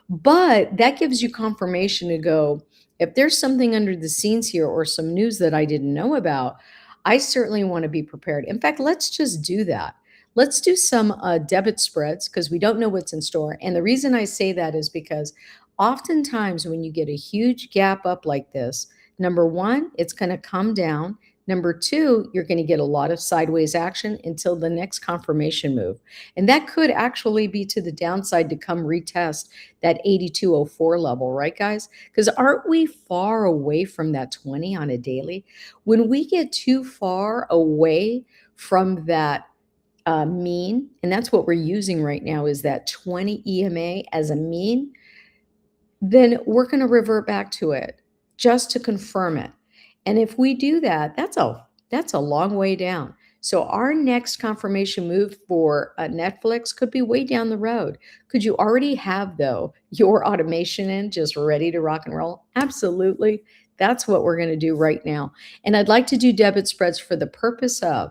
But that gives you confirmation to go, if there's something under the scenes here or some news that I didn't know about, I certainly want to be prepared. In fact, let's just do that. Let's do some debit spreads because we don't know what's in store. And the reason I say that is because oftentimes when you get a huge gap up like this, number one, it's going to come down. Number two, you're going to get a lot of sideways action until the next confirmation move. And that could actually be to the downside to come retest that 82.04 level, right, guys? Because aren't we far away from that 20 on a daily? When we get too far away from that mean, and that's what we're using right now is that 20 EMA as a mean, then we're going to revert back to it just to confirm it. And if we do that, that's a long way down. So our next confirmation move for Netflix could be way down the road. Could you already have, though, your automation in just ready to rock and roll? Absolutely. That's what we're going to do right now. And I'd like to do debit spreads for the purpose of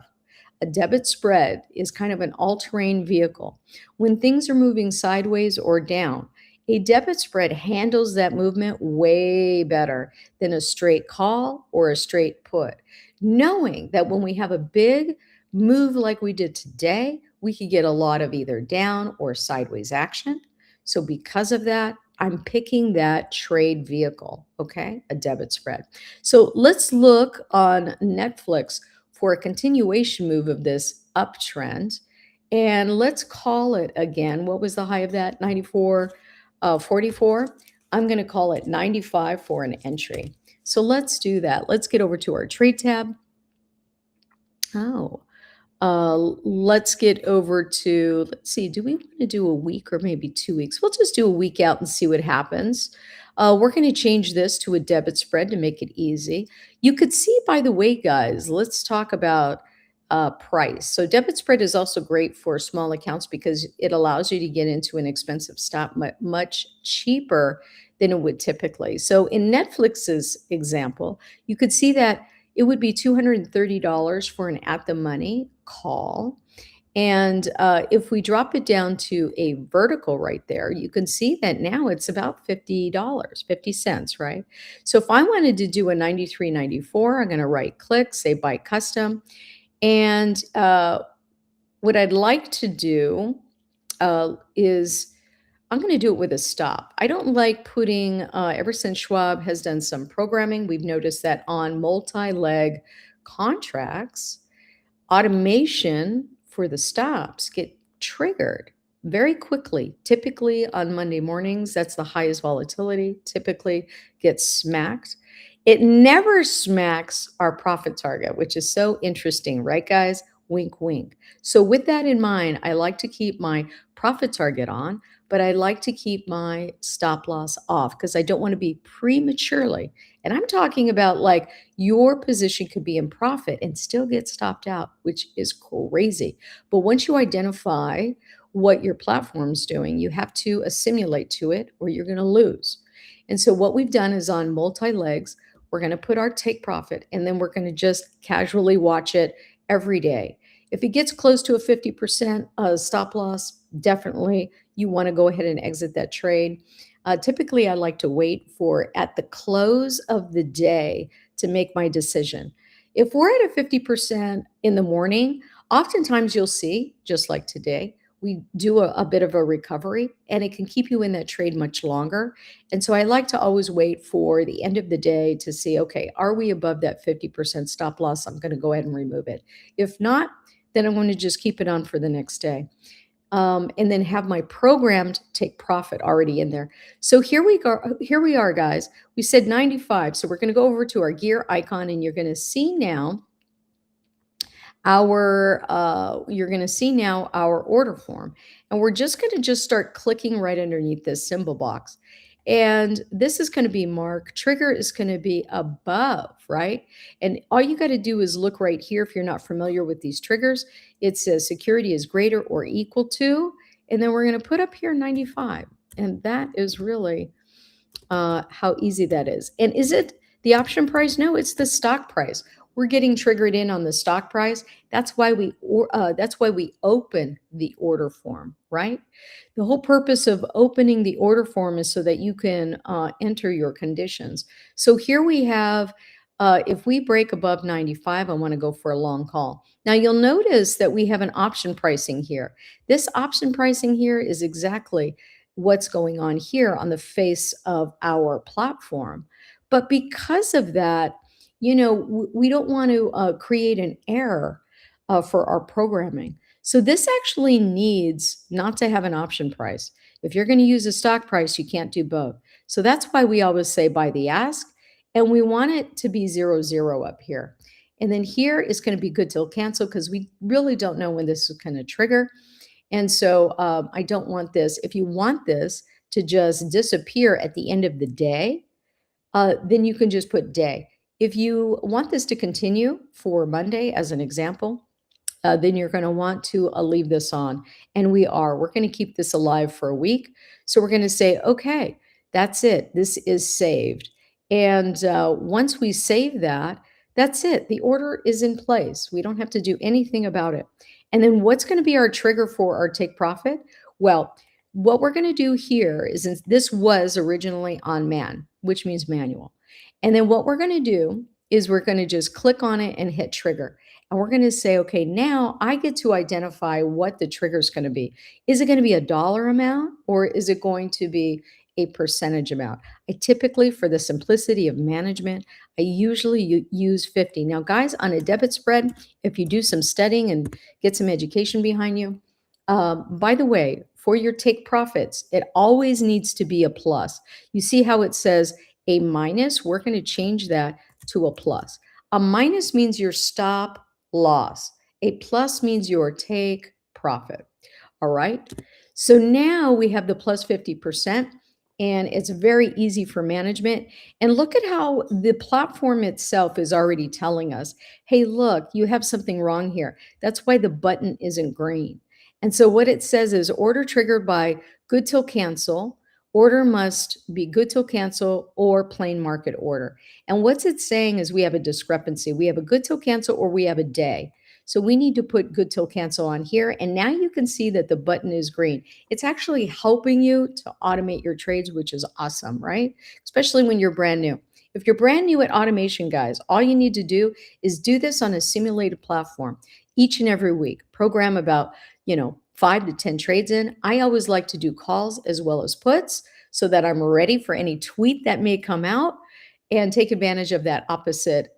a debit spread is kind of an all-terrain vehicle. When things are moving sideways or down, a debit spread handles that movement way better than a straight call or a straight put, knowing that when we have a big move like we did today, we could get a lot of either down or sideways action. So because of that, I'm picking that trade vehicle, okay, a debit spread. So let's look on Netflix for a continuation move of this uptrend. And let's call it again. What was the high of that? 44. I'm going to call it 95 for an entry. So let's do that. Let's get over to our trade tab. Let's get over to, let's see, do we want to do a week or maybe 2 weeks? We'll just do a week out and see what happens. We're going to change this to a debit spread to make it easy. You could see, by the way, guys, let's talk about price. So debit spread is also great for small accounts because it allows you to get into an expensive stock much cheaper than it would typically. So in Netflix's example, you could see that it would be $230 for an at-the-money call. And if we drop it down to a vertical right there, you can see that now it's about $50, 50 cents, right? So if I wanted to do a 93.94, I'm going to right click, say buy custom. And what I'd like to do is I'm going to do it with a stop. I don't like putting, ever since Schwab has done some programming, we've noticed that on multi-leg contracts, automation for the stops get triggered very quickly. Typically on Monday mornings, that's the highest volatility, typically gets smacked. It never smacks our profit target, which is so interesting, right, guys? Wink, wink. So with that in mind, I like to keep my profit target on, but I like to keep my stop loss off because I don't want to be prematurely. And I'm talking about like your position could be in profit and still get stopped out, which is crazy. But once you identify what your platform's doing, you have to assimilate to it or you're going to lose. And so what we've done is on multi-legs, we're going to put our take profit and then we're going to just casually watch it every day. If it gets close to a 50% stop loss, definitely you want to go ahead and exit that trade. Typically, I like to wait for at the close of the day to make my decision. If we're at a 50% in the morning, oftentimes you'll see, just like today, we do a bit of a recovery and it can keep you in that trade much longer. And so I like to always wait for the end of the day to see, okay, are we above that 50% stop loss? I'm going to go ahead and remove it. If not, then I'm going to just keep it on for the next day. And then have my programmed take profit already in there. So here we go. Here we are, guys. We said 95. So we're going to go over to our gear icon, and you're going to see now our order form, and we're just going to start clicking right underneath this symbol box. And this is going to be mark. Trigger is going to be above, right? And all you got to do is look right here. If you're not familiar with these triggers, it says security is greater or equal to, and then we're going to put up here 95. And that is really how easy that is. And is it the option price? No, it's the stock price. We're getting triggered in on the stock price. That's why we open the order form, right? The whole purpose of opening the order form is so that you can enter your conditions. So here we have, if we break above 95, I want to go for a long call. Now you'll notice that we have an option pricing here. This option pricing here is exactly what's going on here on the face of our platform. But because of that, we don't want to create an error for our programming. So this actually needs not to have an option price. If you're going to use a stock price, you can't do both. So that's why we always say by the ask, and we want it to be 00 up here. And then here is going to be good till cancel because we really don't know when this is going to trigger. And so I don't want this. If you want this to just disappear at the end of the day, then you can just put day. If you want this to continue for Monday, as an example, then you're going to want to leave this on. And we're going to keep this alive for a week. So we're going to say, okay, that's it. This is saved. And once we save that, that's it. The order is in place. We don't have to do anything about it. And then what's going to be our trigger for our take profit? Well, what we're going to do here is, since this was originally on man, which means manual. And then what we're going to do is we're going to just click on it and hit trigger. And we're going to say, okay, now I get to identify what the trigger is going to be. Is it going to be a dollar amount, or is it going to be a percentage amount? I typically, for the simplicity of management, I usually use 50. Now, guys, on a debit spread, if you do some studying and get some education behind you, by the way, for your take profits, it always needs to be a plus. You see how it says a minus? We're going to change that to a plus. A minus means your stop loss. A plus means your take profit. All right. So now we have the plus 50%, and it's very easy for management. And look at how the platform itself is already telling us, hey, look, you have something wrong here. That's why the button isn't green. And so what it says is order triggered by good till cancel. Order must be good till cancel or plain market order. And what's it saying is we have a discrepancy. We have a good till cancel or we have a day. So we need to put good till cancel on here. And now you can see that the button is green. It's actually helping you to automate your trades, which is awesome, right? Especially when you're brand new. If you're brand new at automation, guys, all you need to do is do this on a simulated platform each and every week. Program about 5 to 10 trades in. I always like to do calls as well as puts so that I'm ready for any tweet that may come out and take advantage of that opposite,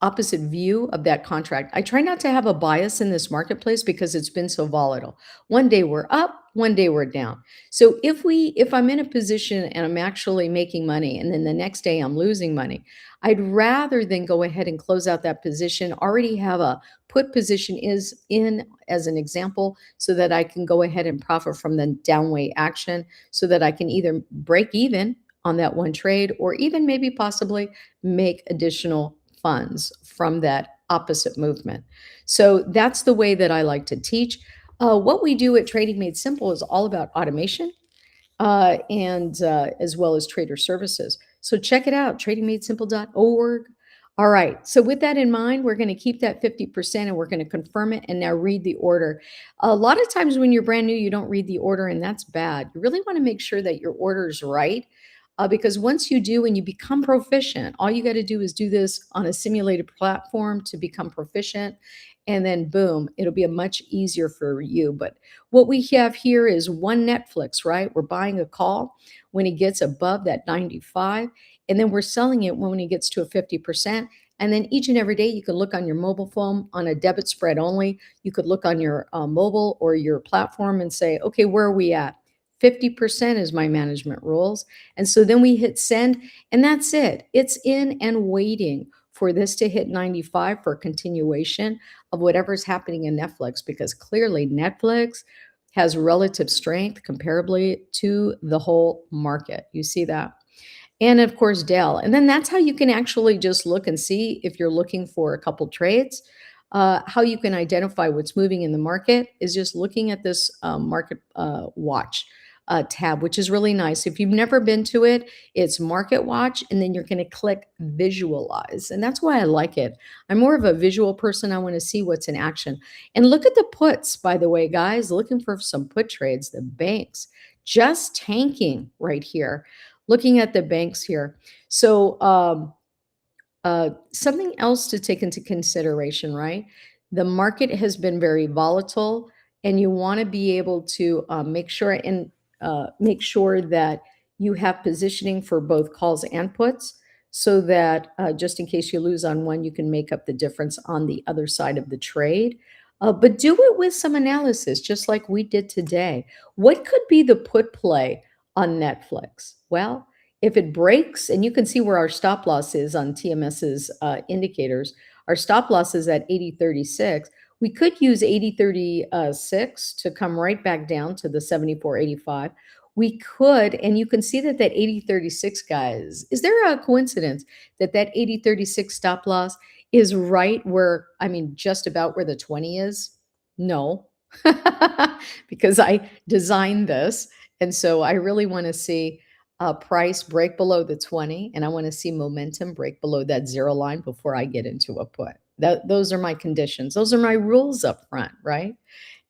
opposite view of that contract. I try not to have a bias in this marketplace because it's been so volatile. One day we're up, one day we're down. So if I'm in a position and I'm actually making money and then the next day I'm losing money, I'd rather than go ahead and close out that position, already have a put position is in as an example so that I can go ahead and profit from the downway action so that I can either break even on that one trade or even maybe possibly make additional funds from that opposite movement. So that's the way that I like to teach. What we do at Trading Made Simple is all about automation and as well as trader services. So check it out, tradingmadesimple.org. All right. So with that in mind, we're going to keep that 50% and we're going to confirm it and now read the order. A lot of times when you're brand new, you don't read the order and that's bad. You really want to make sure that your order is right. Because once you do and you become proficient, all you got to do is do this on a simulated platform to become proficient. And then boom, it'll be a much easier for you. But what we have here is one Netflix, right? We're buying a call when it gets above that 95, and then we're selling it when it gets to a 50%. And then each and every day, you can look on your mobile phone on a debit spread only. You could look on your mobile or your platform and say, okay, where are we at? 50% is my management rules. And so then we hit send, and that's it. It's in and waiting for this to hit 95 for continuation of whatever's happening in Netflix, because clearly Netflix has relative strength comparably to the whole market. You see that? And of course, Dell. And then that's how you can actually just look and see if you're looking for a couple trades. How you can identify what's moving in the market is just looking at this market watch tab, which is really nice. If you've never been to it, it's Market Watch, and then you're going to click Visualize. And that's why I like it. I'm more of a visual person. I want to see what's in action. And look at the puts, by the way, guys, looking for some put trades, the banks just tanking right here. Looking at the banks here. So something else to take into consideration, right? The market has been very volatile, and you want to be able to make sure that you have positioning for both calls and puts, so that just in case you lose on one, you can make up the difference on the other side of the trade. But do it with some analysis, just like we did today. What could be the put play on Netflix? Well, if it breaks, and you can see where our stop loss is on TMS's indicators, our stop loss is at 80.36. We could use 80.36 to come right back down to the 74.85. We could, and you can see that 80.36, guys, is there a coincidence that 80.36 stop loss is right where, I mean, just about where the 20 is? No, because I designed this. And so I really want to see price break below the 20, and I want to see momentum break below that zero line before I get into a put. Those are my conditions. Those are my rules up front, right?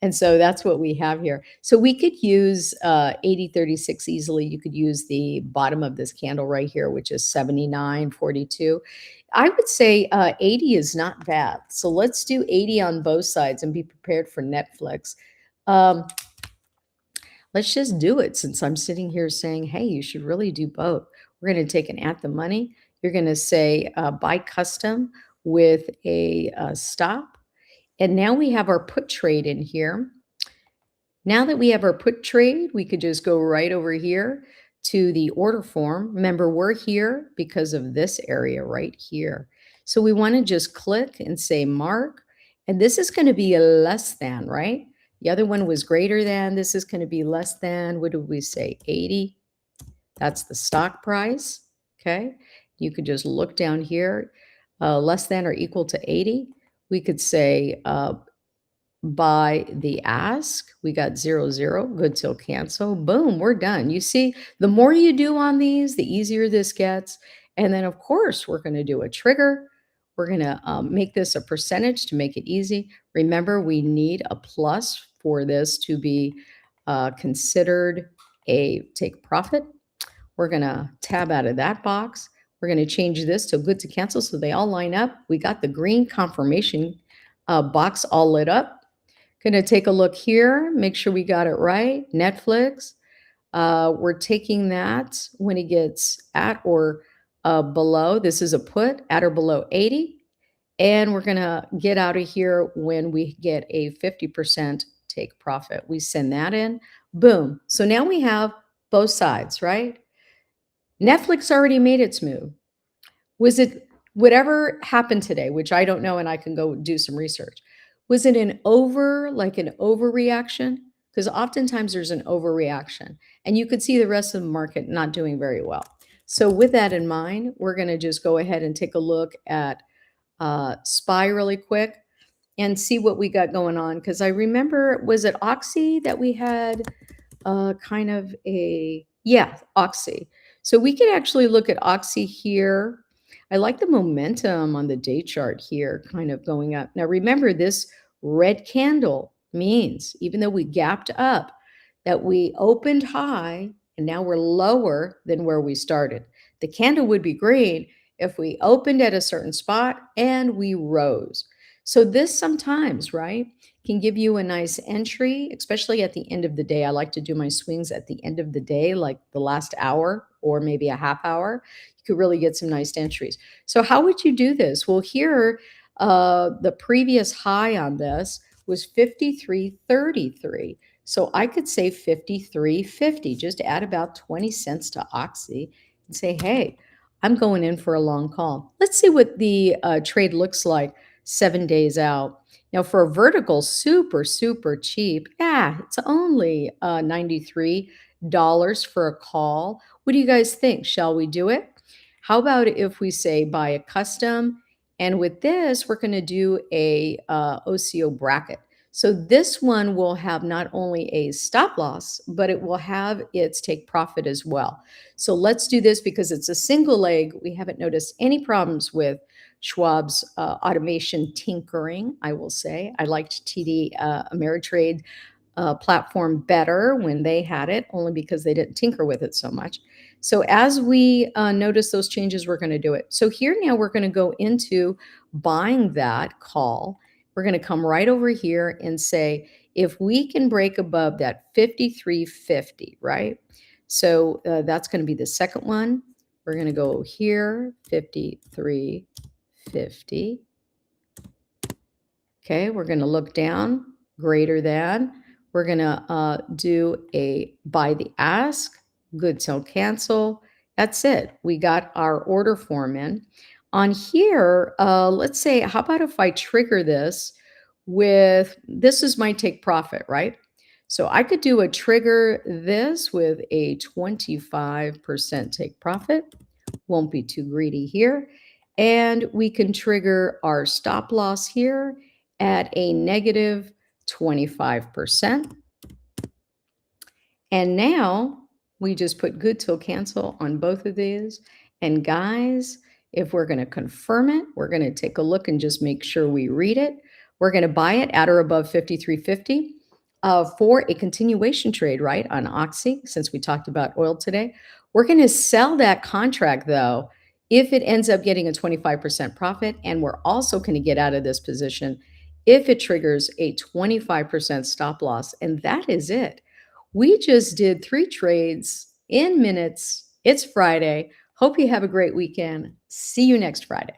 And so that's what we have here. So we could use 80.36 easily. You could use the bottom of this candle right here, which is 79.42. I would say 80 is not bad. So let's do 80 on both sides and be prepared for Netflix. Let's just do it, since I'm sitting here saying, hey, you should really do both. We're going to take an at the money. You're going to say buy custom with a stop. And now we have our put trade in here. Now that we have our put trade, we could just go right over here to the order form. Remember, we're here because of this area right here. So we want to just click and say mark. And this is going to be a less than, right? The other one was greater than. This is going to be less than. What did we say? 80. That's the stock price. Okay. You could just look down here, less than or equal to 80. We could say buy the ask. We got 00, good till cancel. Boom, we're done. You see, the more you do on these, the easier this gets. And then, of course, we're going to do a trigger. We're going to make this a percentage to make it easy. Remember, we need a plus for this to be considered a take profit. We're going to tab out of that box. We're going to change this to good to cancel so they all line up. We got the green confirmation box all lit up. Going to take a look here, make sure we got it right. Netflix. We're taking that when it gets at or below. This is a put, at or below 80. And we're going to get out of here when we get a 50% take profit. We send that in. Boom. So now we have both sides, right? Netflix already made its move. Was it whatever happened today, which I don't know, and I can go do some research. Was it an overreaction? Because oftentimes there's an overreaction, and you could see the rest of the market not doing very well. So with that in mind, we're going to just go ahead and take a look at SPY really quick and see what we got going on. Because I remember, was it Oxy that we had kind of a, yeah, Oxy. So we could actually look at Oxy here. I like the momentum on the day chart here kind of going up. Now, remember, this red candle means even though we gapped up, that we opened high and now we're lower than where we started. The candle would be green if we opened at a certain spot and we rose. So this sometimes, right, can give you a nice entry, especially at the end of the day. I like to do my swings at the end of the day, like the last hour or maybe a half hour. You could really get some nice entries. So how would you do this? Well, here, the previous high on this was 53.33. So I could say 53.50, just add about 20 cents to Oxy and say, hey, I'm going in for a long call. Let's see what the trade looks like 7 days out. Now for a vertical, super, super cheap. Yeah, it's only $93 for a call. What do you guys think? Shall we do it? How about if we say buy a custom? And with this, we're going to do a OCO bracket. So this one will have not only a stop loss, but it will have its take profit as well. So let's do this because it's a single leg. We haven't noticed any problems with Schwab's automation tinkering, I will say. I liked TD Ameritrade platform better when they had it, only because they didn't tinker with it so much. So as we notice those changes, we're going to do it. So here now we're going to go into buying that call. We're going to come right over here and say, if we can break above that 53.50, right? So that's going to be the second one. We're going to go here, 53.50. Okay, we're going to look down, greater than. We're going to do a buy the ask, good till cancel. That's it. We got our order form in. On here, let's say, how about if I trigger this with, this is my take profit, right? So I could do a trigger this with a 25% take profit. Won't be too greedy here. And we can trigger our stop loss here at a negative 25%. And now we just put good till cancel on both of these. And guys, if we're going to confirm it, we're going to take a look and just make sure we read it. We're going to buy it at or above 53.50 for a continuation trade, right, on Oxy, since we talked about oil today. We're going to sell that contract, though, if it ends up getting a 25% profit. And we're also going to get out of this position if it triggers a 25% stop loss. And that is it. We just did 3 trades in minutes. It's Friday. Hope you have a great weekend. See you next Friday.